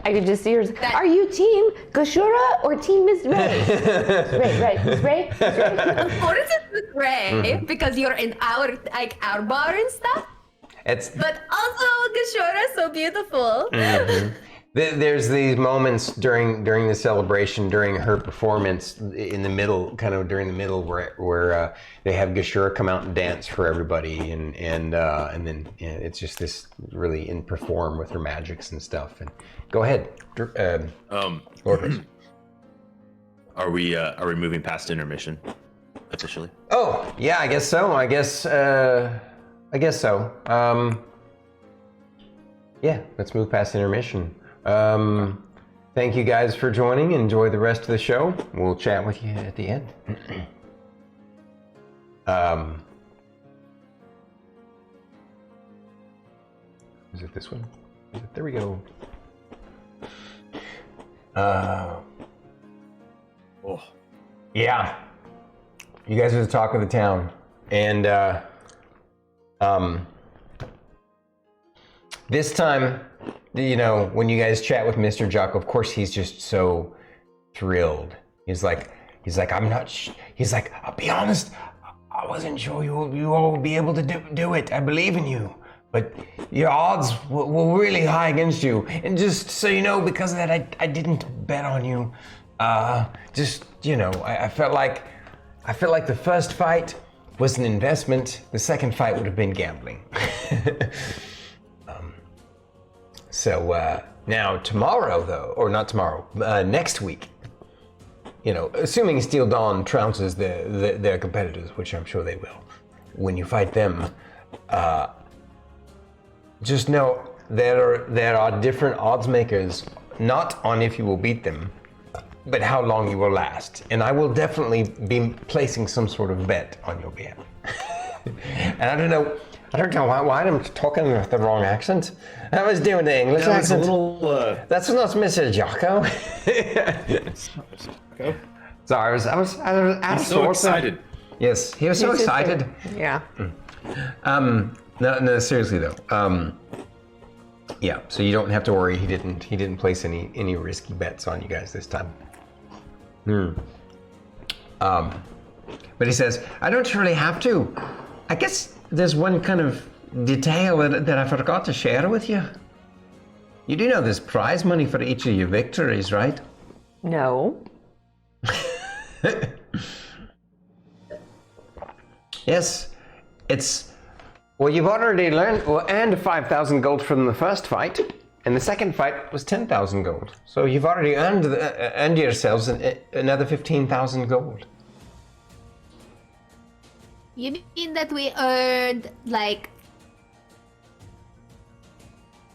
I could just see her. Are you team Gashura or team Miss Ray? Ray, right? Miss Ray? Miss Ray? Of course it's Miss Ray because you're in our bar and stuff. But also Gashura is so beautiful. There's these moments during the celebration, during her performance, in the middle, where they have Gashura come out and dance for everybody, and then it's just this really in perform with her magics and stuff. And go ahead, Lorkris. Are we moving past intermission officially? Oh yeah, I guess so. I guess so. Yeah, let's move past intermission. Thank you guys for joining. Enjoy the rest of the show. We'll chat with you at the end. Is it this one? There we go. Yeah. You guys are the talk of the town. And this time, when you guys chat with Mr. Jock, of course he's just so thrilled. He's like, I'm not. He's like, I'll be honest, I wasn't sure you all would be able to do it. I believe in you, but your odds were really high against you. And just so you know, because of that, I didn't bet on you. I felt like the first fight was an investment. The second fight would have been gambling. So now tomorrow, though, or not tomorrow, next week, assuming Steel Dawn trounces their competitors, which I'm sure they will, when you fight them, just know there are different odds makers, not on if you will beat them, but how long you will last. And I will definitely be placing some sort of bet on your behalf. And I don't know why I'm talking with the wrong accent. I was doing the English That was a accent. little. That's not Mr. Jocko. Go. Sorry, I was So excited. Yes, he was so excited. Yeah. No, seriously though. Yeah, so you don't have to worry. He didn't place any risky bets on you guys this time. But he says, I don't really have to. I guess there's one kind of detail that I forgot to share with you. You do know there's prize money for each of your victories, right? No. Yes, well, you've already earned 5,000 gold from the first fight, and the second fight was 10,000 gold. So you've already earned yourselves another 15,000 gold. You mean that we earned, like,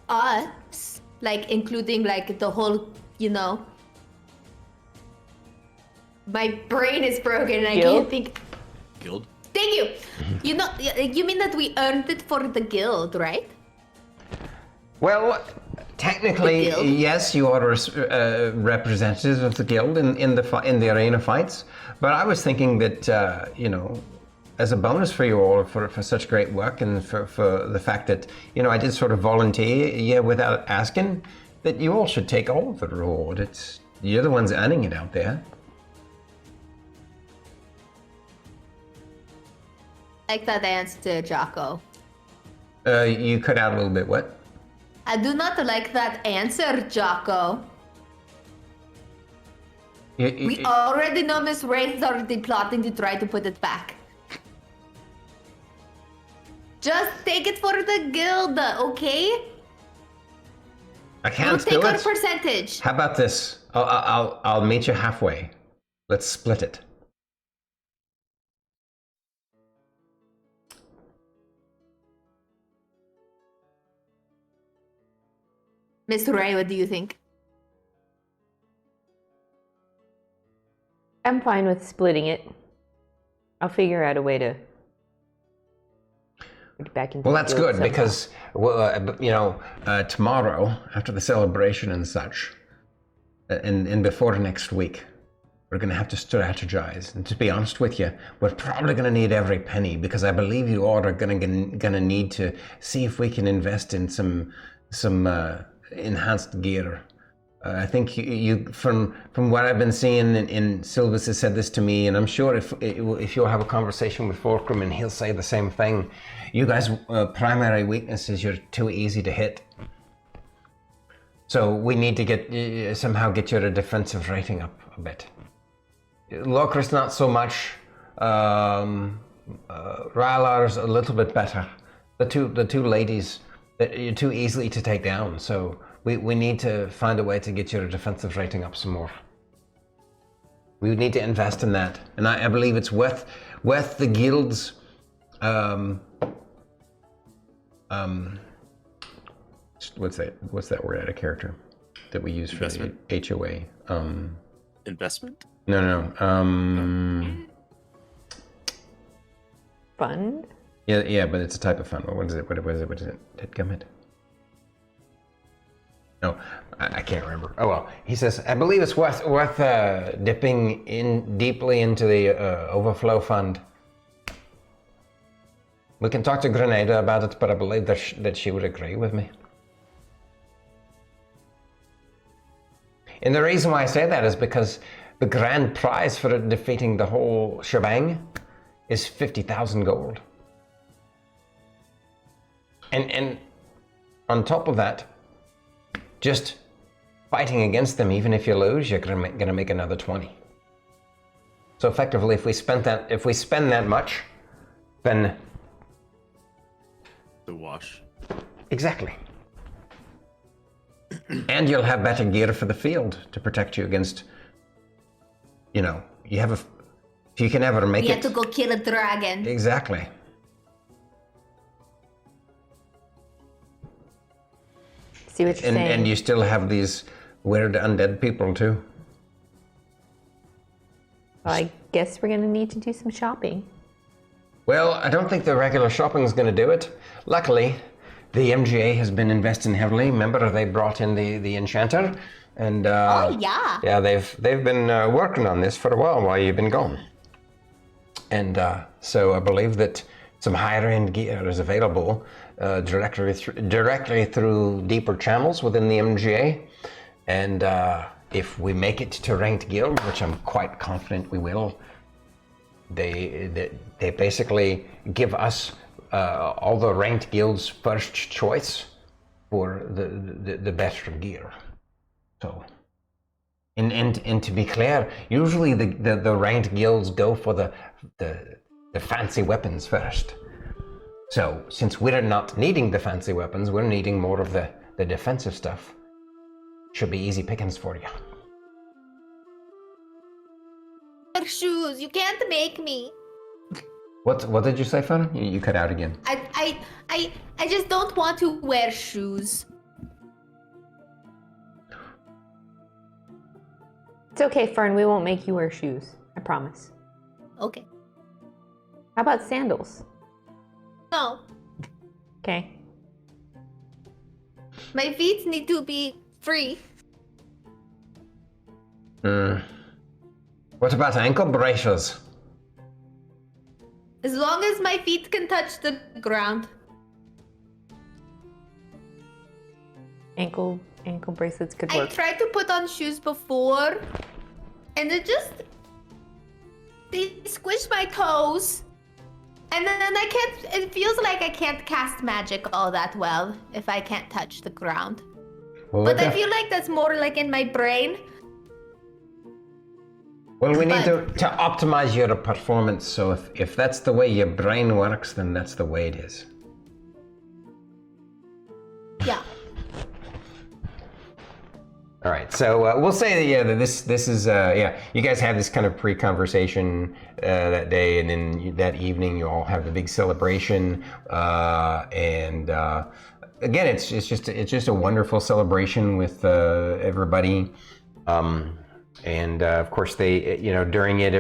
us? Like, including, like, the whole, My brain is broken and I can't think. Guild. Thank you. You mean that we earned it for the guild, right? Well, technically, The guild? yes, you are representatives of the guild in the arena fights. But I was thinking that as a bonus for you all for such great work and for the fact that I did sort of volunteer without asking, that you all should take all of the reward. You're the ones earning it out there. Like that answer, Jocko. You cut out a little bit. What? I do not like that answer, Jocko. We already know Miss Ray is already plotting to try to put it back. Just take it for the guild, okay? I can't We'll take do our it. percentage. How about this? I'll meet you halfway. Let's split it. Miss Ray, what do you think? I'm fine with splitting it. I'll figure out a way to get back into Well, the that's guild good somehow. because tomorrow after the celebration and such, and before next week, we're going to have to strategize. And to be honest with you, we're probably going to need every penny because I believe you all are going to need to see if we can invest in some enhanced gear. I think you from what I've been seeing, and Silvus has said this to me, and I'm sure if you'll have a conversation with Lorkris, and he'll say the same thing. You guys' primary weakness is you're too easy to hit. So we need to somehow get your defensive rating up a bit. Lorkris not so much. Rylar's a little bit better. The two ladies, you're too easily to take down. So we need to find a way to get your defensive rating up some more. We need to invest in that, and I believe it's worth the guild's what's that word out of character that we use for the HOA? Investment? No. Fund? Yeah, but it's a type of fund. What is it? What is it? Dadgummit. No, I can't remember. Oh well, he says I believe it's worth dipping in deeply into the overflow fund. We can talk to Grenada about it, but I believe that she would agree with me. And the reason why I say that is because the grand prize for defeating the whole shebang is 50,000 gold. And on top of that, just fighting against them, even if you lose, you're gonna make another 20. So effectively, if we spend that much, then The wash. exactly. And you'll have better gear for the field to protect you against. If you can ever make We it. had to go kill a dragon. Exactly. See what you're saying? And you still have these weird undead people too. Well, I guess we're gonna need to do some shopping. Well, I don't think the regular shopping is going to do it. Luckily, the MGA has been investing heavily. Remember, they brought in the enchanter, and Oh yeah. yeah, they've been working on this for a while you've been gone. And so I believe that some higher-end gear is available directly through deeper channels within the MGA. And if we make it to ranked guild, which I'm quite confident we will, they basically give us all the ranked guilds first choice for the better gear. So, and to be clear, usually the ranked guilds go for the fancy weapons first. So, since we're not needing the fancy weapons, we're needing more of the defensive stuff. Should be easy pickings for you. Shoes, you can't make me. What did you say, Fern? You cut out again. I just don't want to wear shoes. It's okay, Fern. We won't make you wear shoes. I promise. Okay. How about sandals? No, Okay. my feet need to be free. What about ankle braces? As long as my feet can touch the ground. Ankle bracelets could I work. tried to put on shoes before, and they squish my toes. And then I can't, it feels like I can't cast magic all that well if I can't touch the ground. Well, But I feel like that's more like in my brain. well, we need to optimize your performance. So if that's the way your brain works, then that's the way it is. Yeah. All right, so we'll say that this is you guys have this kind of pre-conversation that day, and then that evening you all have the big celebration, and again it's just a wonderful celebration with everybody, and of course they during it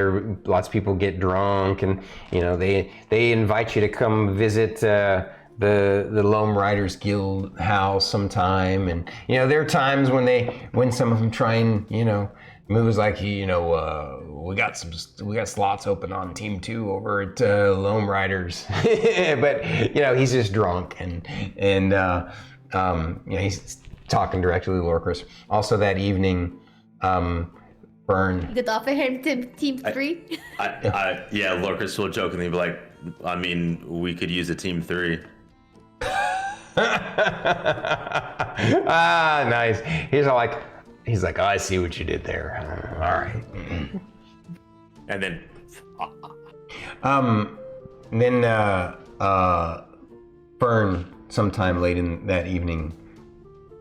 lots of people get drunk, and they invite you to come visit. The Loam Riders Guild house sometime, and there are times when some of them try and moves like we got slots open on Team 2 over at Loam Riders, but he's just drunk and he's talking directly to Lorkris. Also that evening, Fern. You could offer him Team 3. Yeah, Lorkris will jokingly be like, I mean, we could use a Team 3. Nice. He's like, oh, I see what you did there. All right. And then Fern, sometime late in that evening,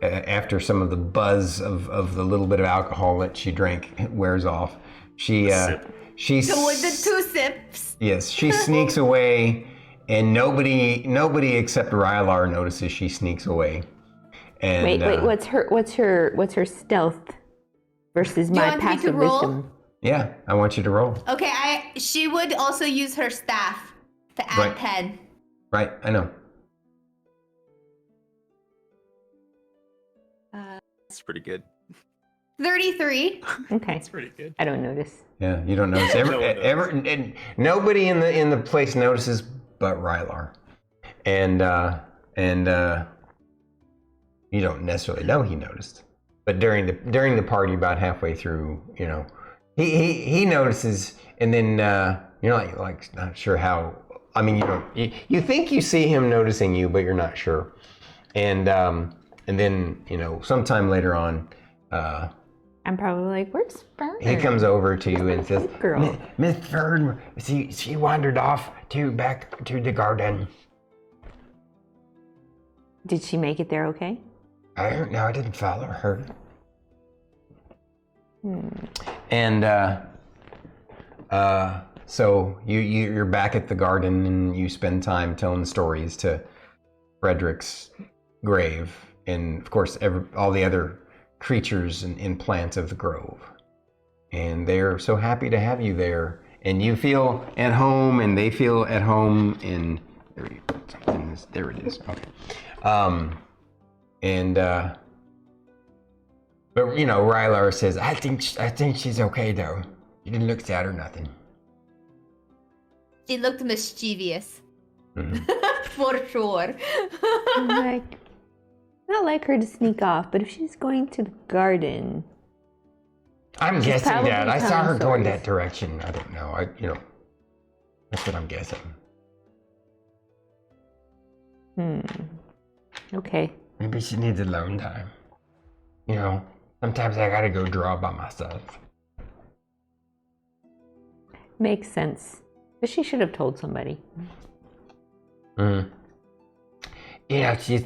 after some of the buzz of the little bit of alcohol that she drank wears off, she So with the 2 sips. Yes, she sneaks away. And nobody except Rylar notices she sneaks away. And, Wait, what's her stealth versus my want me to passive roll? wisdom? Yeah, I want you to roll. Okay, she would also use her staff to add Right. 10. Right, I know. it's pretty good. 33. Okay. It's pretty good. I don't notice. Yeah, you don't notice. And nobody in the place notices but Rylar. And you don't necessarily know he noticed. But during the party, about halfway through, he notices, and then you're like not sure how. I mean, you think you see him noticing you, but you're not sure. And then sometime later on, I'm probably like, where's Fern? he comes over to you and says, Girl. Miss Fern, she wandered off back to the garden. Did she make it there okay? I don't know, I didn't follow her. And so you're back at the garden, and you spend time telling stories to Frederick's grave, and of course all the other creatures and plants of the grove. And they're so happy to have you there, and you feel at home, and they feel at home, and there it is. Okay. But you know, Rylar says, I think she's okay though. She didn't look sad or nothing. She looked mischievous. Mhm. For sure. Not like her to sneak off, but if she's going to the garden, I'm She's guessing probably that. I saw her telling going stories. that direction. I don't know. That's what I'm guessing. Okay. Maybe she needs alone time. You know, sometimes I gotta go draw by myself. Makes sense. But she should have told somebody. Yeah, she's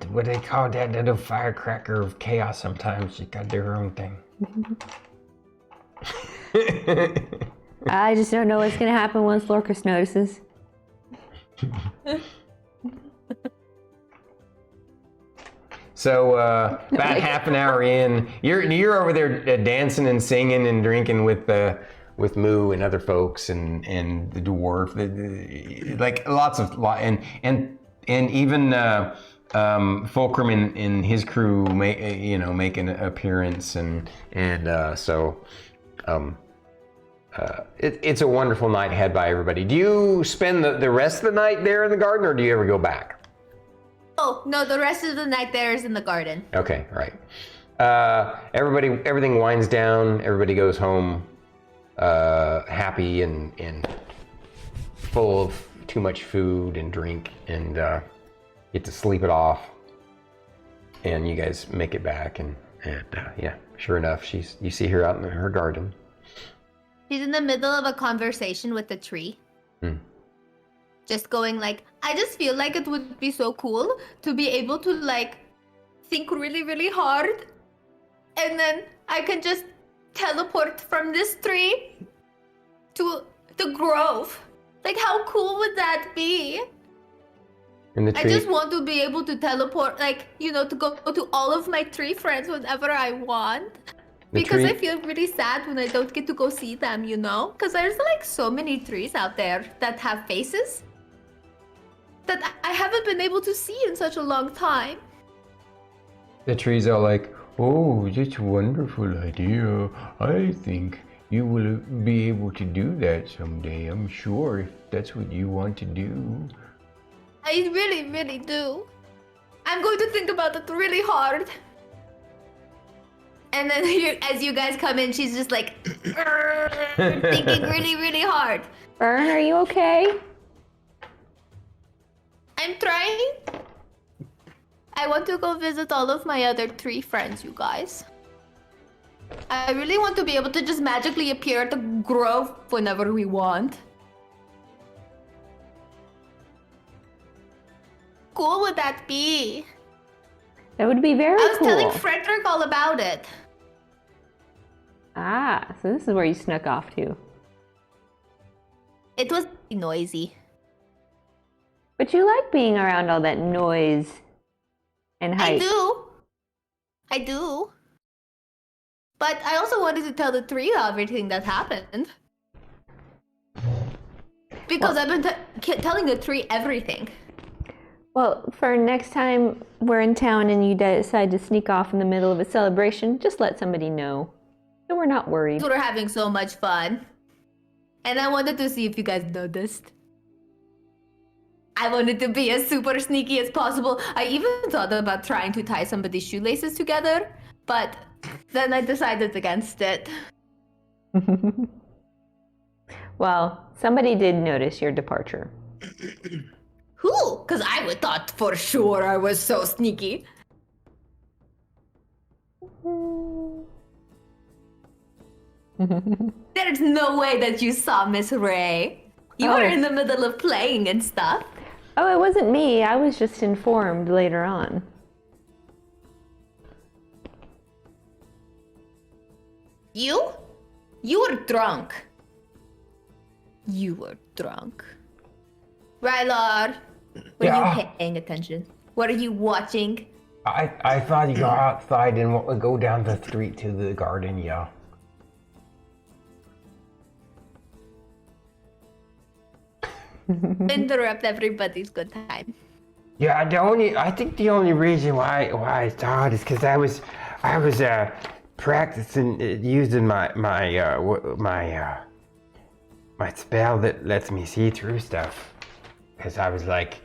what do they call that little firecracker of chaos sometimes. She got do her own thing. I just don't know what's going to happen once Lorkris notices. So about half an hour in, you're over there dancing and singing and drinking with Moo and other folks and the dwarf, like and even Fulcrum and his crew make an appearance it's a wonderful night had by everybody. Do you spend the rest of the night there in the garden, or do you ever go back? Oh, no, the rest of the night there is in the garden. Okay, right. Everything winds down. Everybody goes home happy and full of too much food and drink, and get to sleep it off. And you guys make it back, and yeah, sure enough, you see her out in her garden. She's in the middle of a conversation with the tree. Just going like, I just feel like it would be so cool to be able to like think really, really hard, and then I can just teleport from this tree to the grove. Like, how cool would that be? In the I tree. just want to be able to teleport, like, to go to all of my tree friends whenever I want. Because I feel really sad when I don't get to go see them, Because there's like so many trees out there that have faces that I haven't been able to see in such a long time. The trees are like, oh, that's a wonderful idea. I think you will be able to do that someday, I'm sure, if that's what you want to do. I really, really do. I'm going to think about it really hard. And then as you guys come in, she's just like, thinking really, really hard. Fern, are you okay? I'm trying. I want to go visit all of my other tree friends, you guys. I really want to be able to just magically appear at the grove whenever we want. Cool would that be? That would be very I was cool. telling Frederick all about it. Ah, so this is where you snuck off to. It was noisy. But you like being around all that noise and hype. I do. But I also wanted to tell the tree everything that happened. Because I've been telling the tree everything. Well, for next time we're in town and you decide to sneak off in the middle of a celebration, just let somebody know. So we're not worried. We're having so much fun. And I wanted to see if you guys noticed. I wanted to be as super sneaky as possible. I even thought about trying to tie somebody's shoelaces together, but then I decided against it. Well, somebody did notice your departure. Who? Because I would thought for sure I was so sneaky. There's no way that you saw Miss Ray. You were in the middle of playing and stuff. Oh, it wasn't me. I was just informed later on. You? You were drunk. You were drunk. Rylar, were you paying attention? What are you watching? I thought you go outside and go down the street to the garden, yeah. Interrupt everybody's good time. Yeah, I think the only reason why I saw it is because I was practicing using my spell that lets me see through stuff. Because I was like,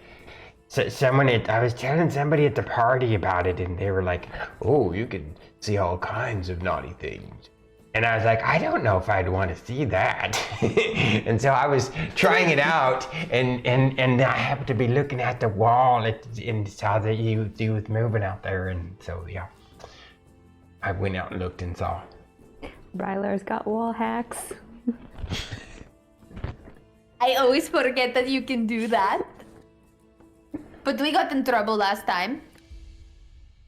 I was telling somebody at the party about it, and they were like, "Oh, you can see all kinds of naughty things." And I was like, I don't know if I'd want to see that. And so I was trying it out, and I happened to be looking at the wall and saw that you was moving out there, and so yeah, I went out and looked and saw. Rylar's got wall hacks. I always forget that you can do that. But we got in trouble last time.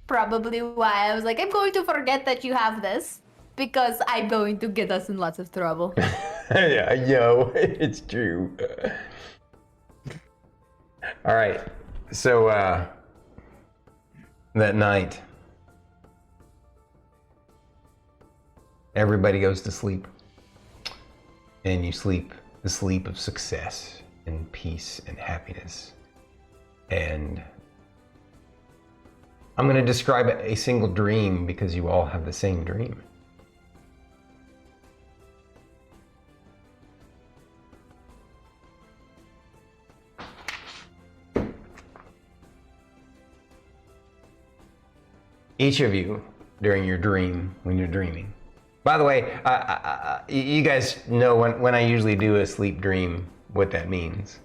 Probably why I was like, I'm going to forget that you have this. Because I'm going to get us in lots of trouble. Yeah, I know. It's true. All right. So, that night, everybody goes to sleep. And you sleep the sleep of success and peace and happiness. And I'm going to describe a single dream because you all have the same dream. Each of you, during your dream, when you're dreaming. By the way, you guys know when I usually do a sleep dream, what that means.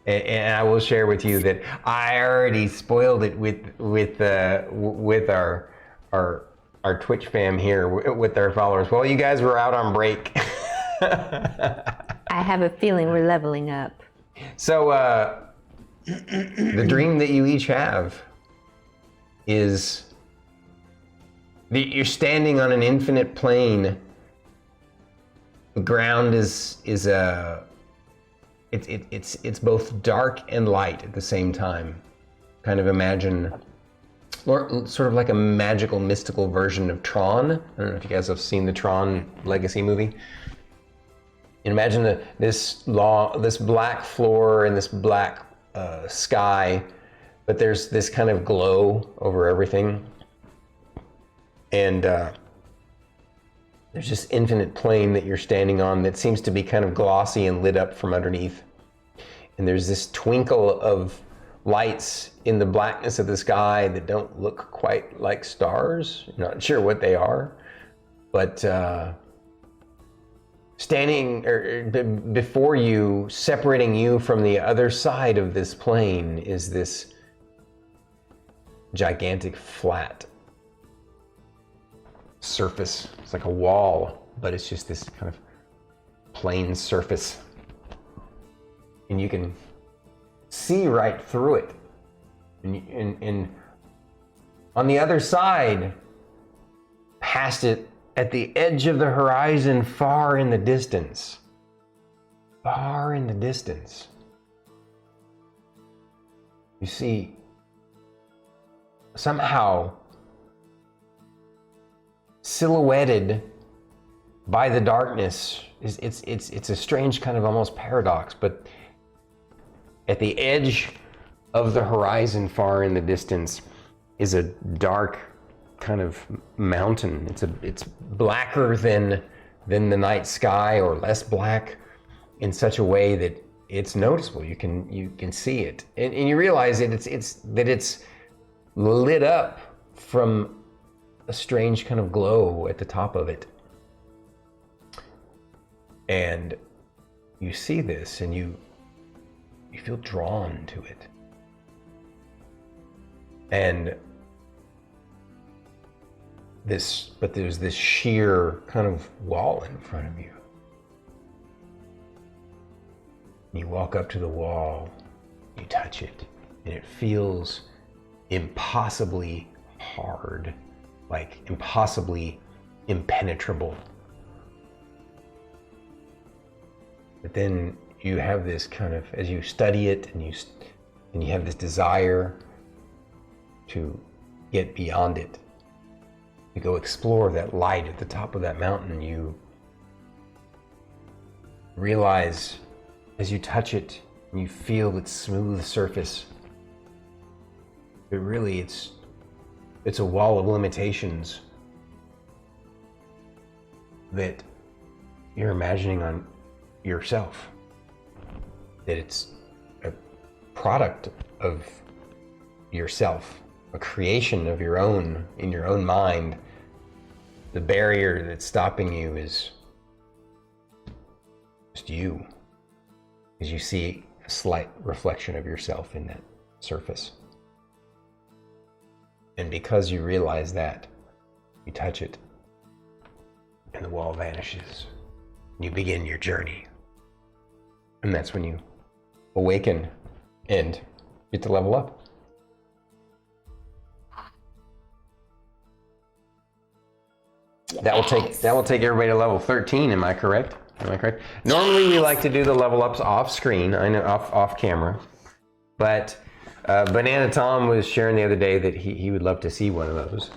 And I will share with you that I already spoiled it with our Twitch fam here, with our followers. Well, you guys were out on break. I have a feeling we're leveling up. So, the dream that you each have is you're standing on an infinite plane. The ground is it's both dark and light at the same time. Kind of imagine sort of like a magical, mystical version of Tron. I don't know if you guys have seen the Tron Legacy movie. And imagine this black floor and this black sky, but there's this kind of glow over everything. And there's this infinite plane that you're standing on that seems to be kind of glossy and lit up from underneath. And there's this twinkle of lights in the blackness of the sky that don't look quite like stars. I'm not sure what they are, but standing before you, separating you from the other side of this plane, is this gigantic flat surface. It's like a wall, but it's just this kind of plain surface. And you can see right through it. And on the other side, past it, at the edge of the horizon, far in the distance, you see somehow silhouetted by the darkness, it's a strange kind of almost paradox, but at the edge of the horizon far in the distance is a dark kind of mountain. It's blacker than the night sky, or less black, in such a way that it's noticeable. You can see it, and you realize that it's lit up from a strange kind of glow at the top of it. And you see this, and you feel drawn to it. And there's this sheer kind of wall in front of you. You walk up to the wall, you touch it, and it feels impossibly hard, like impossibly impenetrable. But then you have this kind of, as you study it, and you have this desire to get beyond it. You go explore that light at the top of that mountain. You realize as you touch it, and you feel its smooth surface, but really it's a wall of limitations that you're imagining on yourself. That it's a product of yourself, a creation of your own, in your own mind. The barrier that's stopping you is just you, as you see a slight reflection of yourself in that surface. And because you realize that, you touch it, and the wall vanishes. You begin your journey. And that's when you awaken and get to level up. Yes. That will take everybody to level 13, am I correct? Normally we like to do the level ups off screen, I know, off camera. But Banana Tom was sharing the other day that he would love to see one of those.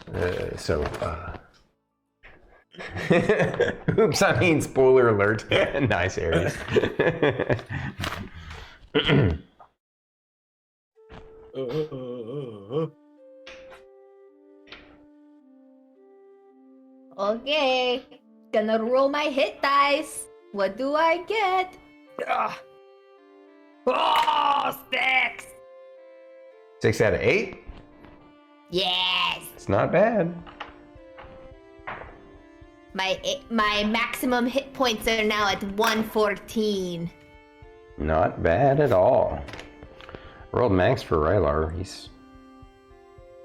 Oops, I mean spoiler alert. Nice, Aries. Okay, gonna roll my hit dice. What do I get? Oh, 6! 6 out of 8? Yes! It's not bad. My maximum hit points are now at 114. Not bad at all. Rolled max for Rylar. He's...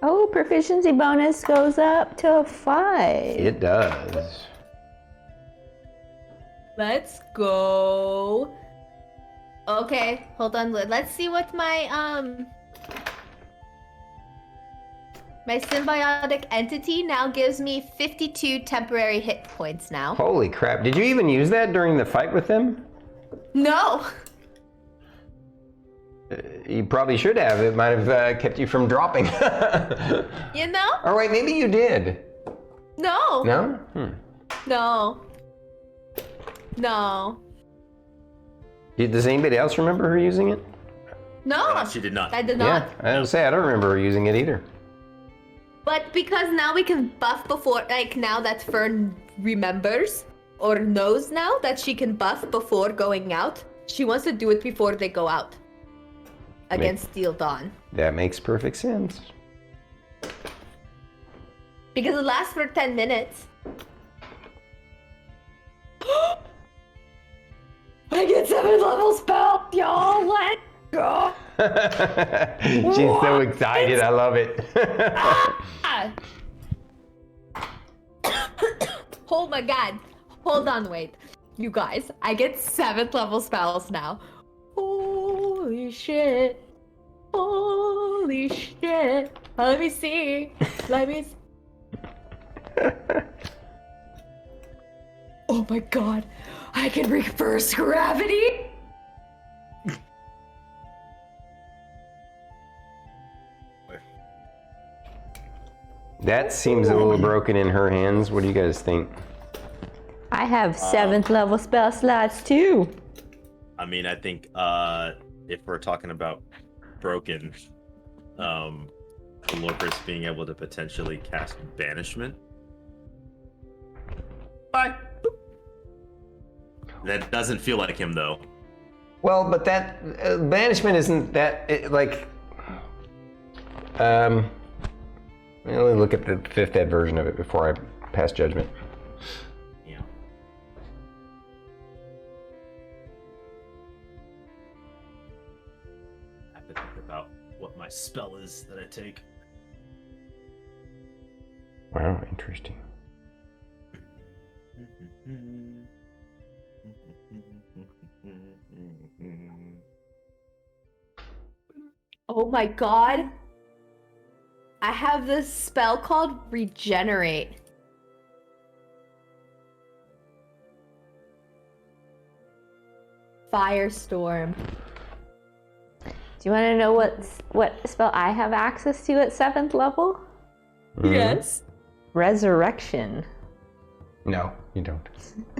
Oh, proficiency bonus goes up to 5. It does. Let's go. Okay, hold on. Let's see what my my symbiotic entity now gives me 52 temporary hit points now. Holy crap. Did you even use that during the fight with them? No. You probably should have. It might have kept you from dropping. You know? Or wait, maybe you did. No. No? No. No. Does anybody else remember her using it? No. She did not. I did not. Yeah, I don't say I don't remember her using it either. But because now we can buff before, like now that Fern remembers or knows now that she can buff before going out, she wants to do it before they go out against Steel Dawn. That makes perfect sense. Because it lasts for 10 minutes. I get 7 level spell, y'all. Let's go. She's so excited. I love it. Oh my god. Hold on, wait. You guys, I get 7th level spells now. Holy shit. Holy shit. Let me see. Oh my god. I can reverse gravity. That seems a little broken in her hands. What do you guys think? I have 7th level spell slots too. I mean, I think if we're talking about broken, Lorkris being able to potentially cast banishment. Bye. That doesn't feel like him though. Well, but that banishment isn't that let me look at the 5th ed version of it before I pass judgment. Yeah. I have to think about what my spell is that I take. Wow, interesting. Oh my god. I have this spell called Regenerate. Firestorm. Do you want to know what spell I have access to at 7th level? Yes. Resurrection. No, you don't.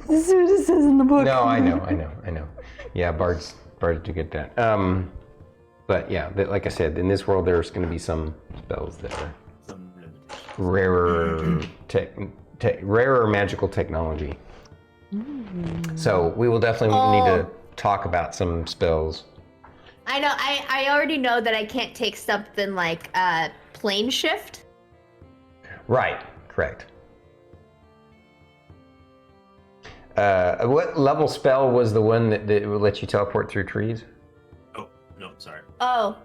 This is what it says in the book. No, I know. Yeah, bards do get that. But yeah, like I said, in this world, there's going to be some spells that are Some limitations. rarer magical technology. So we will definitely need to talk about some spells. I know. I already know that I can't take something like plane shift. Right, correct. What level spell was the one that would let you teleport through trees? Oh, no, sorry. Oh,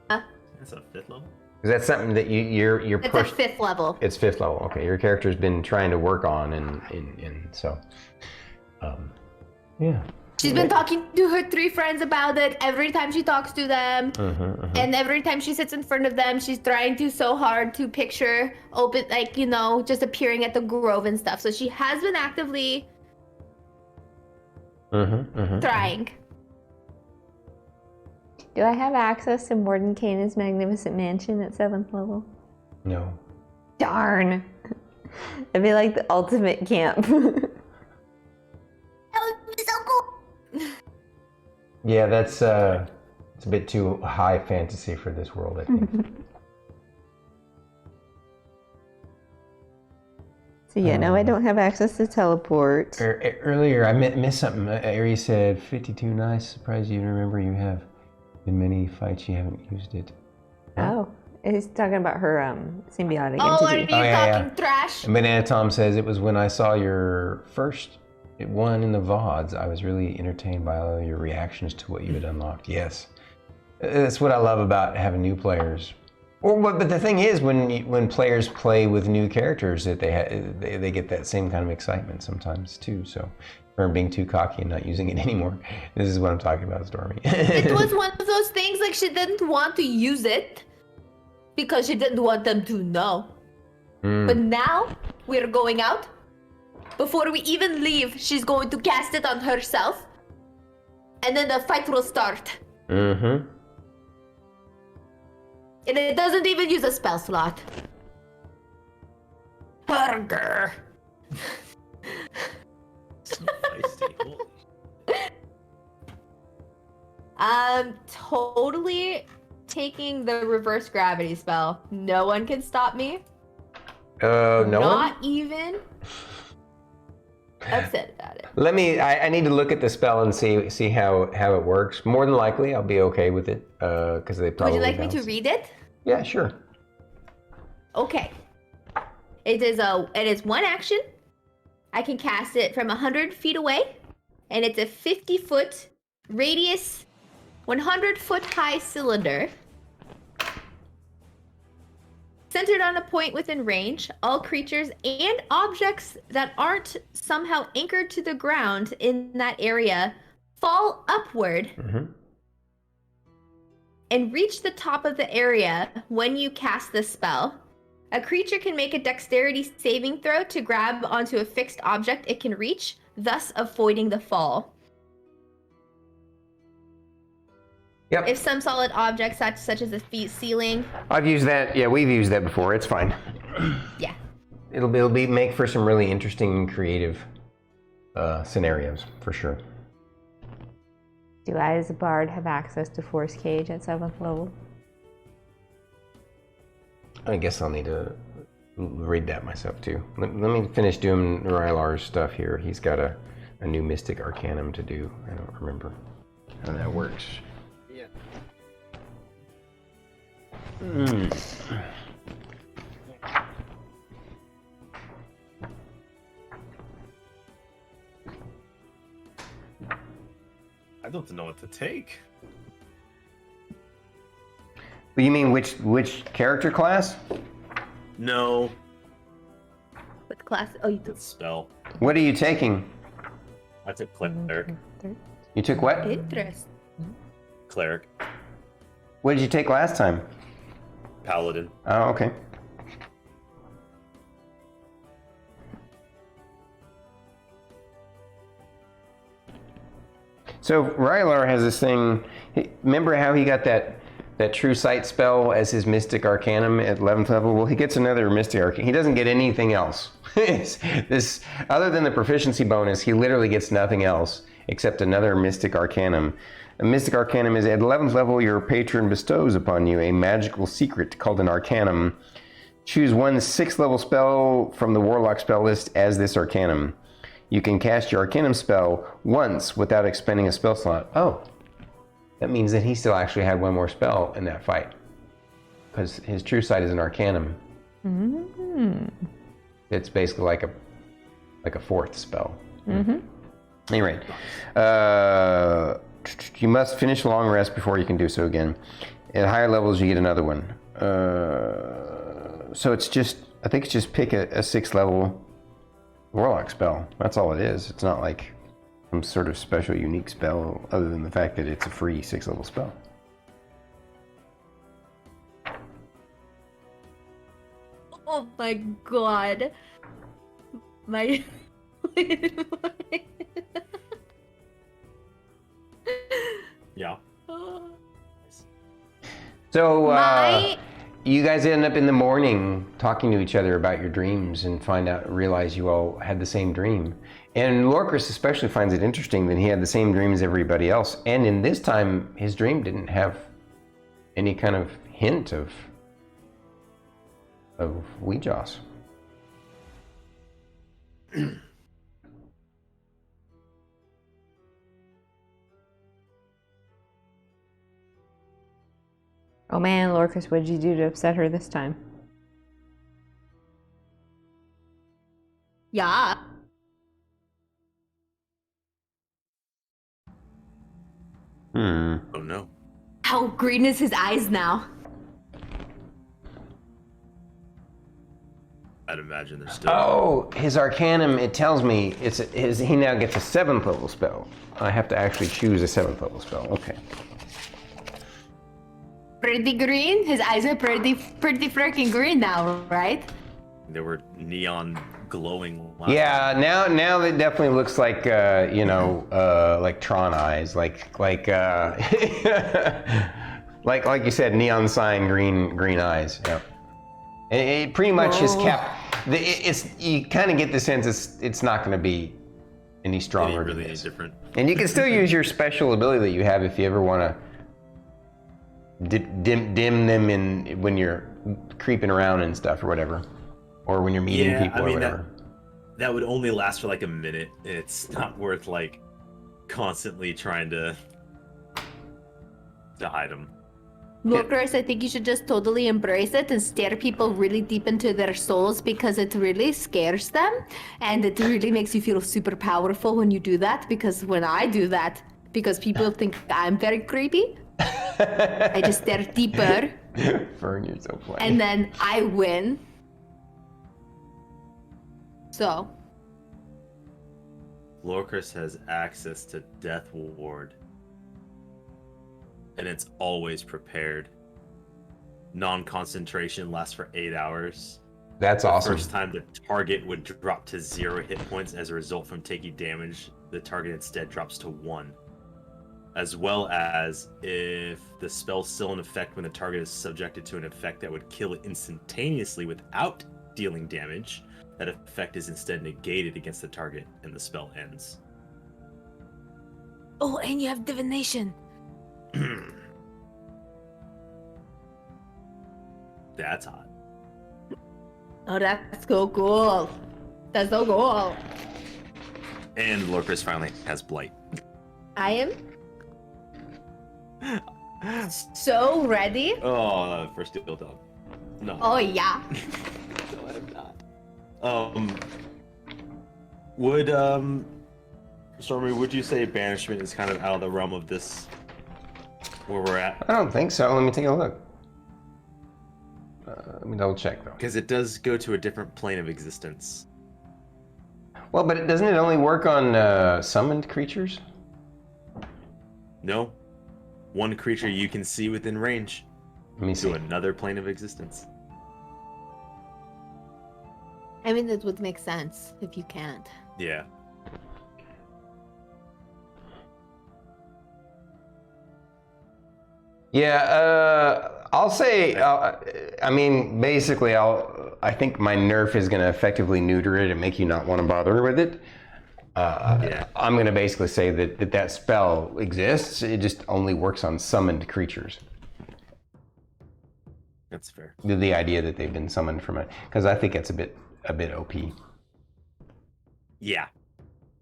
That's a 5th level? Is that something that you're it's pushed? a 5th level. It's 5th level. Okay, your character's been trying to work on, and so, yeah. She's been talking to her 3 friends about it every time she talks to them. And every time she sits in front of them, she's trying to so hard to picture open, like, just appearing at the grove and stuff. So she has been actively trying. Do I have access to Mordenkainen's magnificent mansion at 7th level? No. Darn. It'd be like the ultimate camp. That would be so cool. Yeah, it's a bit too high fantasy for this world, I think. So yeah, no, I don't have access to teleport. Earlier, I missed something. Ari said 52. Nice. Surprised you remember you have. In many fights, you haven't used it. Oh, he's talking about her symbiotic Oh, are you entity. talking trash? And Banana Tom says it was when I saw your first one in the VODs. I was really entertained by all your reactions to what you had unlocked. Yes, that's what I love about having new players. But the thing is, when players play with new characters, that they get that same kind of excitement sometimes too. So, Fern being too cocky and not using it anymore. This is what I'm talking about, Stormy. It was one of those things like she didn't want to use it because she didn't want them to know. But now we're going out. Before we even leave, she's going to cast it on herself. And then the fight will start. Mm-hmm. And it doesn't even use a spell slot. Burger. So feisty. Holy. I'm totally taking the reverse gravity spell. No one can stop me. No Not one? even upset about it. I need to look at the spell and see how it works. More than likely, I'll be okay with it because they probably. Would you like me to balance. read it? Yeah, sure. Okay. It is one action. I can cast it from 100 feet away, and it's a 50-foot radius, 100-foot high cylinder. Centered on a point within range, all creatures and objects that aren't somehow anchored to the ground in that area fall upward and reach the top of the area when you cast this spell. A creature can make a dexterity saving throw to grab onto a fixed object it can reach, thus avoiding the fall. Yep. If some solid object such as a ceiling. I've used that. Yeah, we've used that before. It's fine. Yeah. It'll make for some really interesting and creative scenarios for sure. Do I, as a bard, have access to Force Cage at 7th level? I guess I'll need to read that myself too. Let me finish doing Rylar's stuff here. He's got a new Mystic Arcanum to do. I don't remember how that works. Yeah. I don't know what to take. You mean which character class? No, What class? Oh, you took it's spell. What are you taking? I took Cleric. You took what? interest. Cleric. What did you take last time? Paladin. Oh, okay. So Rylar has this thing. Remember how he got that that True Sight spell as his Mystic Arcanum at 11th level. Well, he gets another Mystic Arcanum. He doesn't get anything else. This, other than the proficiency bonus, he literally gets nothing else except another Mystic Arcanum. A Mystic Arcanum is at 11th level, your patron bestows upon you a magical secret called an Arcanum. Choose one 6th level spell from the Warlock spell list as this Arcanum. You can cast your Arcanum spell once without expending a spell slot. Oh, that means that he still actually had one more spell in that fight. Because his True Sight is an Arcanum. It's basically like a 4th spell. Anyway, you must finish a long rest before you can do so again. At higher levels, you get another one. So it's just, I think it's just pick a 6th level Warlock spell. That's all it is. It's not like some sort of special unique spell other than the fact that it's a free 6th level spell. Oh my god. My... Yeah. So, you guys end up in the morning talking to each other about your dreams and realize you all had the same dream. And Lorkris especially finds it interesting that he had the same dream as everybody else. And in this time, his dream didn't have any kind of hint of Weejaws. Oh man, Lorkris, what did you do to upset her this time? Yeah. Oh no. How green is his eyes now? I'd imagine they're still. Oh, his Arcanum, it tells me he now gets a 7th level spell. I have to actually choose a 7th level spell. Okay. Pretty green? His eyes are pretty freaking green now, right? They were neon glowing. Yeah, now it definitely looks like like Tron eyes, like like you said, neon sign green eyes. Yeah. It pretty much is kept. You kind of get the sense it's not going to be any stronger. Really different. And you can still use your special ability that you have if you ever want to dim them when you're creeping around and stuff or whatever, or when you're meeting people or whatever. That would only last for like a minute. It's not worth like constantly trying to hide them. Lorkris, I think you should just totally embrace it and stare people really deep into their souls because it really scares them and it really makes you feel super powerful when you do that, because when I do that, because people think I'm very creepy, I just stare deeper. Fern, you're so funny. And then I win. So. Lorkris has access to Death Ward. And it's always prepared. Non-concentration lasts for 8 hours. That's awesome. The first time the target would drop to 0 hit points as a result from taking damage, the target instead drops to 1. As well as if the spell's still in effect when the target is subjected to an effect that would kill it instantaneously without dealing damage, that effect is instead negated against the target and the spell ends. Oh, and you have divination. That's hot. Oh, that's so cool. That's so cool. And Lorkris finally has Blight. I am so ready. Oh, first deal done. No. Oh, yeah. No, I am not. Would Stormy, would you say banishment is kind of out of the realm of this, where we're at? I don't think so. Let me take a look. Let me double check though. Because it does go to a different plane of existence. Well, but doesn't it only work on summoned creatures? No. One creature you can see within range. Let me see. To another plane of existence. I mean, that would make sense if you can't. Yeah. Yeah, I'll say. I mean, basically, I think my nerf is going to effectively neuter it and make you not want to bother with it. I'm going to basically say that spell exists. It just only works on summoned creatures. That's fair. The idea that they've been summoned from it, because I think it's a bit OP. Yeah.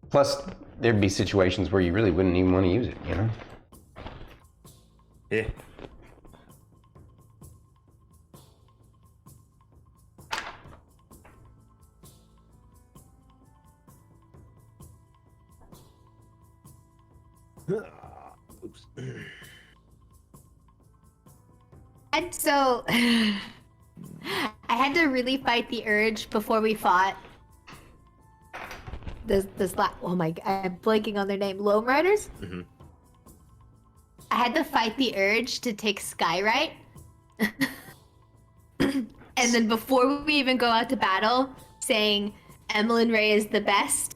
Plus, there'd be situations where you really wouldn't even want to use it, you know? Yeah. Oops. And so, I had to really fight the urge before we fought. Oh my god, I'm blanking on their name. Lone Riders? Mm-hmm. I had to fight the urge to take Skyrite. And then before we even go out to battle, saying Emillynn Ray is the best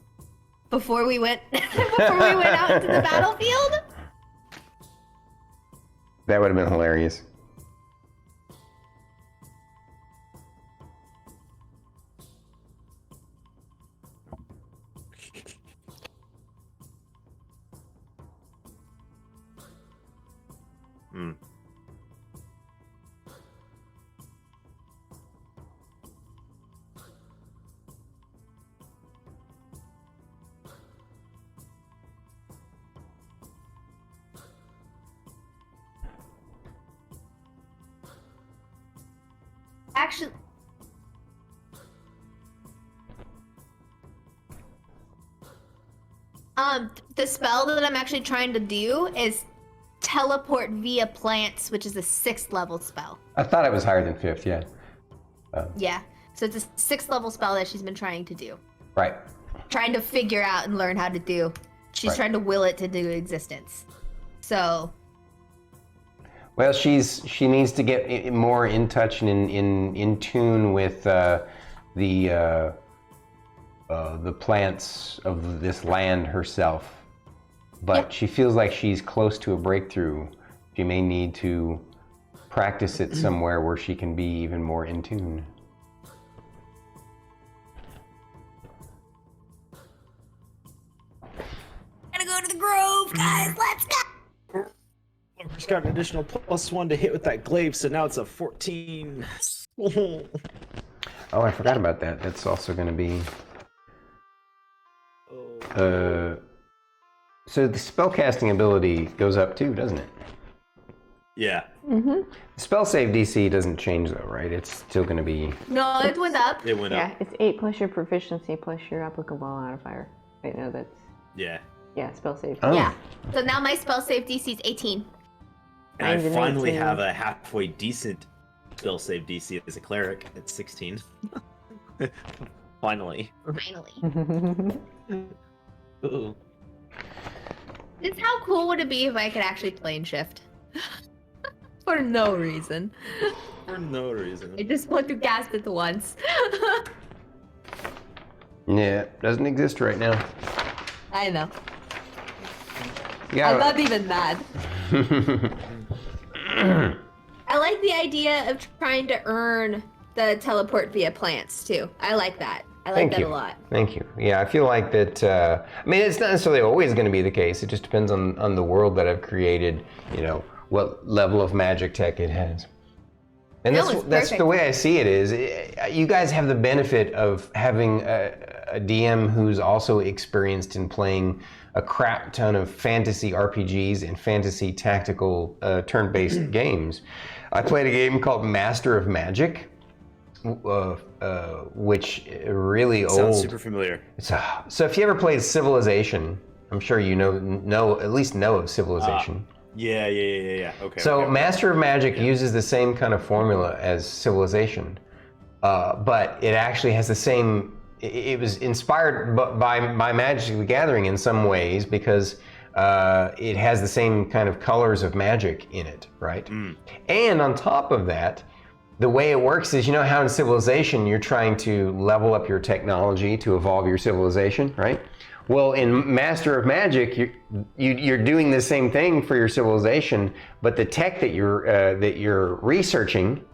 before we went out into the battlefield. That would have been hilarious. Hmm. Actually, the spell that I'm actually trying to do is teleport via plants, which is a 6th level spell. I thought it was higher than 5th, yeah. Yeah, so it's a 6th level spell that she's been trying to do. Right. Trying to figure out and learn how to do. She's Right. trying to will it to do existence. So, Well, she needs to get more in touch and in tune with the plants of this land herself. But Yep. she feels like she's close to a breakthrough. She may need to practice it somewhere where she can be even more in tune. gotta go to the grove, guys. Let's go. Lorkris got an additional +1 to hit with that glaive, so now it's a 14. Oh, I forgot about that. That's also going to be... So the spellcasting ability goes up too, doesn't it? Yeah. Mm-hmm. The spell save DC doesn't change though, right? It's still going to be... No, it went up. It went Yeah, up. it's 8 plus your proficiency plus your applicable modifier. Wait, no, that's... Yeah. Yeah, spell save. Oh. Yeah. So now my spell save DC is 18. And I Mine's an finally 18. have a halfway decent spell save DC as a cleric at 16. Finally. Finally. Ooh. Just how cool would it be if I could actually plane shift? For no reason. For no reason. I just want to cast it once. Yeah, doesn't exist right now. I know. You I'm gotta- not even mad. I like the idea of trying to earn the teleport via plants too. I like that. I like Thank that you. a lot. Thank you. Yeah, I feel like that. I mean, it's not necessarily always going to be the case. It just depends on the world that I've created. You know, what level of magic tech it has. And No, that's it's the perfect. way I see it. Is you guys have the benefit of having a DM who's also experienced in playing a crap ton of fantasy RPGs and fantasy tactical turn-based games. I played a game called Master of Magic. Which really Sounds old. super familiar. So if you ever played Civilization, I'm sure you know at least know of Civilization. Yeah. Okay. So okay. Master of Magic uses the same kind of formula as Civilization, but it actually has the same. It was inspired by Magic the Gathering in some ways because it has the same kind of colors of magic in it, right? And on top of that, the way it works is, you know how in Civilization you're trying to level up your technology to evolve your civilization, right? Well, in Master of Magic, you're doing the same thing for your civilization, but the tech that you're researching,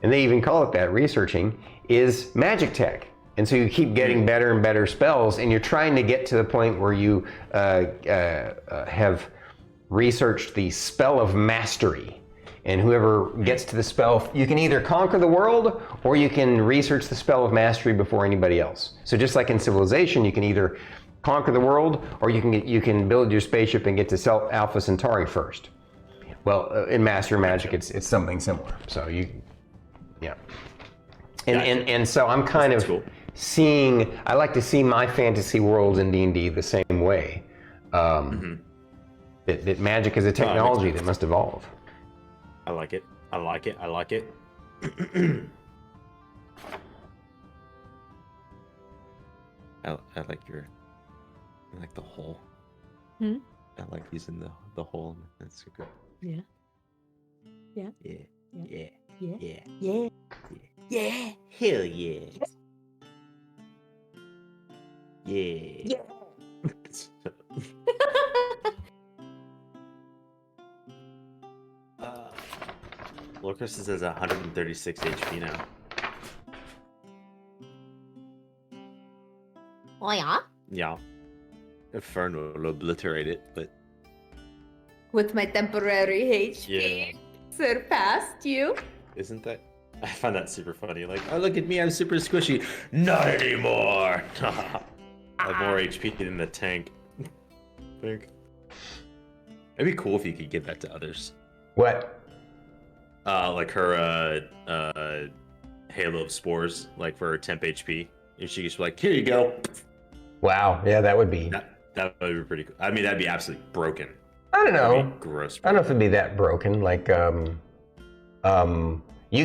and they even call it that, researching, is magic tech. And so you keep getting better and better spells, and you're trying to get to the point where you have researched the spell of mastery. And whoever gets to the spell, you can either conquer the world or you can research the spell of mastery before anybody else. So just like in Civilization, you can either conquer the world or you can build your spaceship and get to Alpha Centauri first. Well, in Master of Magic, it's something similar. So yeah. And so I'm kind of seeing, I like to see my fantasy worlds in D&D the same way. That magic is a technology that must evolve. I like it. I like it. I like it. I like the hole. I like using the hole. That's so good. Yeah. Yeah. Hell yeah. Yeah. Lorkris is at 136 HP now. Oh yeah? Yeah. Fern will obliterate it, but... With my temporary HP surpassed you. Isn't that... I find that super funny. Like, oh, look at me, I'm super squishy. Not anymore! I have more HP than the tank. I think. It'd be cool if you could give that to others. What? Like her Halo of Spores, like for her temp HP. And she just be like, here you go. Wow, yeah, that would be... That would be pretty cool. I mean, that'd be absolutely broken. I don't know. That'd be gross. I don't know if it'd be that broken. Like, you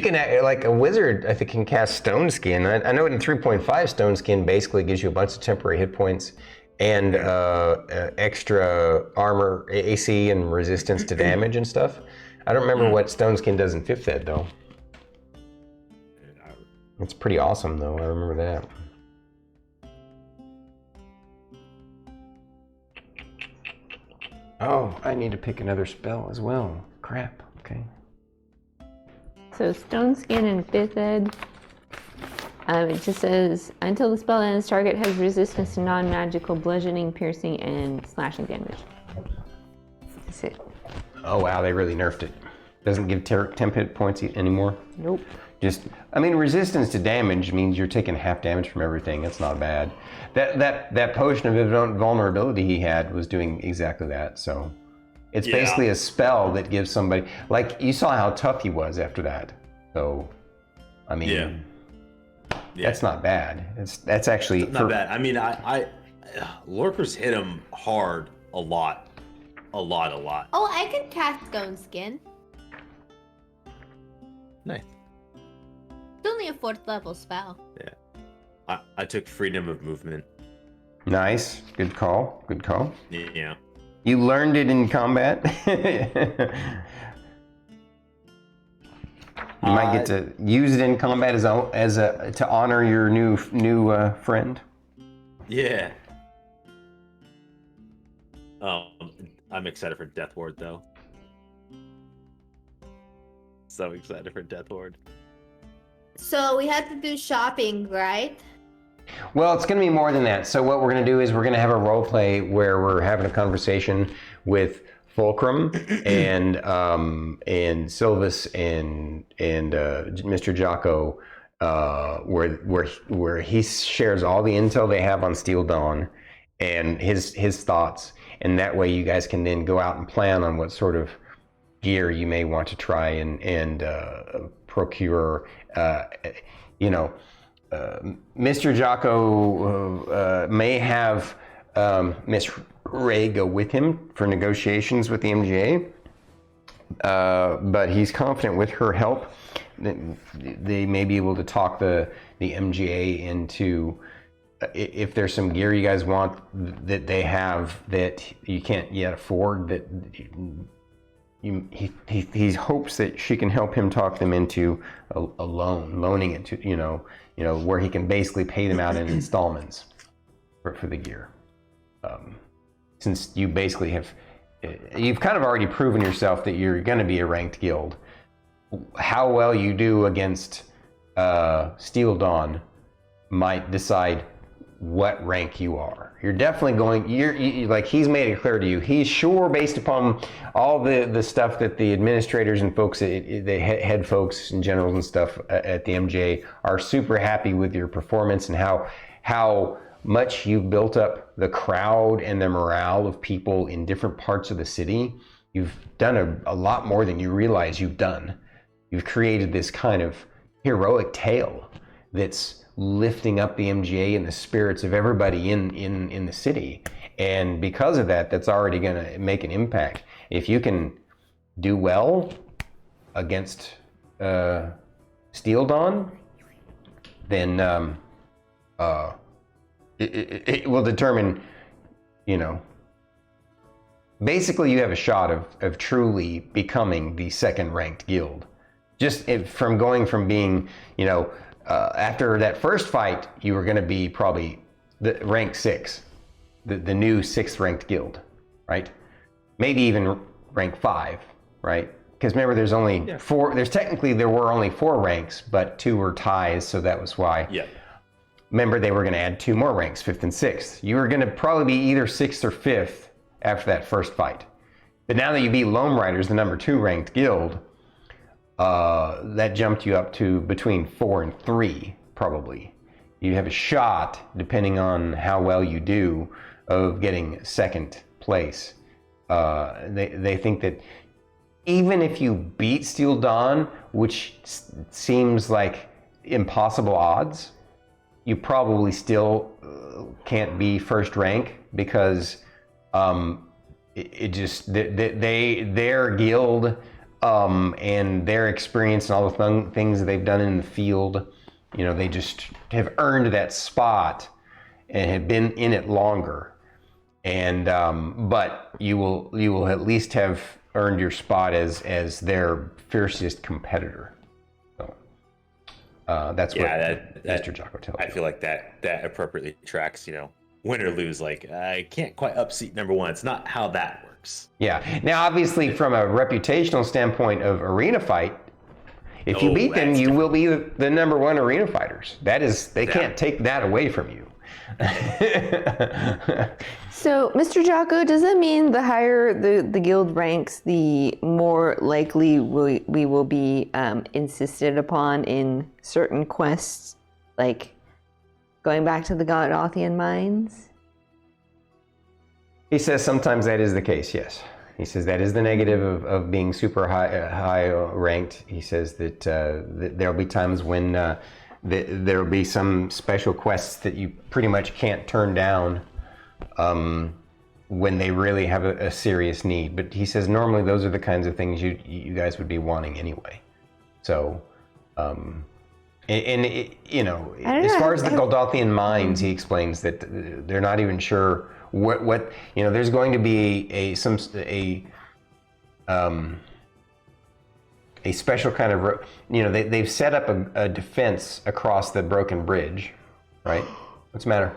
can, like a wizard, I think, can cast Stone Skin. I know in 3.5, Stone Skin basically gives you a bunch of temporary hit points and extra armor, AC, and resistance to damage and stuff. I don't remember what Stone Skin does in 5th Ed, though. It's pretty awesome, though. I remember that. Oh, I need to pick another spell as well. Crap. Okay. So Stone Skin in 5th Ed. It just says, until the spell ends, target has resistance to non-magical bludgeoning, piercing, and slashing damage. That's it. Oh wow, they really nerfed it. Doesn't give temp hit points anymore? Nope. Just, I mean, resistance to damage means you're taking half damage from everything. That's not bad. That potion of vulnerability he had was doing exactly that. So it's basically a spell that gives somebody, like you saw how tough he was after that. So, I mean, that's not bad. That's actually not bad. I mean, Lorkris hit him hard a lot. Oh, I can cast Stone Skin. Nice. It's only a 4th level spell. Yeah. I took freedom of movement. Nice. Good call. Good call. Yeah. You learned it in combat. You might get to use it in combat to honor your new friend. Yeah. I'm excited for Death Ward though. So excited for Death Ward. So we had to do shopping, right? Well, it's going to be more than that. So what we're going to do is we're going to have a role play where we're having a conversation with Fulcrum and Silvus and Mr. Jocko, where he shares all the intel they have on Steel Dawn and his thoughts, and that way you guys can then go out and plan on what sort of gear you may want to try and procure. Mr. Jocko may have Miss Ray go with him for negotiations with the MGA, but he's confident with her help that they may be able to talk the MGA into, if there's some gear you guys want that they have that you can't yet afford, that he hopes that she can help him talk them into a loaning it to where he can basically pay them out in installments for the gear. Since you basically you've kind of already proven yourself that you're going to be a ranked guild. How well you do against Steel Dawn might decide what rank you are. You're definitely going. You're like he's made it clear to you. He's sure, based upon all the stuff that the administrators and folks, the head folks and generals and stuff at the MJ are super happy with your performance and how much you've built up the crowd and the morale of people in different parts of the city. You've done a lot more than you realize you've done. You've created this kind of heroic tale that's lifting up the MGA and the spirits of everybody in the city. And because of that, that's already going to make an impact. If you can do well against Steel Dawn, then it will determine, basically you have a shot of truly becoming the second ranked guild. Just from going from being, after that first fight, you were going to be probably the rank 6, the new 6th ranked guild, right? Maybe even rank 5, right? Because remember, there's only 4. There were only 4 ranks, but 2 were ties, so that was why. Yeah. Remember, they were going to add 2 more ranks, 5th and 6th. You were going to probably be either 6th or 5th after that first fight. But now that you beat Loam Riders, the number 2 ranked guild, that jumped you up to between 4 and 3, probably. You have a shot, depending on how well you do, of getting 2nd place. They think that even if you beat Steel Dawn, which seems like impossible odds, you probably still can't be first rank because their guild and their experience and all the things that they've done in the field, they just have earned that spot and have been in it longer. And but you will at least have earned your spot as their fiercest competitor. So that's what Mr. Jocko tells you. I feel like that appropriately tracks, win or lose. Like, I can't quite upseat number 1. It's not how that works. Yeah. Now, obviously, from a reputational standpoint of arena fight, if you beat them, you will be the number 1 arena fighters. They can't take that away from you. So, Mr. Jocko, does that mean the higher the guild ranks, the more likely we will be insisted upon in certain quests, like going back to the Godothian mines? He says sometimes that is the case, yes. He says that is the negative of being super high ranked. He says that there'll be times when there'll be some special quests that you pretty much can't turn down when they really have a serious need. But he says normally those are the kinds of things you guys would be wanting anyway. So, as far as the Goldothian mines, he explains that they're not even sure what there's going to be a special kind of, they've set up a defense across the broken bridge, right? What's the matter?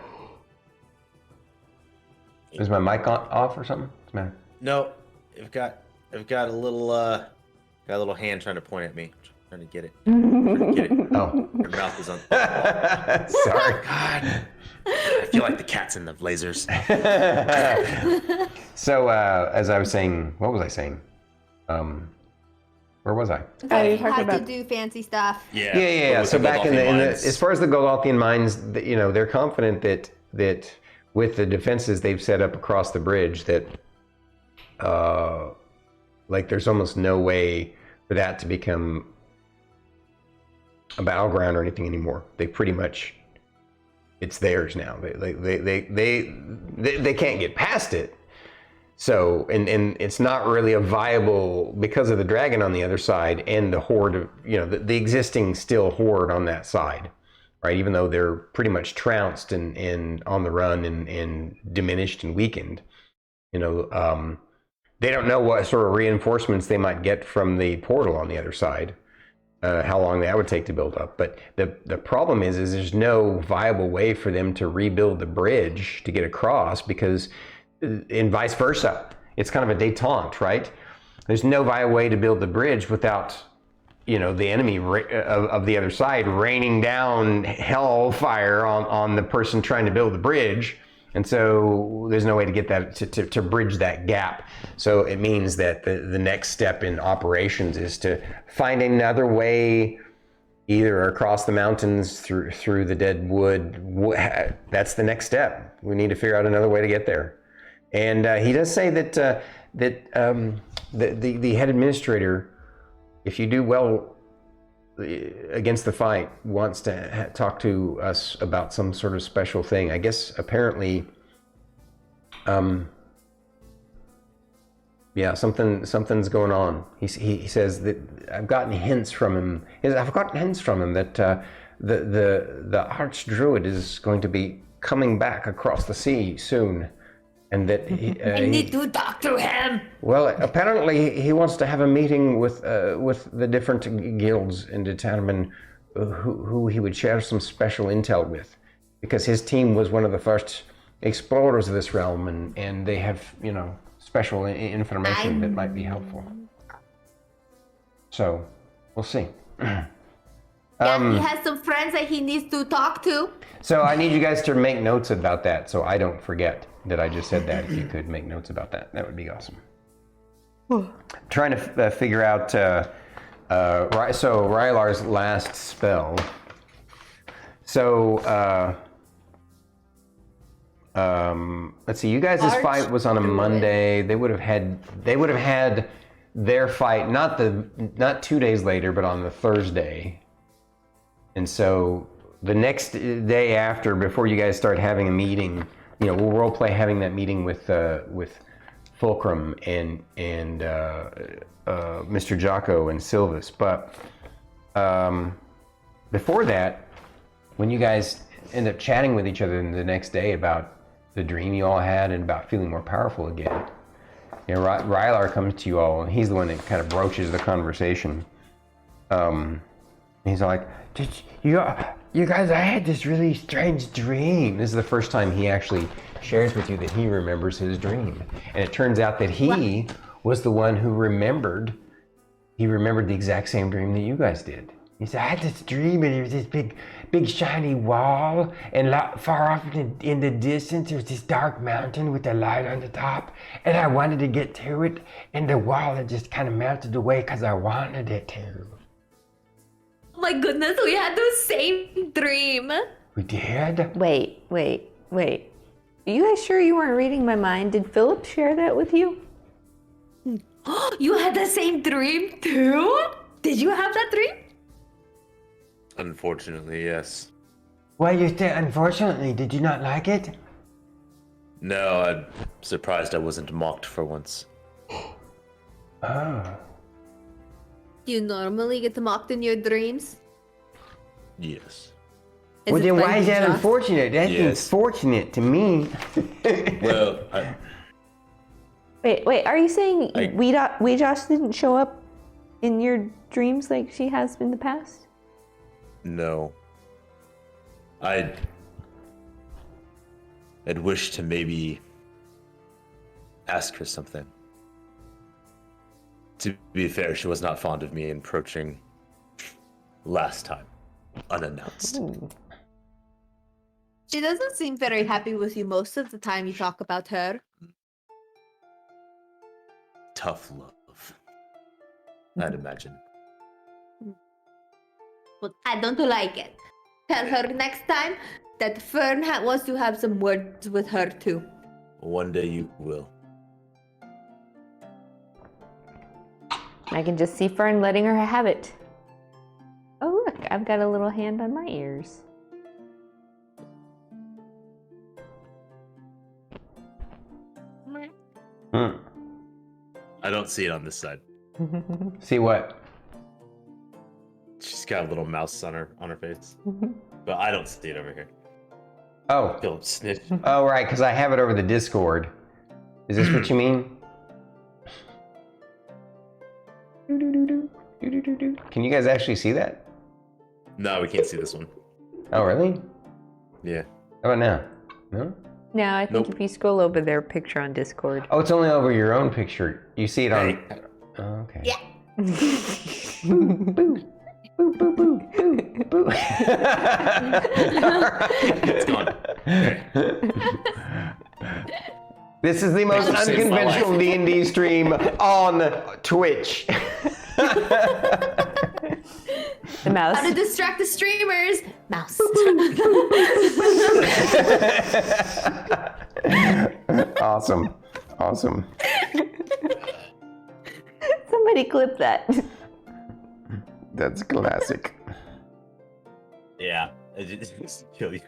Is my mic off or something? What's the matter? No, I've got a little hand trying to point at me, trying to get it. Oh, your mouth is on. Sorry. God, I feel like the cat's in the lasers. So, as I was saying, what was I saying? Where was I? You had to do fancy stuff. Yeah. So back in the as far as the Goldothian mines, they're confident that with the defenses they've set up across the bridge, that there's almost no way for that to become a battleground or anything anymore. They pretty much, it's theirs now. They can't get past it. So, and it's not really a viable, because of the dragon on the other side and the horde of, the existing still horde on that side, right? Even though they're pretty much trounced and on the run and diminished and weakened, they don't know what sort of reinforcements they might get from the portal on the other side. How long that would take to build up. But the problem is there's no viable way for them to rebuild the bridge to get across, because, and vice versa. It's kind of a détente, right? There's no viable way to build the bridge without, you know, the enemy of the other side raining down hellfire on the person trying to build the bridge. And so there's no way to get that to bridge that gap. So it means that the next step in operations is to find another way, either across the mountains through the dead wood. That's the next step. We need to figure out another way to get there. And he does say that the head administrator, if you do well against the fight, wants to talk to us about some sort of special thing. I guess apparently, yeah, something's going on. He says that I've gotten hints from him. That the Archdruid is going to be coming back across the sea soon, and that I need to talk to him. Well, apparently he wants to have a meeting with the different guilds and determine who he would share some special intel with, because his team was one of the first explorers of this realm, and they have, you know, special information that might be helpful. So we'll see. Yeah, he has some friends that he needs to talk to. So I need you guys to make notes about that, so I don't forget that I just said that. If you could make notes about that, that would be awesome. Trying to figure out so Rylar's last spell. So let's see. You guys' fight was on a Monday. They would have had their fight not 2 days later, but on the Thursday. And so the next day after, before you guys start having a meeting, you know, we'll role play having that meeting with Fulcrum and Mr. Jocko and Silvis. But before that, when you guys end up chatting with each other the next day about the dream you all had and about feeling more powerful again, you know, Rylar comes to you all, and he's the one that kind of broaches the conversation. He's like, you guys, I had this really strange dream. This is the first time he actually shares with you that he remembers his dream. And it turns out that he was the one who remembered the exact same dream that you guys did. He said, I had this dream, and there was this big shiny wall, and far off in the distance there was this dark mountain with a light on the top, and I wanted to get to it, and the wall had just kind of melted away because I wanted it to. Oh my goodness, we had the same dream. We did? Wait. Are you guys sure you weren't reading my mind? Did Philip share that with you? You had the same dream too? Did you have that dream? Unfortunately, yes. Well, you said unfortunately. Did you not like it? No, I'm surprised I wasn't mocked for once. Oh. Do you normally get mocked in your dreams? Yes. Well, then why is that just... unfortunate? That's Yes. unfortunate to me. Well, Wait, are you saying Weejosh didn't show up in your dreams like she has in the past? no. I'd wish to maybe ask her something. To be fair, she was not fond of me approaching last time, unannounced. Ooh. She doesn't seem very happy with you most of the time you talk about her. Tough love, I'd imagine. But I don't like it. Tell her next time that Fern wants to have some words with her too. One day you will. I can just see Fern letting her have it. Oh look, I've got a little hand on my ears. I don't see it on this side. See what? She's got a little mouse on her face. But I don't see it over here. Oh. Philip snitch. Oh, right, because I have it over the Discord. Is this what you mean? Can you guys actually see that? No, we can't see this one. Oh, really? Yeah. How about now? No? No, I think Nope. if you scroll over their picture on Discord. Oh, it's only over your own picture. You see it on. Hey. Oh, okay. Yeah. Boo, boo, boo, boo, boo, boo. It's gone. Okay. This is the most Thanks for saving my unconventional life. D&D stream on Twitch. The mouse. How to distract the streamers? Mouse. Awesome. Awesome. Somebody clip that. That's classic. Yeah. It just kill you.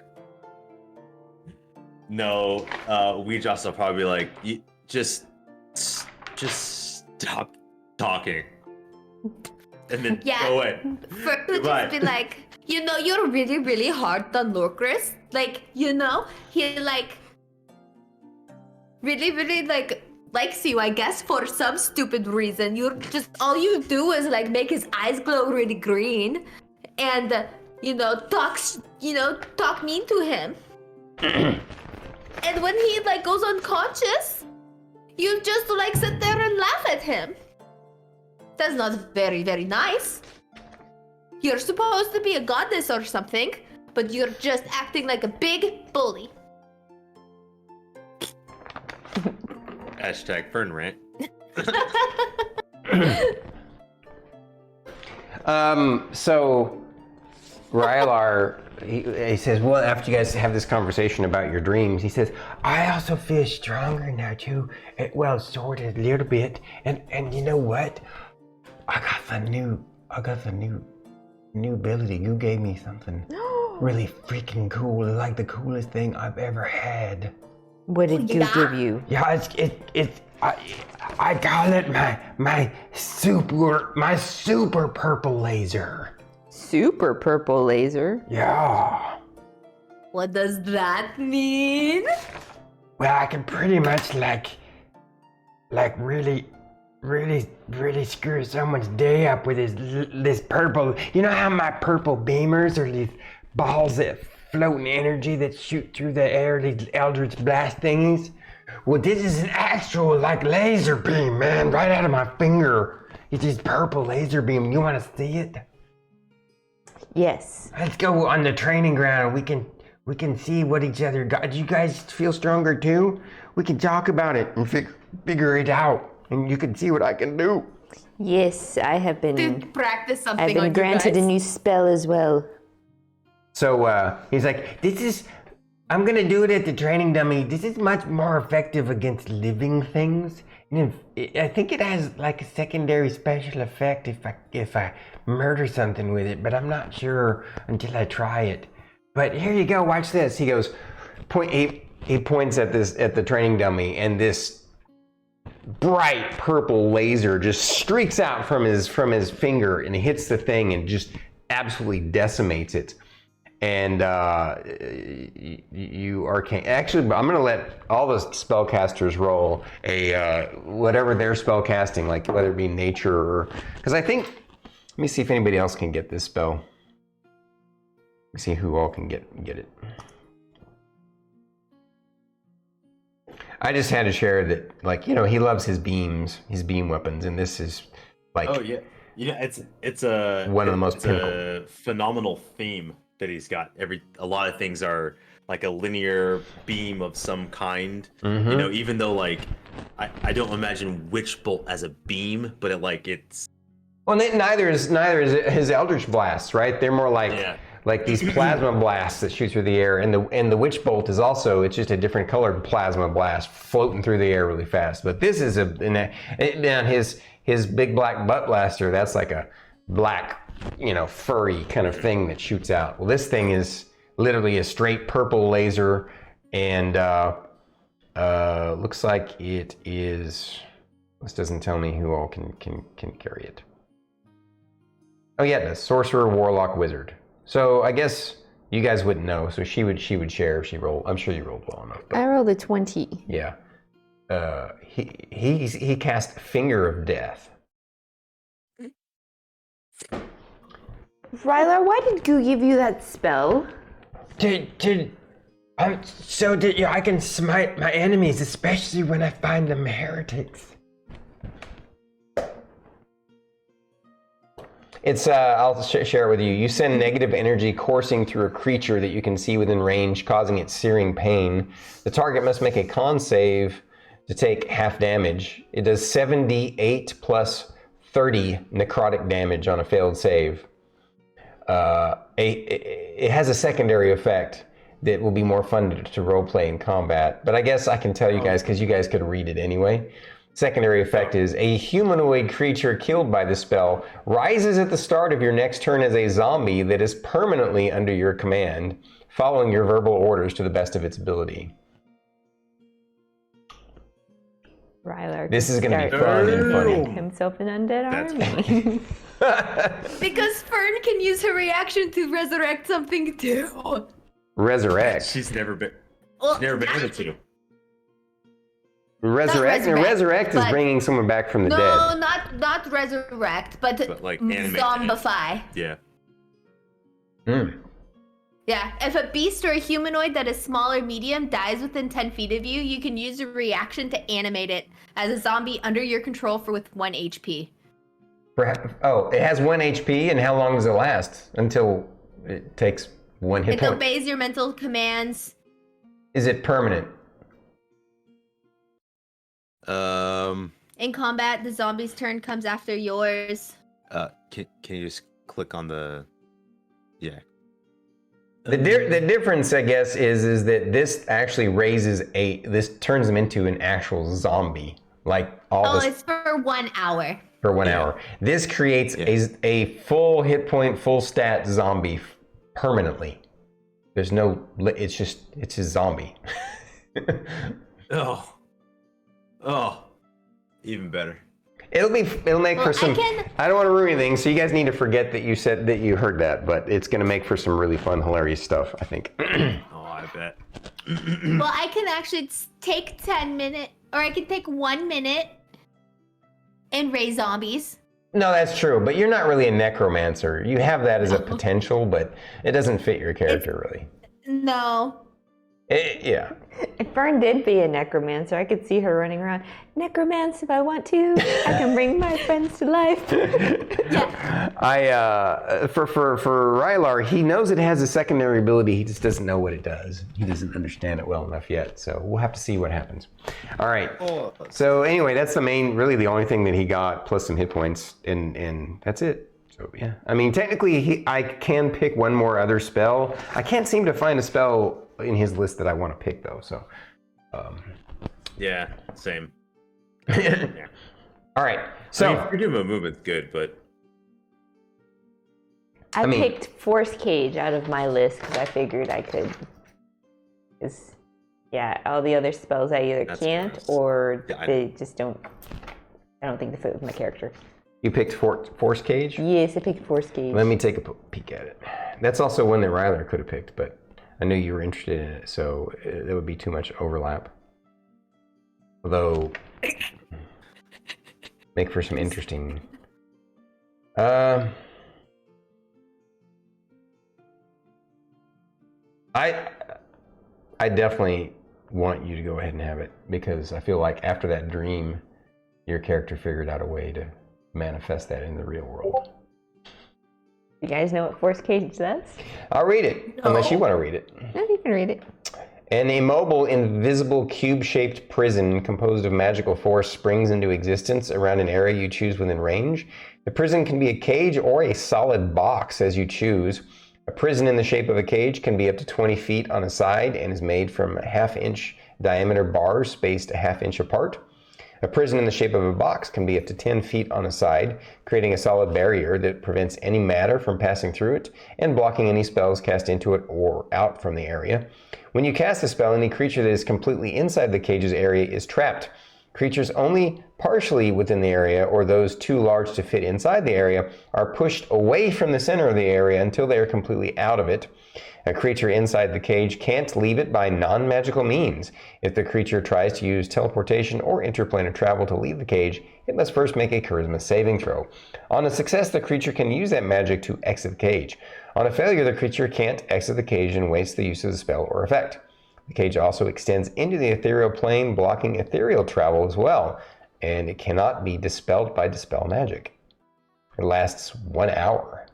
No, we just will probably be like, just stop talking. And then Yeah. go away. Fern would Goodbye. just be like, you know, you're really, really hard on Lorkris. Like, you know, he like really, really likes you, I guess, for some stupid reason. You're just all you do is like make his eyes glow really green, and talk mean to him. And when he like goes unconscious, you just like sit there and laugh at him. That's not very, very nice. You're supposed to be a goddess or something, but you're just acting like a big bully. Hashtag Fern rant. So Rylar, he says, well, after you guys have this conversation about your dreams, he says, I also feel stronger now too. Well, sort of a little bit. And you know what? I got the new ability. You gave me something really freaking cool. It's like the coolest thing I've ever had. What did you Yeah. give you? Yeah, I call it my super purple laser. Super purple laser. Yeah. What does that mean? Well, I can pretty much like really screw someone's day up with this purple. You know how my purple beamers are these balls that float in energy that shoot through the air, these eldritch blast thingies? Well, this is an actual like laser beam, man, right out of my finger. It's this purple laser beam. You want to see it? Yes. Let's go on the training ground. We can see what each other got. Do you guys feel stronger too? We can talk about it and figure it out, and you can see what I can do. Yes, I have To been. practice something I've been on granted you a guys. new spell as well. So He's like, I'm gonna do it at the training dummy. This is much more effective against living things. And I think it has like a secondary special effect if I murder something with it, but I'm not sure until I try it. But here you go, watch this. he goes, he points at the training dummy, and this bright purple laser just streaks out from his finger and hits the thing and just absolutely decimates it. And you arcane. Actually, I'm gonna let all the spellcasters roll a whatever they're spellcasting, like whether it be nature or, because I think. Let me see if anybody else can get this spell. Let me see who all can get it. I just had to share that, like, you know, he loves his beams, his beam weapons, and this is like. Oh yeah, it's a One of the most it's a phenomenal theme that he's got. A lot of things are like a linear beam of some kind. Mhm. You know, even though like I don't imagine Witch Bolt as a beam, but it's. Well, neither is his Eldritch blasts, right? They're more like Yeah. like these plasma blasts that shoot through the air, and the Witch Bolt is also, it's just a different colored plasma blast floating through the air really fast. But this is now his big black butt blaster. That's like a black, you know, furry kind of thing that shoots out. Well, this thing is literally a straight purple laser, and looks like it is. This doesn't tell me who all can carry it. Oh yeah, it does. Sorcerer, Warlock, Wizard. So I guess you guys wouldn't know. So she would share if she rolled. I'm sure you rolled well enough. But I rolled a 20. yeah, he cast Finger of Death. Rylar, why did Goo give you that spell? I can smite my enemies, especially when I find them heretics. It's, I'll share it with you. You send negative energy coursing through a creature that you can see within range, causing it searing pain. The target must make a con save to take half damage. It does 7d8 plus 30 necrotic damage on a failed save. It has a secondary effect that will be more fun to roleplay in combat. But I guess I can tell you guys, because you guys could read it anyway. Secondary effect is a humanoid creature killed by the spell rises at the start of your next turn as a zombie that is permanently under your command, following your verbal orders to the best of its ability. Rylar. This is going to be fun and funny. Himself an undead That's army. Because Fern can use her reaction to resurrect something too. Resurrect. She's never been Well, able to. Resurrect. And resurrect is but- bringing someone back from the No, dead. not resurrect, but like animate. zombify. Yeah. Yeah, if a beast or a humanoid that is small or medium dies within 10 feet of you, you can use a reaction to animate it as a zombie under your control with 1 HP. Oh, it has 1 HP, and how long does it last? Until it takes 1 hit It point. obeys your mental commands. Is it permanent? In combat, the zombie's turn comes after yours. Can you just click on the? Yeah. The difference, I guess, is that this actually this turns them into an actual zombie, like all this it's for 1 hour. for 1 hour. This creates a full hit point, full stat zombie permanently. There's no, it's a zombie. Oh, even better. It'll make for some. I don't want to ruin anything, so you guys need to forget that you said that you heard that, but it's going to make for some really fun, hilarious stuff, I think. Oh, I bet. Well, I can actually take 10 minutes, or I can take 1 minute and raise zombies. No, that's true, but you're not really a necromancer. You have that as a potential, but it doesn't fit your character really. No. Yeah. If Fern did be a necromancer, I could see her running around. Necromance if I want to. I can bring my friends to life. For Rylar, he knows it has a secondary ability. He just doesn't know what it does. He doesn't understand it well enough yet. So we'll have to see what happens. All right. So anyway, that's really the only thing that he got, plus some hit points, and that's it. So yeah. I mean, technically, I can pick one more other spell. I can't seem to find a spell in his list that I want to pick though. So. Yeah. Same. All right. So freedom of movement's good, but I picked Force Cage out of my list because I figured I could. Because, all the other spells I either can't or they just don't. I don't think they fit with my character. You picked Force Cage? Yes, I picked Force Cage. Let me take a peek at it. That's also one that Rylar could have picked, but I knew you were interested in it, so there would be too much overlap. Although, make for some interesting. I definitely want you to go ahead and have it, because I feel like after that dream, your character figured out a way to manifest that in the real world. You guys know what Force Cage does? I'll read it, unless you want to read it. No, you can read it. An immobile, invisible, cube-shaped prison composed of magical force springs into existence around an area you choose within range. The prison can be a cage or a solid box, as you choose. A prison in the shape of a cage can be up to 20 feet on a side and is made from half-inch diameter bars spaced a half-inch apart. A prison in the shape of a box can be up to 10 feet on a side, creating a solid barrier that prevents any matter from passing through it and blocking any spells cast into it or out from the area. When you cast a spell, any creature that is completely inside the cage's area is trapped. Creatures only partially within the area, or those too large to fit inside the area, are pushed away from the center of the area until they are completely out of it. A creature inside the cage can't leave it by non-magical means. If the creature tries to use teleportation or interplanar travel to leave the cage, it must first make a charisma saving throw. On a success, the creature can use that magic to exit the cage. On a failure, the creature can't exit the cage and waste the use of the spell or effect. The cage also extends into the ethereal plane, blocking ethereal travel as well, and it cannot be dispelled by dispel magic. It lasts 1 hour.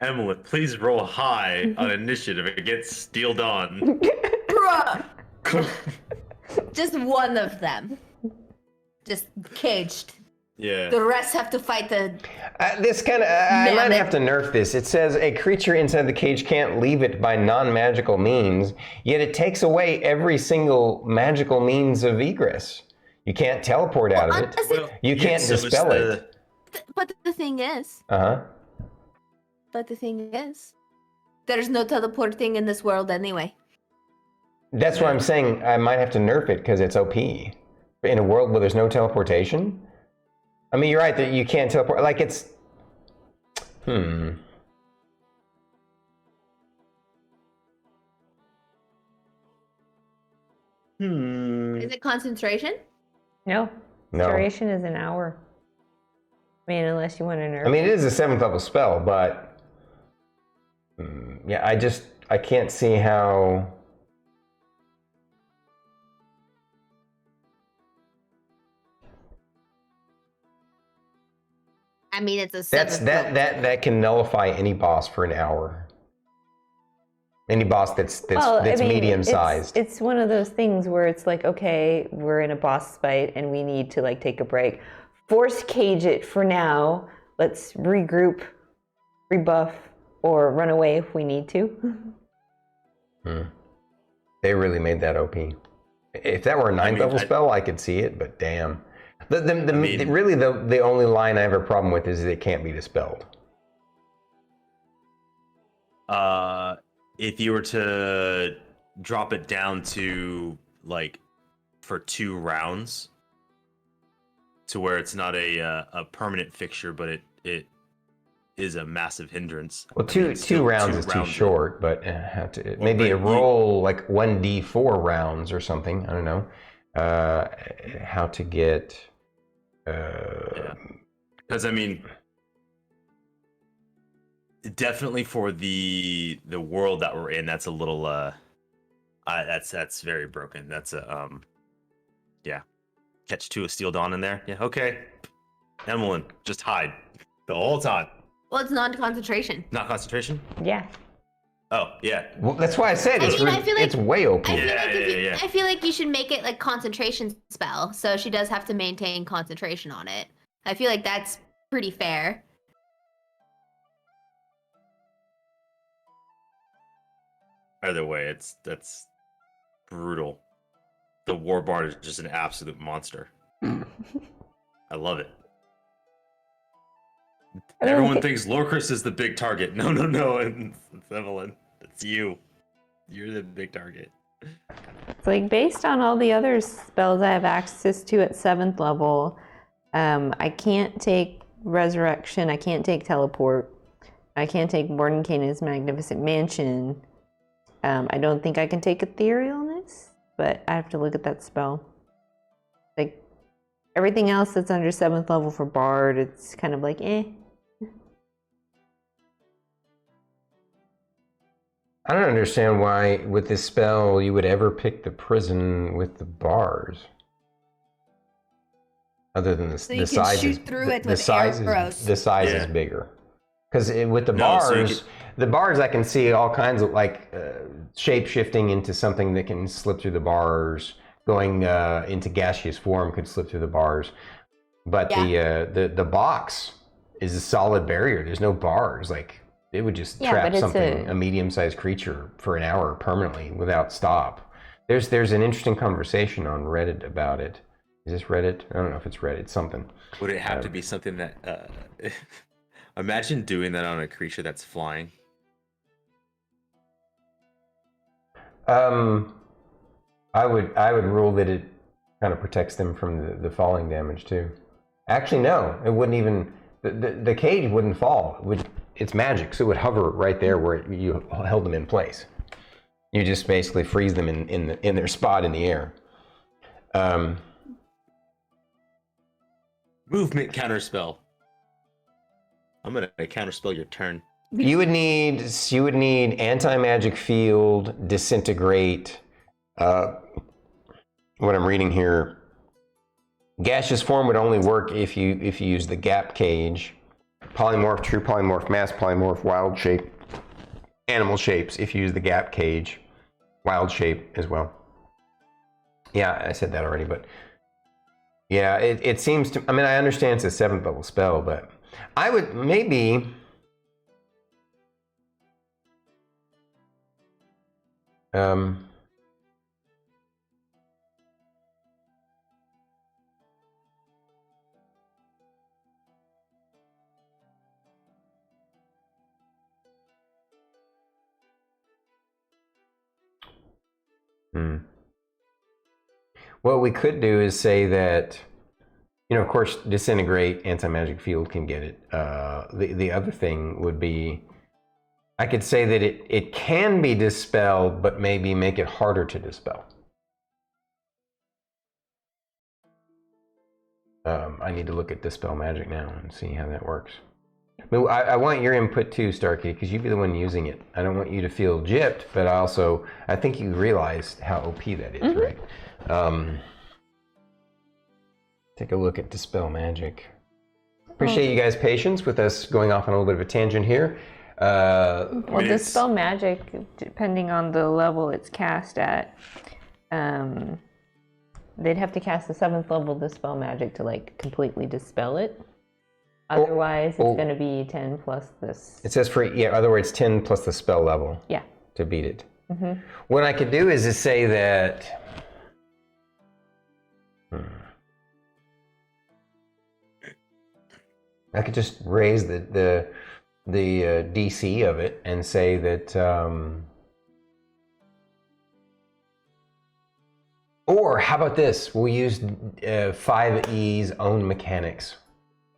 Emillynn, please roll high on initiative against Steel Dawn. Bruh! Just one of them. Just caged. Yeah. The rest have to fight the... This kind of, I might have to nerf this. It says a creature inside the cage can't leave it by non-magical means, yet it takes away every single magical means of egress. You can't teleport out of it. Well, You can't dispel it. But the thing is... Uh-huh. But the thing is... There's no teleporting in this world anyway. That's why I'm saying I might have to nerf it because it's OP. In a world where there's no teleportation? I mean, you're right that you can't teleport. Like, it's... Is it concentration? No. No. Duration is an hour. I mean, unless you want to nerf. I mean, it is a 7th level spell, but... yeah, I can't see how... I mean, it's a 7th level. That can nullify any boss for an hour. Any boss that's medium sized. It's one of those things where it's like, okay, we're in a boss fight and we need to like take a break. Force cage it for now. Let's regroup, rebuff, or run away if we need to. They really made that OP. If that were a 9th level spell, I could see it, but damn. Really, the only line I have a problem with is that it can't be dispelled. If you were to drop it down to like for 2 rounds, to where it's not a permanent fixture, but it is a massive hindrance. Well, two rounds is too short, but maybe a roll like 1d4 rounds or something. I don't know how to get. Because I mean, definitely for the world that we're in, that's a little that's very broken. That's a catch 2 of Steel Dawn in there. Yeah, okay. Emillynn, just hide the whole time. Well, it's non-concentration. Not concentration? Yeah. Oh, yeah. Well, that's why I said I feel like it's way OP. I feel like you should make it like concentration spell, so she does have to maintain concentration on it. I feel like that's pretty fair. Either way, that's brutal. The Warbard is just an absolute monster. I love it. Everyone thinks Lorkris is the big target. No, it's Emillynn. It's you. You're the big target. It's like based on all the other spells I have access to at 7th level, I can't take Resurrection, I can't take Teleport, I can't take Mordenkainen's Magnificent Mansion. I don't think I can take Etherealness, but I have to look at that spell. Like everything else that's under 7th level for Bard, it's kind of like eh. I don't understand why, with this spell, you would ever pick the prison with the bars. Other than the size, shoot through it with arrows. The size is bigger. Because with the bars, the bars I can see all kinds of like shape shifting into something that can slip through the bars. Going into gaseous form could slip through the bars. But the box is a solid barrier. There's no bars. Like. It would just trap something, a medium-sized creature, for an hour permanently without stop. There's an interesting conversation on Reddit about it. Is this Reddit? I don't know if it's Reddit. Something. Would it have to be something that? Imagine doing that on a creature that's flying. I would rule that it kind of protects them from the falling damage too. Actually, no, it wouldn't even. The cage wouldn't fall. it's magic, so it would hover right there where you held them in place. You just basically freeze them in their spot in the air. Movement counterspell. I'm gonna counterspell your turn. You would need anti-magic field, disintegrate. What I'm reading here, gaseous form would only work if you use the gap cage. Polymorph, true polymorph, mass polymorph, wild shape, animal shapes if you use the gap cage, wild shape as well. Yeah, I said that already, but yeah, it seems to. I mean, I understand it's a 7th level spell, but I would maybe. What we could do is say that, of course, disintegrate, anti-magic field can get it. The other thing would be, I could say that it can be dispelled, but maybe make it harder to dispel. I need to look at dispel magic now and see how that works. I want your input too, Starkitty, because you'd be the one using it. I don't want you to feel gypped, but also, I think you realize how OP that is, right? Take a look at dispel magic. Appreciate you guys' patience with us going off on a little bit of a tangent here. Well, dispel magic, depending on the level it's cast at, they'd have to cast a 7th level dispel magic to like completely dispel it. Otherwise, it's going to be 10 plus this. It says other words, 10 plus the spell level. Yeah. To beat it. What I could do is to say that. I could just raise the DC of it and say that. Or how about this? We'll use 5E's own mechanics.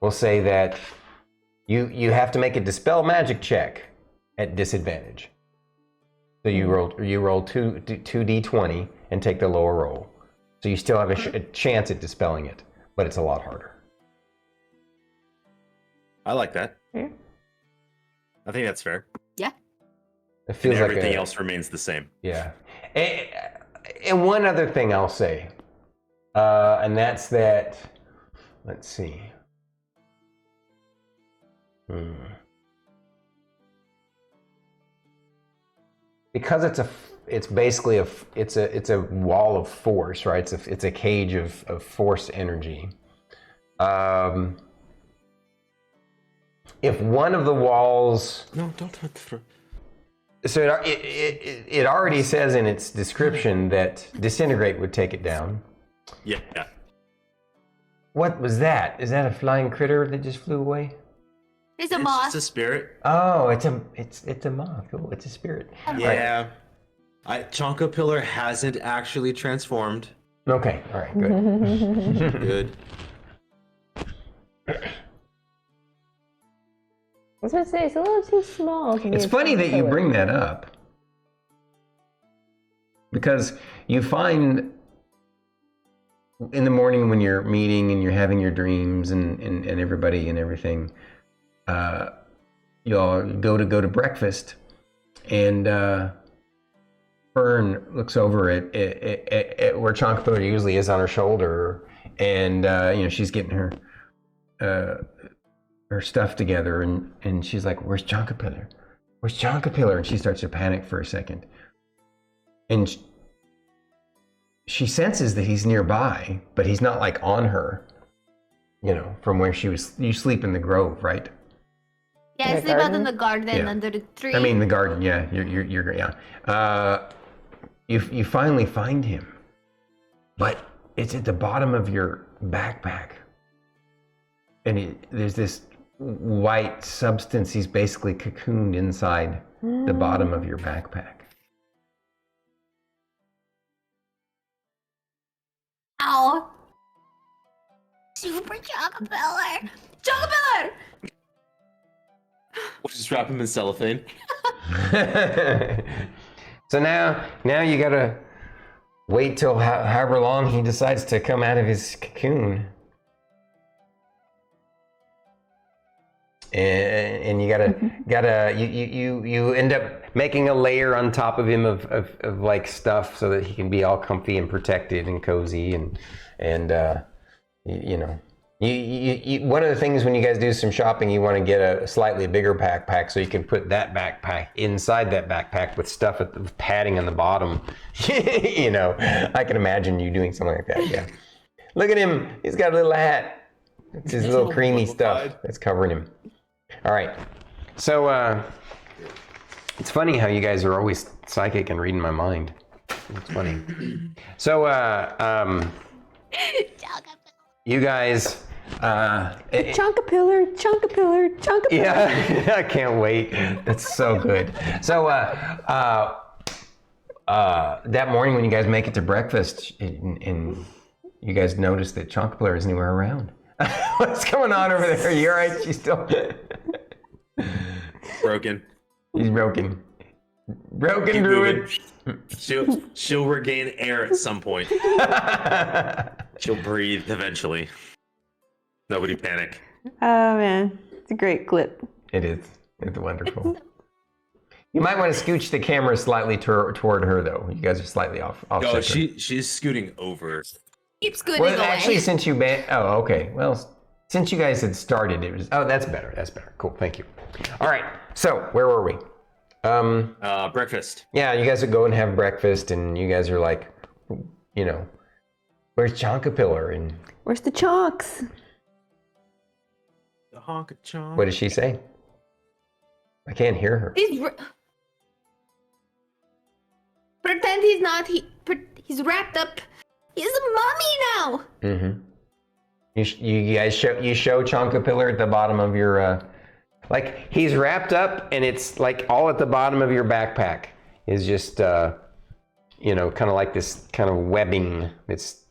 We'll say that you have to make a dispel magic check at disadvantage. So you roll 2d20 and take the lower roll. So you still have a chance at dispelling it, but it's a lot harder. I like that. Yeah. I think that's fair. Yeah. It feels and like everything else remains the same. Yeah. And one other thing I'll say, and that's that. Let's see. Because it's basically a wall of force, right? It's a cage of force energy. If one of the walls, No, don't hurt the throat. so it already says in its description that disintegrate would take it down. Yeah. What was that? Is that a flying critter that just flew away? It's a It's moth. just a spirit. Oh, it's a moth. Oh, it's a spirit. Yeah. Chonka Pillar hasn't actually transformed. Okay. All right. Good. Good. I was going to say, it's a little too small to be It's a funny that you pillar. bring that up, because you find in the morning when you're meeting and you're having your dreams and everybody and everything, you all go to breakfast, and Fern looks over at where Chonkapillar usually is on her shoulder, and she's getting her stuff together, and she's like, "Where's Chonkapillar? Where's Chonkapillar?" And she starts to panic for a second, and she senses that he's nearby, but he's not like on her. From where she was. You sleep in the grove, right? Yeah, I The sleep out in garden? the garden Yeah. under the tree. I mean, the garden. Yeah, you're yeah. You finally find him, but it's at the bottom of your backpack, and there's this white substance. He's basically cocooned inside the bottom of your backpack. Ow. Super Chocolate. Chocolate! We'll just wrap him in cellophane. So now you gotta wait till however long he decides to come out of his cocoon. And you you end up making a layer on top of him of like stuff so that he can be all comfy and protected and cozy and you know. You one of the things when you guys do some shopping, you want to get a slightly bigger backpack so you can put that backpack inside that backpack with stuff with padding on the bottom. You know, I can imagine you doing something like that. Yeah. Look at him. He's got a little hat. It's his little creamy stuff that's covering him. All right. So it's funny how you guys are always psychic and reading my mind. It's funny. So you guys. Chunk a pillar, chunk a pillar, chunk a pillar. Yeah, I can't wait. That's so good. So that morning when you guys make it to breakfast, and you guys notice that Chonkapler isn't anywhere around. What's going on over there? You all right? She's still Broken. He's broken. Broken Keep Druid. moving. She'll regain air at some point. She'll breathe eventually. Nobody panic. Oh man, it's a great clip. It is. It's wonderful. You might want to scooch the camera slightly toward her, though. You guys are slightly off. Oh, she's scooting over. Keep scooting Well, away. actually, since you okay. Well, since you guys had started, it was. Oh, that's better. That's better. Cool. Thank you. All right. So where were we? Breakfast. Yeah, you guys would go and have breakfast, and you guys are like, you know, where's Chonkapillar? And Where's the chunks? The honk of chonk. what does she say? I can't hear her. Pretend he's not. He's wrapped up. He's a mummy now. Mm-hmm. You guys show Chonkapillar at the bottom of your like he's wrapped up, and it's like all at the bottom of your backpack is just you know, kind of like this kind of webbing. It's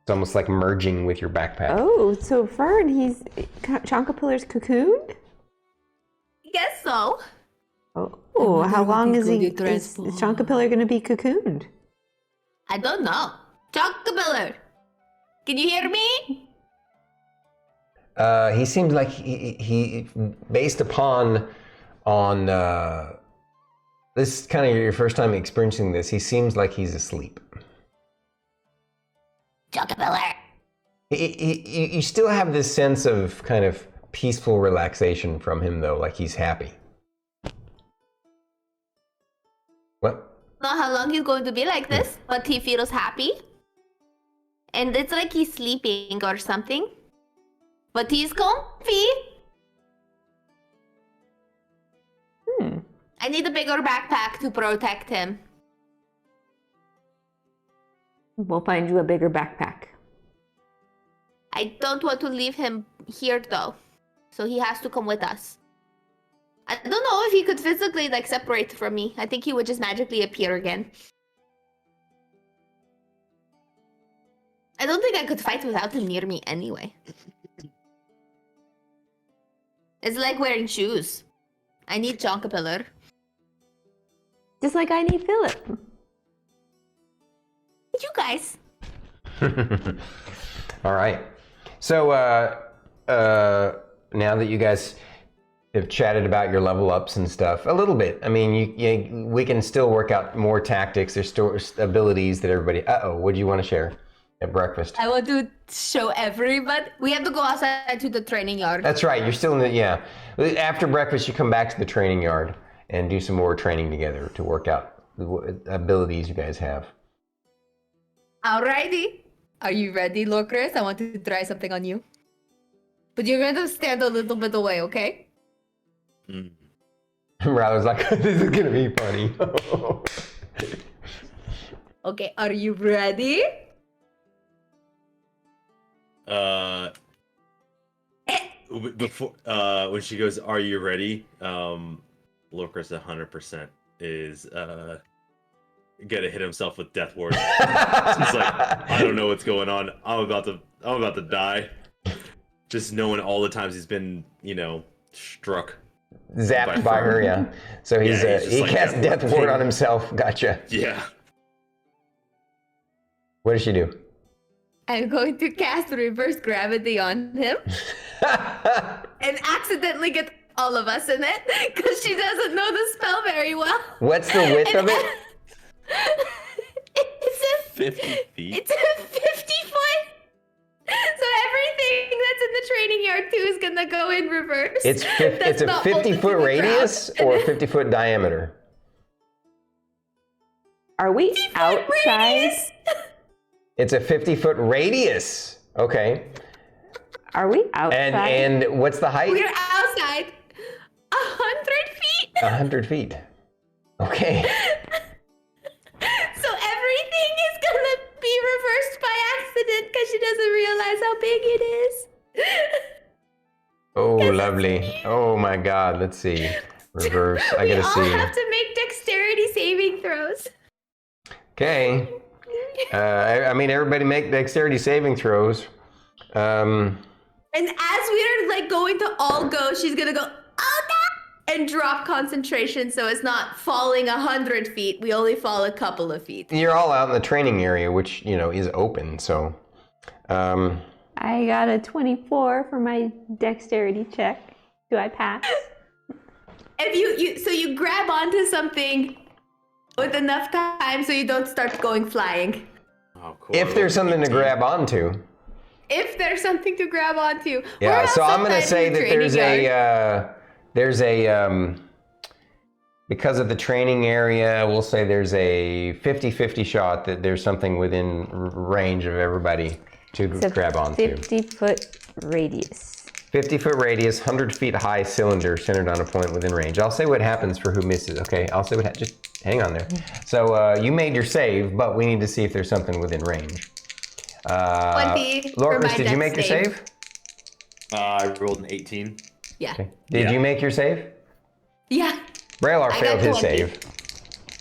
almost like merging with your backpack. Oh, so Fern, he's Chonkapillar's cocoon? I guess so. Oh, how long is Chonkapillar going to be cocooned? I don't know. Chonkapillar, can you hear me? He seems like he based upon this is kind of your first time experiencing this. He seems like he's asleep. Chonkapillar. You still have this sense of kind of peaceful relaxation from him, though, like he's happy. What? Not how long he's going to be like this, but he feels happy. And it's like he's sleeping or something. But he's comfy. I need a bigger backpack to protect him. We'll find you a bigger backpack. I don't want to leave him here though. So he has to come with us. I don't know if he could physically like separate from me. I think he would just magically appear again. I don't think I could fight without him near me anyway. It's like wearing shoes. I need Chonkapillar. Just like I need Philip. You guys. All right. So now that you guys have chatted about your level ups and stuff a little bit, I mean, we can still work out more tactics. There's still abilities that everybody. What do you want to share at breakfast? I want to show everybody. We have to go outside to the training yard. That's right. You're still in the After breakfast, you come back to the training yard and do some more training together to work out the abilities you guys have. Alrighty. Are you ready, Lorkris? I want to try something on you. But you're going to stand a little bit away, okay? Rylar's like, this is going to be funny. Okay, are you ready? Before when she goes, "Are you ready?" Lorkris 100% is gonna hit himself with death ward. He's like, I don't know what's going on. I'm about to die. Just knowing all the times he's been, Struck. Zapped by her, yeah. So he's, Yeah, he's just he like casts that. Death Ward on himself. Gotcha. Yeah. What does she do? I'm going to cast reverse gravity on him and accidentally get all of us in it because she doesn't know the spell very well. What's the width of it? It's a 50 feet. It's a 50-foot. So everything that's in the training yard too is gonna go in reverse. It's That's a not holding 50-foot to the radius ground. or a 50-foot diameter? Are we 50-foot outside? radius. It's a 50-foot radius. Okay. Are we outside? And what's the height? We're outside. 100 feet. 100 feet. Okay. So everything is gonna be reversed by accident because she doesn't realize how big it is. Oh, lovely. Oh my God. Let's see. Reverse. I gotta We all see. have to make dexterity saving throws. Okay. I mean, everybody make dexterity saving throws. And as we're like going to all go, she's gonna go, oh no! And drop concentration so it's not falling 100 feet. We only fall a couple of feet. You're all out in the training area, which, you know, is open, so. I got a 24 for my dexterity check. Do I pass? If you grab onto something with enough time so you don't start going flying. Oh, cool. If there's something to grab onto. If there's something to grab onto. Yeah, We're so I'm gonna outside say the that training there's yard. because of the training area, we'll say there's a 50-50 shot that there's something within range of everybody to grab onto. 50-foot radius. 50-foot radius, 100 feet high cylinder centered on a point within range. I'll say what happens for who misses, okay? I'll say what just hang on there. So you made your save, but we need to see if there's something within range. 20 for my Lorkris, did you make your dex save? I rolled an 18. Yeah. Okay. Did Yeah. you make your save? Yeah. Rylar I failed got his 20. save.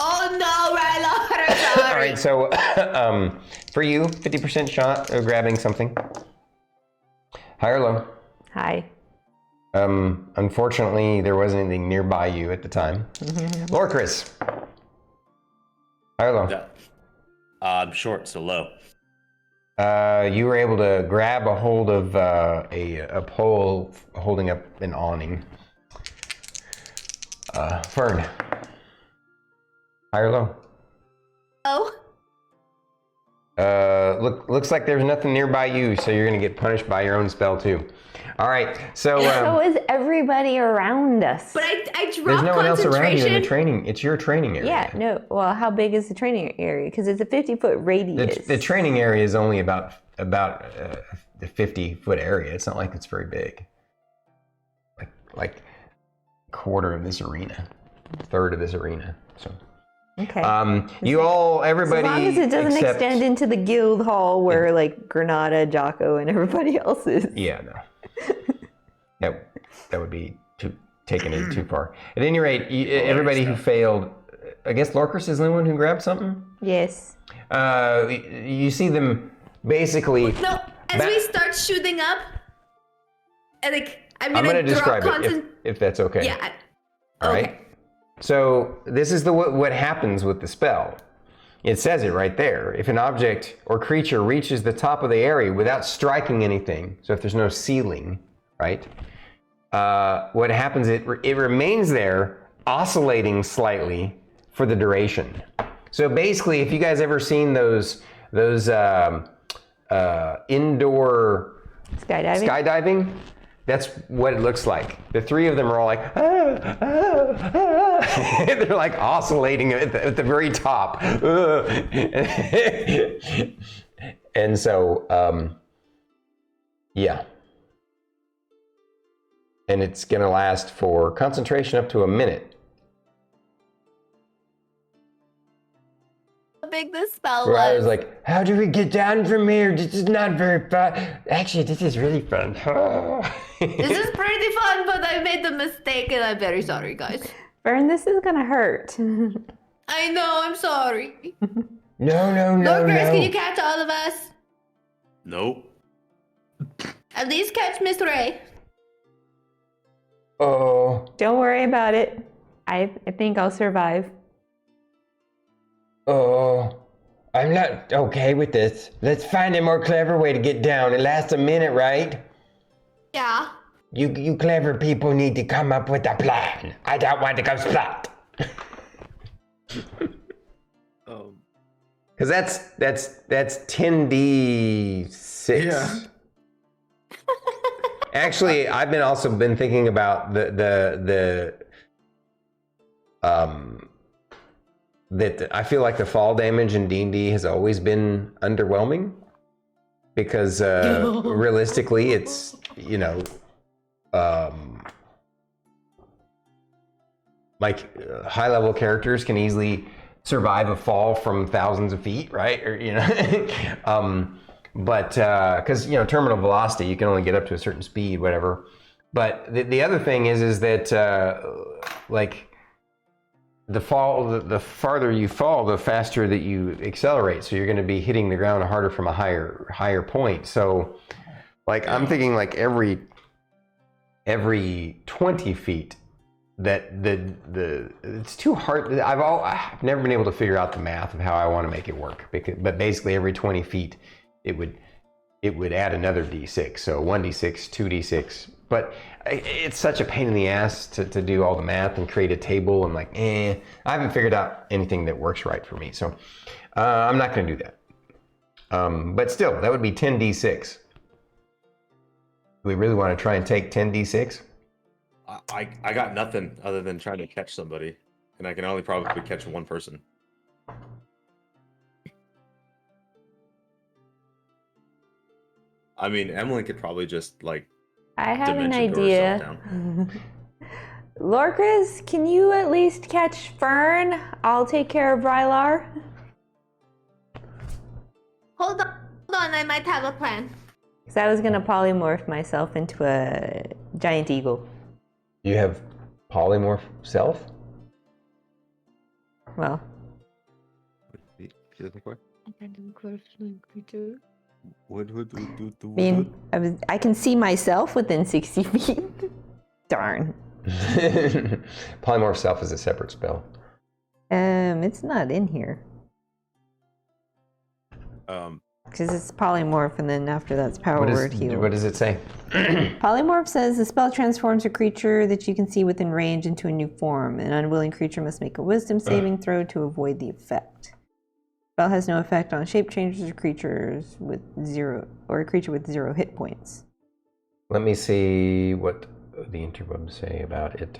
Oh no, Rylar, I'm sorry. All right, so for you, 50% shot of grabbing something. High or low? Hi. Unfortunately, there wasn't anything nearby you at the time. Lorkris. High or low? Yeah. I'm short, so low. You were able to grab a hold of a pole holding up an awning. Fern. High or low? Oh. Looks like there's nothing nearby you, so you're gonna get punished by your own spell too. All right, so So is everybody around us? But I dropped there's no one else around you in the concentration. training. It's your training area. Yeah, no. Well, how big is the training area? Because it's a 50-foot radius. The training area is only about the 50-foot area. It's not like it's very big. Like quarter of this arena, third of this arena. So Okay. you all, everybody, as long as it doesn't except, extend into the guild hall where like Granada, Jocko, and everybody else is. Yeah, no. That would be taking it too far. At any rate, everybody who failed, I guess Lorkris is the only one who grabbed something. Yes. You see them basically. No, as we start shooting up, and like I'm I'm gonna going to drop describe it if that's okay. Yeah. All right. So this is what happens with the spell. It says it right there. If an object or creature reaches the top of the area without striking anything, so if there's no ceiling, right? What happens? It remains there, oscillating slightly for the duration. So basically, if you guys ever seen those indoor skydiving, that's what it looks like. The three of them are all like, they're like oscillating at the very top. And so, yeah. And it's gonna last for concentration up to a minute. How big this spell Where I was. was like, how do we get down from here? This is not very fun. Actually, this is really fun. This is pretty fun, but I made the mistake and I'm very sorry, guys. Fern, this is gonna hurt. I know, I'm sorry. No. Lorkris, can you catch all of us? Nope. At least catch Miss Ray. Oh, Don't worry about it. I think I'll survive. Oh, I'm not okay with this. Let's find a more clever way to get down. It lasts a minute, right? Yeah. You clever people need to come up with a plan. I don't want to go splat. because that's 10d6. Yeah. Actually, I've also been thinking about that I feel like the fall damage in D&D has always been underwhelming because realistically, it's high level characters can easily survive a fall from thousands of feet, right? Or but because terminal velocity, you can only get up to a certain speed, whatever. But the other thing is that the farther you fall, the faster that you accelerate. So you're going to be hitting the ground harder from a higher point. So I'm thinking every 20 feet that it's too hard. I've never been able to figure out the math of how I want to make it work. But basically every 20 feet, it would add another d6. So 1d6, 2d6. But it's such a pain in the ass to do all the math and create a table. I'm like, I haven't figured out anything that works right for me. So I'm not going to do that. But still, that would be 10d6. Do we really want to try and take 10d6? I got nothing other than trying to catch somebody, and I can only probably catch one person. I mean, Emillynn could probably just I have an dimension door herself idea. down. Lorkris, can you at least catch Fern? I'll take care of Rylar. Hold on, I might have a plan. Because I was going to polymorph myself into a giant eagle. You have polymorph self? Well, What are you looking for? I mean, I can see myself within 60 feet. Darn. Polymorph self is a separate spell. It's not in here. Because it's polymorph, and then after that's power word heal. What does it say? Polymorph says the spell transforms a creature that you can see within range into a new form. An unwilling creature must make a wisdom saving throw to avoid the effect. Spell has no effect on shape changes or creatures with zero hit points. Let me see what the interwebs say about it.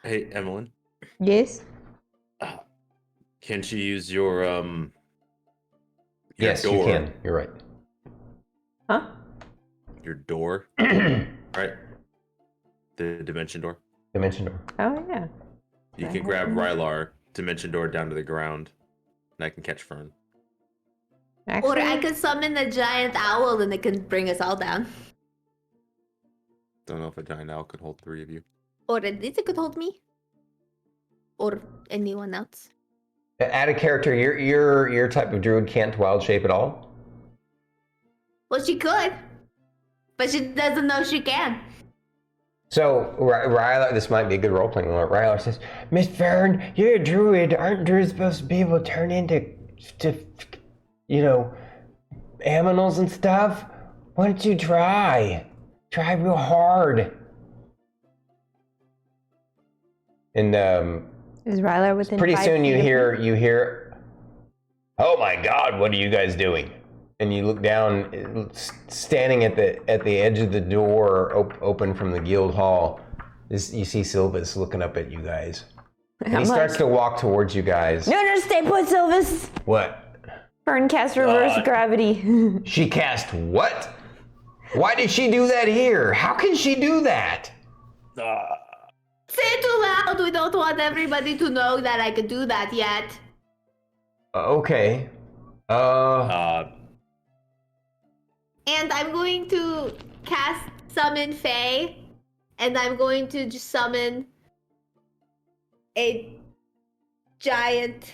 Hey, Emillynn, Yes? can she use your Yes, door? you can. You're right. Huh? Your door, right? The dimension door. Dimension door. Oh, yeah. You can grab Rylar, dimension door down to the ground, and I can catch Fern. Actually, Or I could summon a giant owl and it can bring us all down. Don't know if a giant owl could hold 3 of you. Or at least it could hold me. Or anyone else. Add a character. Your type of druid can't wild shape at all. Well, she could. But she doesn't know she can. So Rylar, this might be a good role playing moment. Rylar says, Miss Fern, you're a druid. Aren't druids supposed to be able to turn into animals and stuff? Why don't you try? Try real hard. and is Rylar within pretty 5 soon feet you of me? hear, oh my God, what are you guys doing? And you look down, standing at the edge of the door open from the guild hall. You see Silvus looking up at you guys. And he starts to walk towards you guys. No, stay put, Silvus! What? Fern cast reverse gravity. She cast what? Why did she do that here? How can she do that? Say it too loud. We don't want everybody to know that I could do that yet. Okay. And I'm going to cast Summon Fae. And I'm going to just summon a giant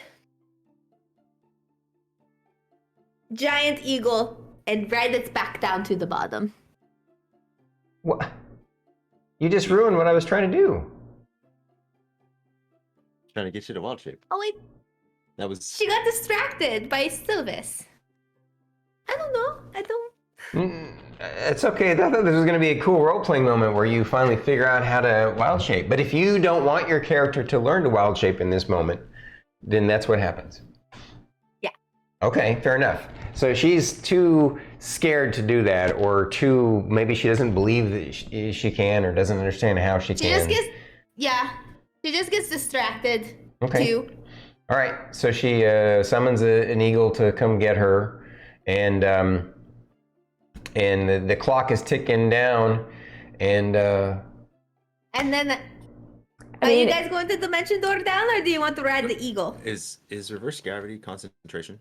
giant eagle and ride its back down to the bottom. What? You just ruined what I was trying to do. Trying to get you to wild shape. Oh wait, That was. she got distracted by Sylvis. I don't know. I don't. It's okay. I thought this was going to be a cool role-playing moment where you finally figure out how to wild shape. But if you don't want your character to learn to wild shape in this moment, then that's what happens. Yeah. Okay, fair enough. So she's too scared to do that, or too, maybe she doesn't believe that she can, or doesn't understand how she She can. just gets. Yeah. She just gets distracted. Okay. Too. All right, so she summons an eagle to come get her, and the clock is ticking down, and And then. Are you guys going to dimension door down, or do you want to ride the eagle? Is reverse gravity concentration?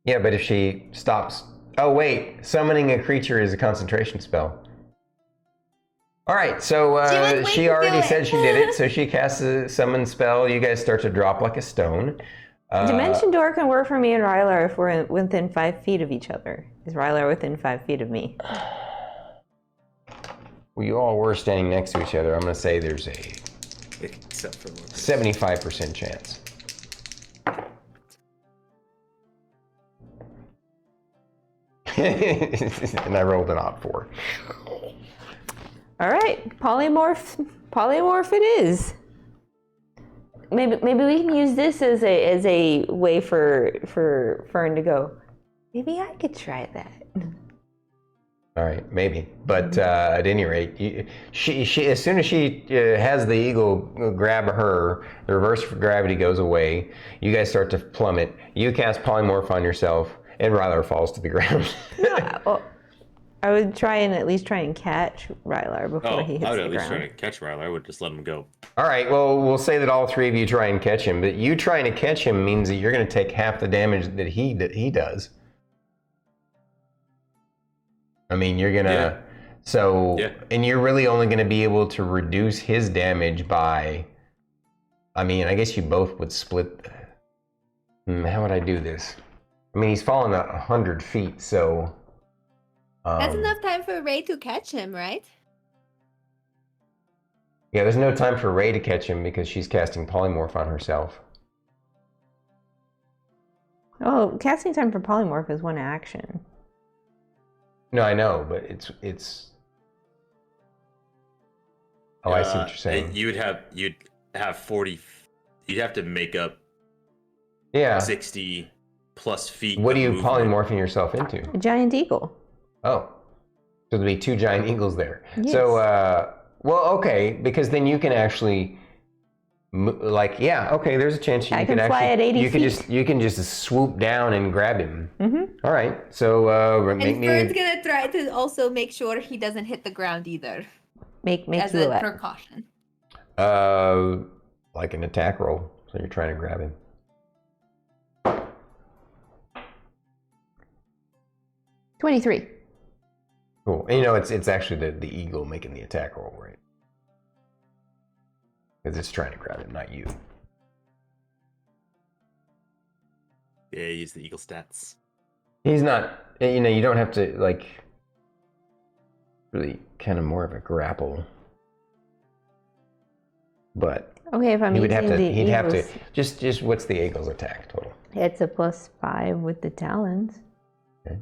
yeah, but if she stops, oh wait, summoning a creature is a concentration spell. All right, so She was waiting she to already do said it. she did it, so she casts a summon spell. You guys start to drop like a stone. Dimension door can work for me and Rylar if we're within 5 feet of each other. Is Rylar within 5 feet of me? Well, you all were standing next to each other. I'm going to say there's a Except for Lorkris. 75% chance. And I rolled an odd 4. All right, polymorph it is. Maybe we can use this as a way for Fern to go. Maybe I could try that. All right, maybe. But at any rate, she as soon as she has the eagle grab her, the reverse gravity goes away. You guys start to plummet. You cast polymorph on yourself, and Rylar falls to the ground. I would try and at least try and catch Rylar before he hits I would the at least ground. try to catch Rylar. I would just let him go. All right, well, we'll say that all 3 of you try and catch him, but you trying to catch him means that you're going to take half the damage that he does. I mean, you're going to... Yeah. And you're really only going to be able to reduce his damage by... I mean, I guess you both would split... how would I do this? I mean, he's fallen 100 feet, so... That's enough time for Ray to catch him, right? Yeah, there's no time for Ray to catch him because she's casting polymorph on herself. Oh, casting time for polymorph is 1 action. No, I know, but it's... Oh, I see what you're saying. You'd have 40. You'd have to make up Yeah. 60 plus feet. What are of you movement. polymorphing yourself into? A giant eagle. Oh. So there'll be 2 giant eagles there. Yes. So, well, okay, because then you can actually... okay, there's a chance you I can can fly actually... at 80 You can just swoop down and grab him. Mm-hmm. All right, so make And me... Fern's gonna try to also make sure he doesn't hit the ground either, Make as you a a precaution. like an attack roll. So you're trying to grab him. 23. Cool. And you know, it's actually the eagle making the attack roll, right? Because it's trying to grab him, not you. Yeah, use the eagle stats. He's not, you know, you don't have to, like, really kind of more of a grapple. But Okay, if I'm he would using have to, the he'd have to, eagles, just what's the eagle's attack total? it's a +5 with the talons. Okay.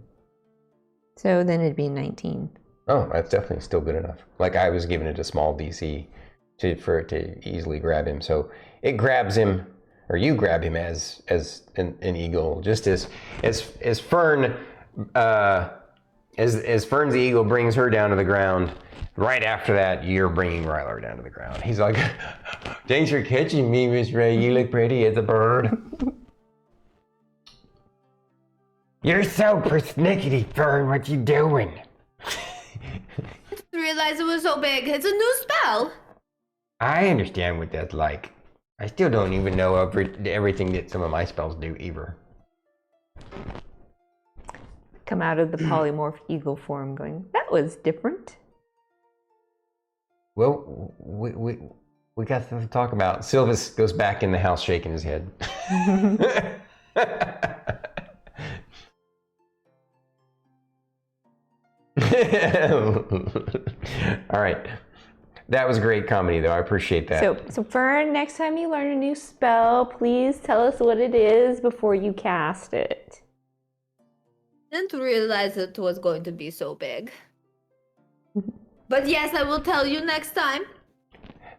So then it'd be 19. Oh, that's definitely still good enough. Like I was giving it a small DC for it to easily grab him. So it grabs him, or you grab him as an eagle, just as Fern, as Fern's eagle brings her down to the ground. Right after that, you're bringing Rylar down to the ground. He's like, "Thanks for catching me, Miss Ray. You look pretty as a bird." You're so persnickety, Fern. What you doing? Didn't realize it was so big. It's a new spell. I understand what that's like. I still don't even know everything that some of my spells do either. Come out of the polymorph eagle form going, that was different. Well, we got stuff to talk about. Sylvis goes back in the house shaking his head. All right. That was great comedy, though. I appreciate that. So Fern, next time you learn a new spell, please tell us what it is before you cast it. Didn't realize it was going to be so big. But yes, I will tell you next time.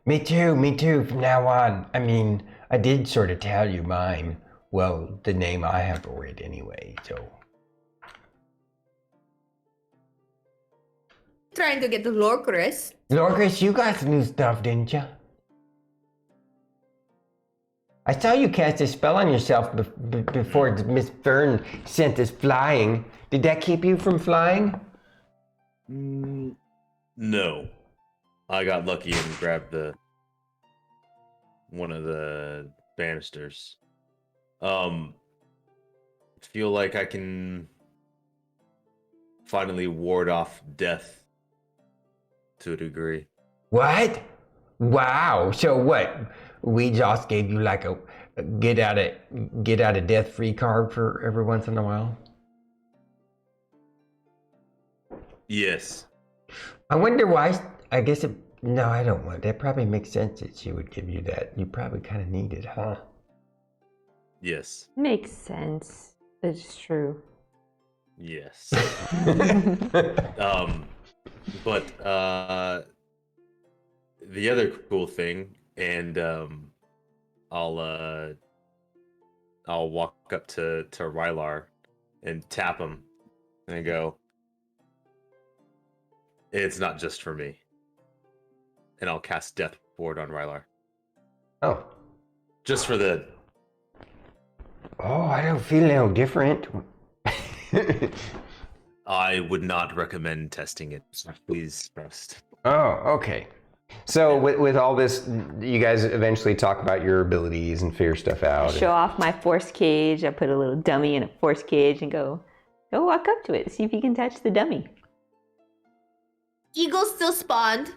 Me too, from now on. I mean, I did sort of tell you mine. Well, the name I have for it anyway, so. Trying to get the Lorkris. Lorkris, you got some new stuff, didn't you? I saw you cast a spell on yourself before Miss Fern sent us flying. Did that keep you from flying? No. I got lucky and grabbed one of the banisters. Feel like I can finally ward off death to a degree. What? Wow. So what? We just gave you like a get out of death free card for every once in a while? Yes. I wonder why. I guess no, I don't want. That probably makes sense that she would give you that. You probably kind of need it, huh? Yes. Makes sense. It's true. Yes. But the other cool thing, and I'll walk up to Rylar and tap him and I go, it's not just for me. And I'll cast Death Ward on Rylar. Oh. Just for the... Oh, I don't feel no different. I would not recommend testing it. Please first. Oh, okay. So with all this, you guys eventually talk about your abilities and figure stuff out. Show off my force cage. I put a little dummy in a force cage and go walk up to it. See if you can touch the dummy. Eagles still spawned.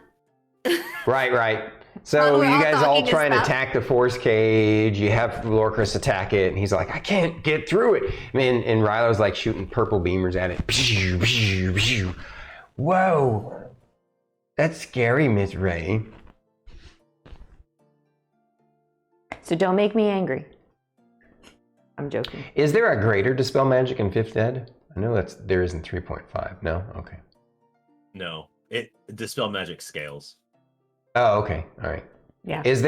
Right. So While we're you all guys all talking try and and stuff. attack the force cage. You have Lorkris attack it, and he's like, I can't get through it. I mean, and Rylar's like shooting purple beamers at it. Whoa. That's scary, Miss Ray. So don't make me angry. I'm joking. Is there a greater Dispel Magic in 5th Ed? I know there isn't 3.5. No? Okay. No, it Dispel Magic scales. Oh, okay. All right. Yeah. There's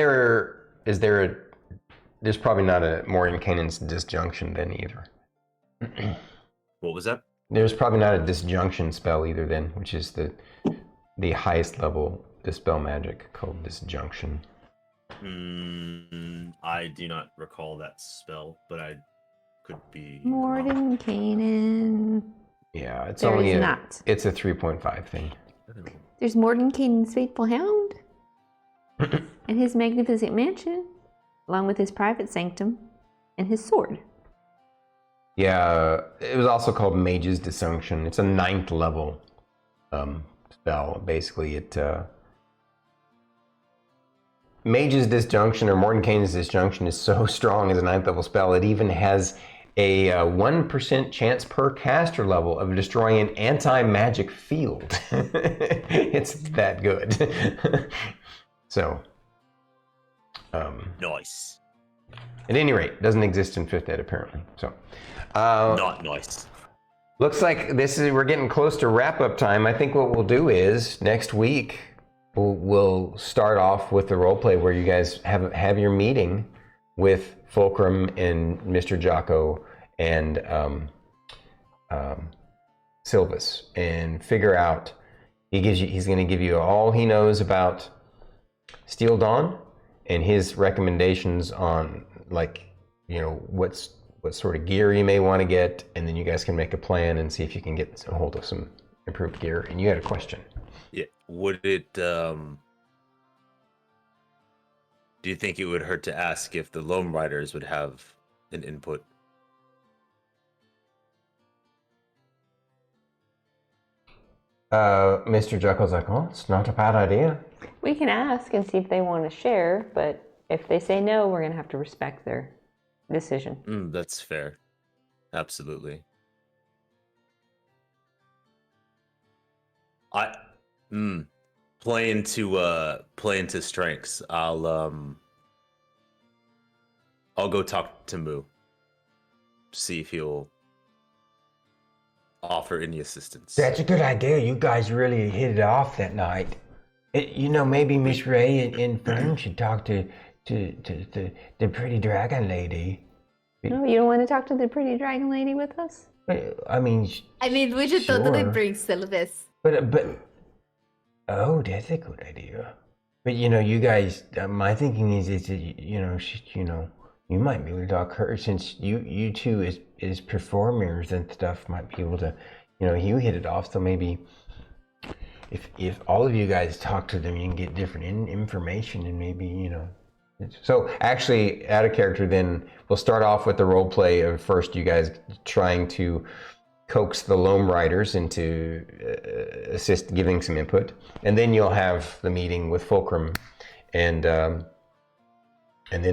probably not a Morgan Canaan's disjunction then either. What was that? There's probably not a disjunction spell either then, which is the highest level Dispel Magic called disjunction. I do not recall that spell, but I could be Morden Kanan. Yeah, it's There only is not. It's a 3.5 thing. There's Morden Kanan's Faithful Hound and his magnificent mansion, along with his private sanctum and his sword. Yeah, it was also called Mage's Disjunction. It's a 9th level spell. Basically, Mage's Disjunction or Mordenkainen's Disjunction is so strong as a 9th level spell, it even has a 1% chance per caster level of destroying an anti-magic field. It's that good. So, nice. at any rate, doesn't exist in 5th Ed apparently. So, Not nice. looks like we're getting close to wrap-up time. I think what we'll do is next week we'll start off with the roleplay where you guys have your meeting with Fulcrum and Mr. Jocko and Silvus and figure out. He's going to give you all he knows about Steel Dawn and his recommendations on what sort of gear you may want to get, and then you guys can make a plan and see if you can get a hold of some improved gear. And you had a question. Yeah. Would it? Do you think it would hurt to ask if the Lone Riders would have an input? Mr. Jekyll's like, oh, it's not a bad idea. We can ask and see if they want to share, but if they say no, we're going to have to respect their decision. That's fair. Absolutely. Playing to strengths. I'll go talk to Moo. See if he'll offer any assistance. That's a good idea. You guys really hit it off that night. Maybe Miss Ray and Fern should talk to the pretty dragon lady. No, you don't want to talk to the pretty dragon lady with us? I mean, we should totally sure. bring Sylvis. But oh, that's a good idea. But you guys, my thinking is you might be able to talk her since you two as performers and stuff might be able to, you hit it off. So maybe if all of you guys talk to them, you can get different information and maybe So actually, out of character, then we'll start off with the role play of first you guys trying to coax the Loam Riders into assist giving some input, and then you'll have the meeting with Fulcrum, and then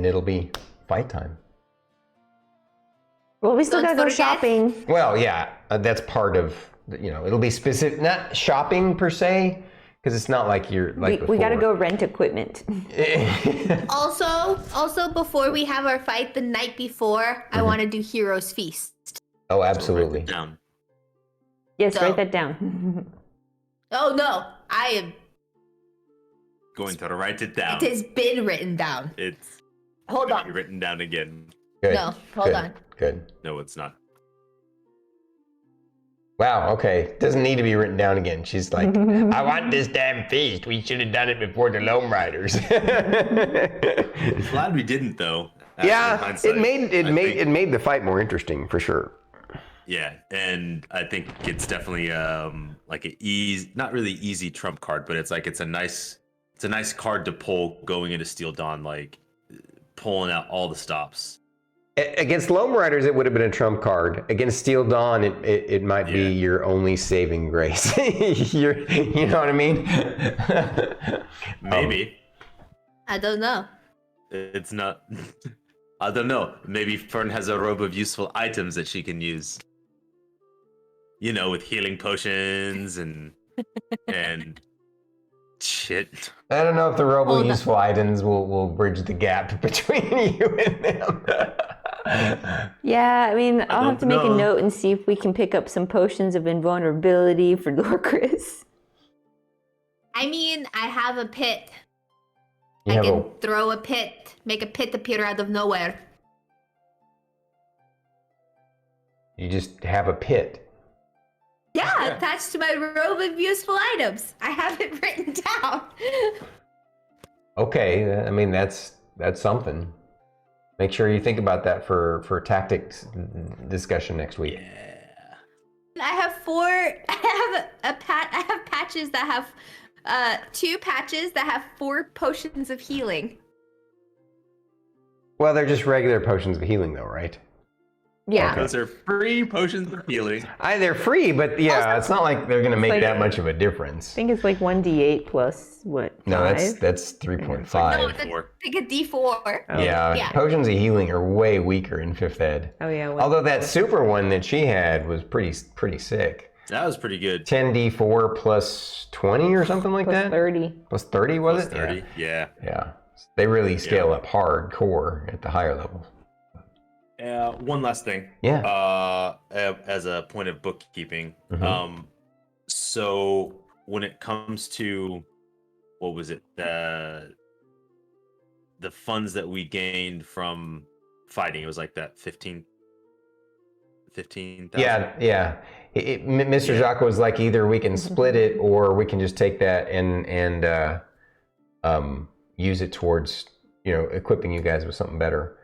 it'll be fight time. Well, we still Don't gotta go forget- shopping. Well, yeah, that's part of it'll be specific, not shopping per se, because it's not like you're like We gotta before. go rent equipment. Also, before we have our fight the night before, I want to do Heroes Feast. Oh, So write absolutely. it down. Yes, So- write that down. Oh no, I am. Going to write it down. It has been written down. It's Hold gonna be on. written down again. Good. No, hold Good. on. Good. No, it's not. Wow. Okay. Doesn't need to be written down again. She's like, I want this damn feast. We should have done it before the Loam Riders. Glad we didn't though. In Yeah, hindsight. it I think- made the fight more interesting for sure. Yeah, and I think it's definitely like a not really easy trump card, but it's a nice card to pull going into Steel Dawn, like pulling out all the stops. Against Loam Riders, it would have been a trump card. Against Steel Dawn, it might be Yeah. your only saving grace. You know what I mean? Maybe I don't know. it's not. I don't know. Maybe Fern has a robe of useful items that she can use. With healing potions and shit. I don't know if the robo Hold on. useful items will bridge the gap between you and them. Yeah, I mean, I'll have to make a know. note and see if we can pick up some potions of invulnerability for Lorkris. I mean, I have a pit. You I have can throw a pit, make a pit appear out of nowhere. you just have a pit. Yeah, attached to my robe of useful items. I have it written down. Okay, I mean that's something. Make sure you think about that for tactics discussion next week. I have I have patches that have 2 patches that have 4 potions of healing. Well, they're just regular potions of healing, though, right? Yeah. Those are free potions of healing. They're free, but yeah, Also- it's not like they're gonna make like- that much of a difference. I think it's like 1d8 plus what? No, 5? that's No, 3.5. it's like a D4. Oh. Yeah, potions of healing are way weaker in 5th Ed. Oh yeah. Although that super one that she had was pretty sick. That was pretty good. 10d4 plus 20 or something like plus that. 30. Plus 30 was Plus it? 30. Yeah. Yeah. They really scale up hardcore at the higher levels. One last thing. Yeah. As a point of bookkeeping. Mhm. So when it comes to what was it? The funds that we gained from fighting, it was like that 15,000. Yeah. Mr. Jacques was like, either we can split it or we can just take that and use it towards equipping you guys with something better.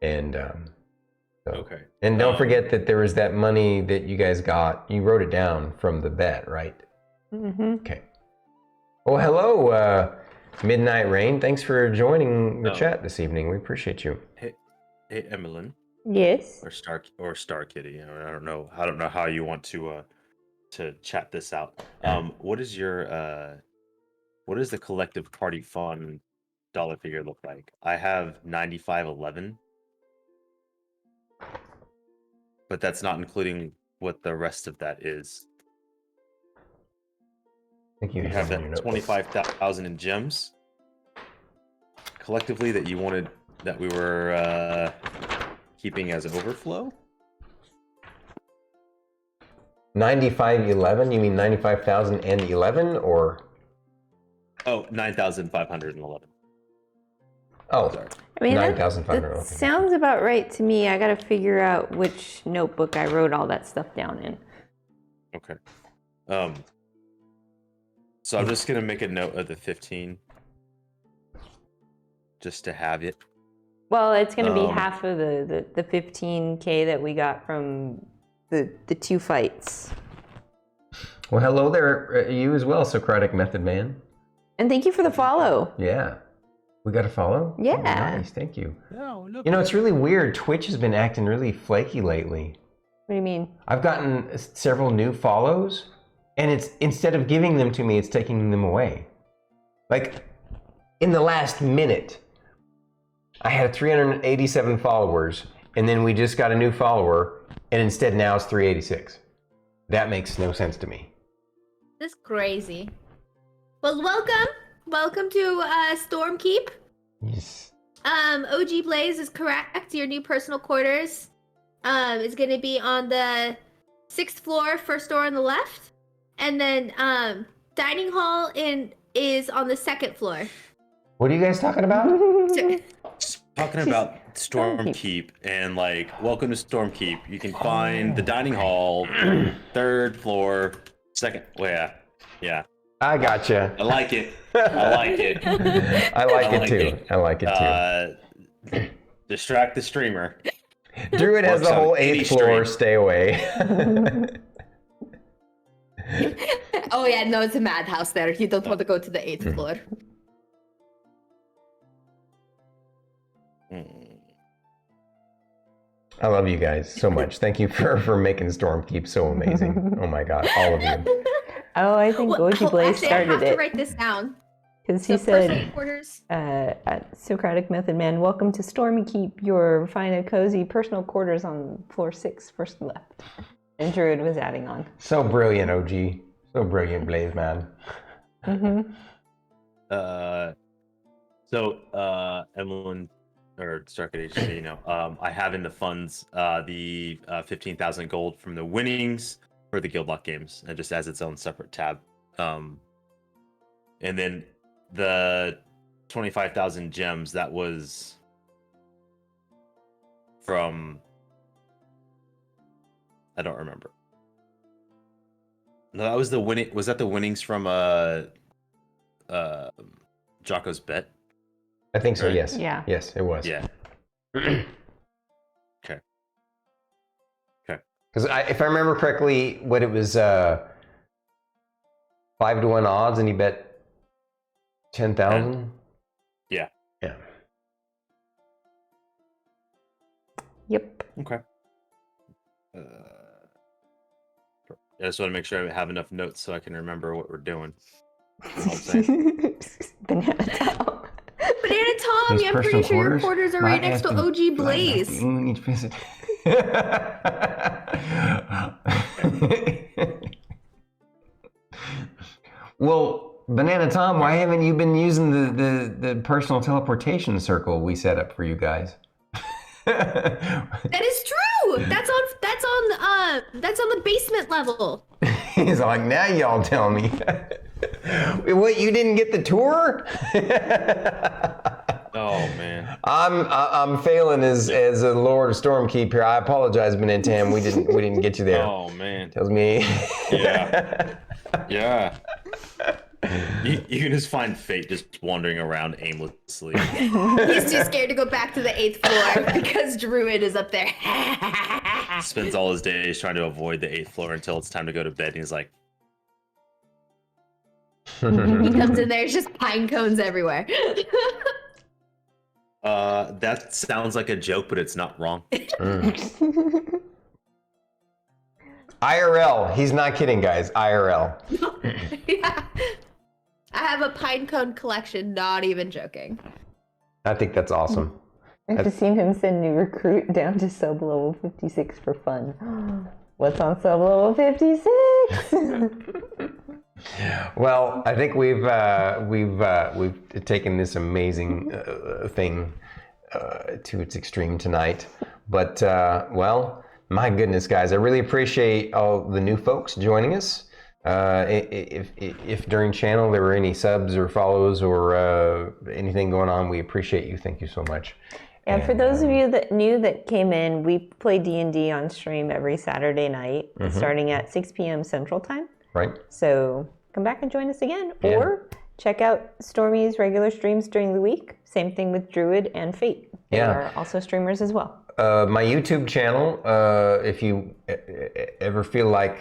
And so. Okay. And don't forget that there was that money that you guys got. You wrote it down from the bet, right? Mm-hmm. Okay. Well, hello, Midnight Rain. Thanks for joining the Oh. chat this evening. We appreciate you. Hey, Emillynn, Yes. or StarKitty. I don't know how you want to chat this out. What is the collective party fund dollar figure look like? I have 9511, but that's not including what the rest of that is. think you You have that 25,000 in gems. Collectively, that you wanted that we were keeping as overflow. 9511? You mean 95,011 or? Oh, 9,511. Oh, Sorry. I mean, that 9,500. sounds about right to me. I gotta figure out which notebook I wrote all that stuff down in. Okay. So I'm just gonna make a note of the 15, just to have it. Well, it's gonna be half of the 15K that we got from the 2 fights. Well, hello there, you as well, Socratic Method Man. And thank you for the follow. Yeah. We got a follow? Yeah. Oh, nice, thank you. No, look. You know, it's really weird. Twitch has been acting really flaky lately. What do you mean? I've gotten several new follows, and it's instead of giving them to me, it's taking them away. Like, in the last minute, I had 387 followers, and then we just got a new follower, and instead now it's 386. That makes no sense to me. That's crazy. Well, welcome to Stormkeep. Yes. OG Blaze is correct. Your new personal quarters is going to be on the 6th floor, first door on the left, and then dining hall is on the 2nd floor. What are you guys talking about? Talking about Stormkeep and like, welcome to Stormkeep. You can find the dining hall, 3rd floor, 2nd. Well, yeah. I gotcha. I like it. I like it. I like it too. I like it too. Distract the streamer. Druid has Works the on whole any 8th floor. stream. Stay away. Oh yeah, no, it's a madhouse there. You don't want to go to the 8th floor. I love you guys so much. Thank you for making Stormkeep so amazing. Oh my god, all of you. Oh, I think OG Blaze actually, I have started to it. write this down. Because he So personal said, quarters. Socratic Method Man, welcome to Stormkeep, your fine and cozy personal quarters on floor 6, first left. And Druid was adding on. So brilliant, OG. So brilliant, Blaze Man. Mm-hmm. Emillynn, or Starkitty, you know, I have in the funds the 15,000 gold from the winnings for the Guildlock games. It just has its own separate tab. And then the 25,000 gems, that was from, I don't remember. No, that was the winning. Was that the winnings from Jocko's bet? I think so, Right. yes. Yeah. Yes, it was. Yeah. Because Okay. if I remember correctly, what it was 5-1 odds, and he bet 10,000. Yeah. Yeah. Yep. Okay. I just want to make sure I have enough notes so I can remember what we're doing. That's all I'm saying. Banana towel. Banana Tom, His I'm pretty personal sure your quarters quarters are right might next to have to OG Blaze. each visit. Well, Banana Tom, why haven't you been using the personal teleportation circle we set up for you guys? That is true. That's on the basement level. He's like, now y'all tell me. What, you didn't get the tour? Oh man. I'm failing as a Lord of Stormkeep here. I apologize, Benintam. We didn't get you there. Oh man. Tells me. Yeah. Yeah. You can just find Fate just wandering around aimlessly. He's too scared to go back to the 8th floor because Druid is up there. Spends all his days trying to avoid the 8th floor until it's time to go to bed, and he's like, He comes in there, it's just pine cones everywhere. that sounds like a joke, but it's not wrong. IRL. He's not kidding, guys. IRL. Yeah. I have a pine cone collection, not even joking. I think that's awesome. I've just seen him send new recruit down to sub level 56 for fun. What's on sub level 56? Well, I think we've taken this amazing thing to its extreme tonight. But well, my goodness, guys, I really appreciate all the new folks joining us. If during channel there were any subs or follows or anything going on, we appreciate you. Thank you so much. And for those of you that came in, we play D&D on stream every Saturday night, starting at 6 p.m. Central Time. Right. So come back and join us again, or check out Stormy's regular streams during the week. Same thing with Druid and Fate. They are also streamers as well. My YouTube channel, if you ever feel like,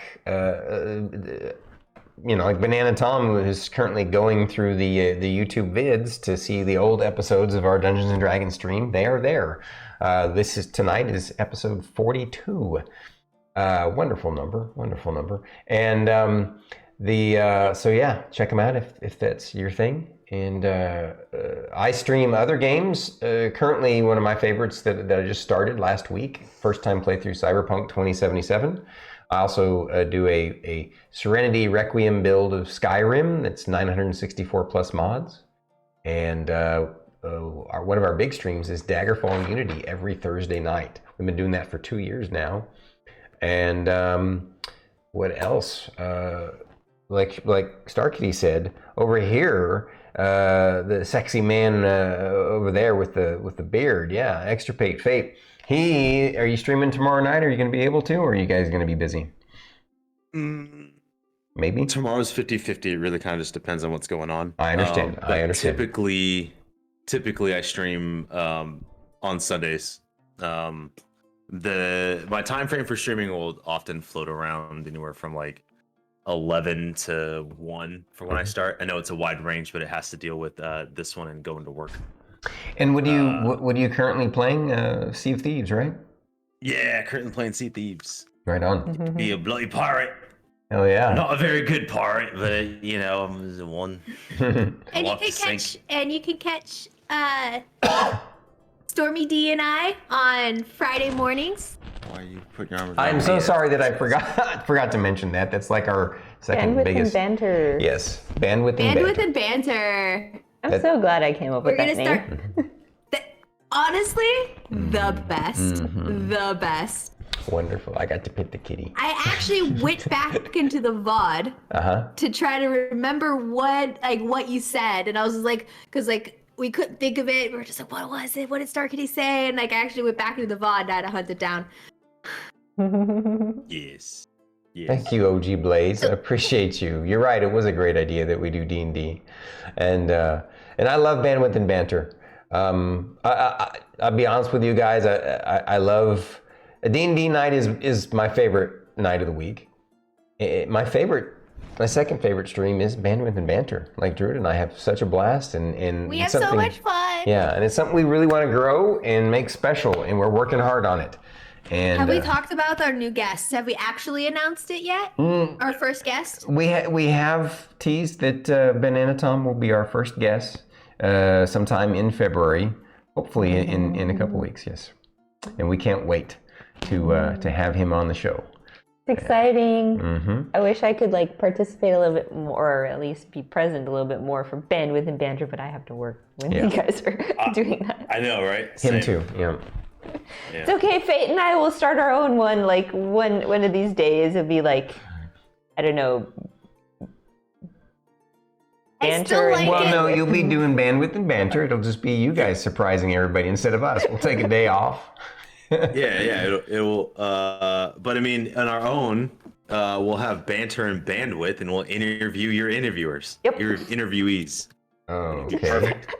like Banana Tom, who is currently going through the YouTube vids to see the old episodes of our Dungeons and Dragons stream, they are there. Tonight is episode 42. Wonderful number. And so yeah, check them out if that's your thing. And I stream other games. Currently, one of my favorites that I just started last week, first time playthrough Cyberpunk 2077. I also do a Serenity Requiem build of Skyrim that's 964 plus mods. And one of our big streams is Daggerfall Unity every Thursday night. We've been doing that for 2 years now. And what else? Like StarkItty said, over here, the sexy man over there with the beard, extirpatefate. Are you streaming tomorrow night? Are you going to be able to, or are you guys going to be busy? Maybe tomorrow's 50-50. It really kind of just depends on what's going on. I understand. Typically I stream on Sundays. My time frame for streaming will often float around anywhere from like 11 to 1 for when I start. I know it's a wide range, but it has to deal with this one and going to work. And what are you currently playing? Sea of Thieves, right? Yeah, currently playing Sea of Thieves. Right on. Be a bloody pirate. Hell yeah. Not a very good pirate, but I'm the one. And you can catch StormyD and I on Friday mornings. Why are you putting your arm around I'm me? so sorry that I forgot to mention that. That's like our second Bandwidth biggest. and banter. Yes, bandwidth and banter. I'm so glad I came up with that name. Honestly, the best. The best. Wonderful. I got to pet the kitty. I actually went back into the VOD to try to remember what you said, and I was like, because we couldn't think of it. We were just like, what was it? What did StarkItty say? And I actually went back into the VOD and I had to hunt it down. Yes. Thank you, OG Blaze. I appreciate you. You're right. It was a great idea that we do D&D, and I love bandwidth and banter. I'll be honest with you guys. I love a D&D night is my favorite night of the week. My second favorite stream is bandwidth and banter. Like Druid and I have such a blast, and we have so much fun. Yeah, and it's something we really want to grow and make special, and we're working hard on it. And have we talked about our new guests? Have we actually announced it yet? Our first guest? We have teased that Banana Tom will be our first guest sometime in February, hopefully in a couple weeks. Yes, and we can't wait to have him on the show. It's exciting. I wish I could participate a little bit more, or at least be present a little bit more for bandwidth and banter, but I have to work when you guys are doing that. I know, right? Him too. Yeah. It's okay. Fate and I will start our own one. One of these days, it'll be I don't know. Banter. No, you'll be doing bandwidth and banter. It'll just be you guys surprising everybody instead of us. We'll take a day off. It will. But I mean, on our own, we'll have banter and bandwidth, and we'll interview your interviewers. Yep. Your interviewees. Oh, okay. Perfect.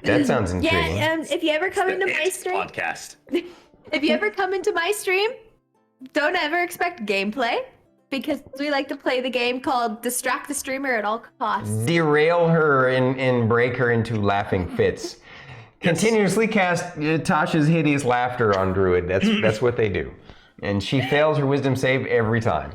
That sounds intriguing. Yeah, if you ever come into my stream, podcast. If you ever come into my stream, don't ever expect gameplay, because we like to play the game called Distract the Streamer at all costs. Derail her and break her into laughing fits. Continuously cast Tasha's hideous laughter on Druid. That's what they do. And she fails her wisdom save every time.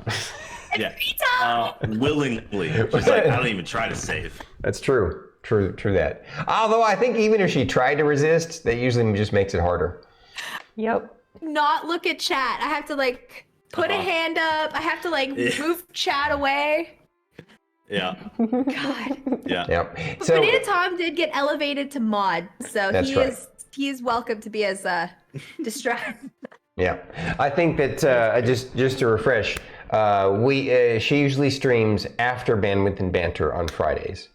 Every time! Willingly. She's like, I don't even try to save. That's true. True that. Although I think even if she tried to resist, that usually just makes it harder. Yep. Not look at chat. I have to put a hand up. I have to move chat away. Yeah. God. Yeah. Yep. So Banana Tom did get elevated to mod, so That's right. he's welcome to be as distracted. yeah, I think that just to refresh, she usually streams after Bandwidth and Banter on Fridays.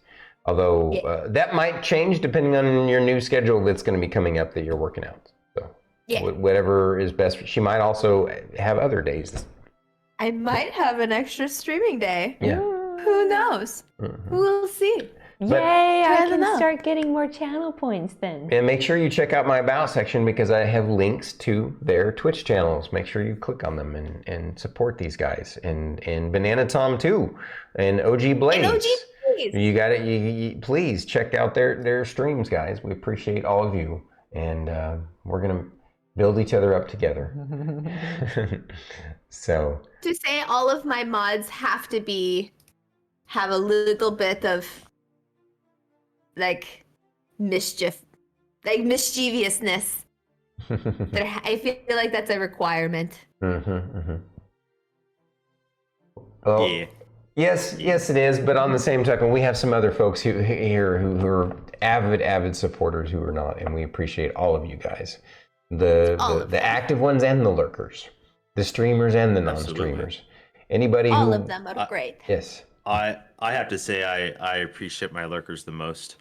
Although that might change depending on your new schedule that's going to be coming up that you're working out. So whatever is best. She might also have other days. I might have an extra streaming day. Yeah. Who knows? We'll see. Yay! I Try them can out. start getting more channel points then. And make sure you check out my About section because I have links to their Twitch channels. Make sure you click on them and support these guys. And Banana Tom too. And OG Blades. And OG Blades. You got it. You please check out their streams, guys. We appreciate all of you. And we're going to build each other up together. So. To say all of my mods have to have a little bit of like mischievousness. I feel like that's a requirement. Oh, Yeah. yes, it is. But on the same token, we have some other folks who are avid supporters who are not, and we appreciate all of you guys, the active ones and the lurkers, the streamers and the non-streamers. Anybody All who of them are great. yes. I have to say I appreciate my lurkers the most.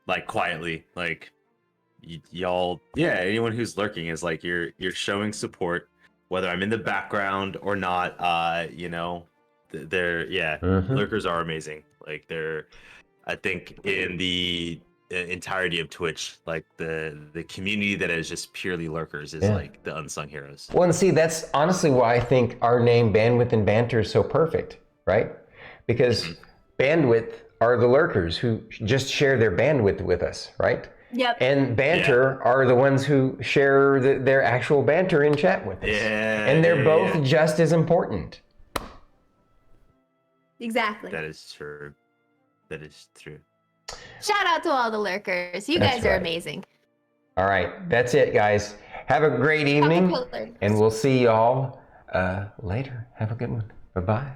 Like quietly, like y'all, anyone who's lurking is like you're showing support, whether I'm in the background or not. Lurkers are amazing. Like I think in the entirety of Twitch, like the community that is just purely lurkers is like the unsung heroes. Well, and see, that's honestly why I think our name Bandwidth and Banter is so perfect, right? Because bandwidth are the lurkers who just share their bandwidth with us, right? Yep. And banter are the ones who share their actual banter in chat with us. Yeah. And they're both just as important. Exactly. That is true. That is true. Shout out to all the lurkers. You That's guys are right. amazing. All right, that's it, guys. Have a great evening, Have a good one. and we'll see y'all later. Have a good one. Bye-bye.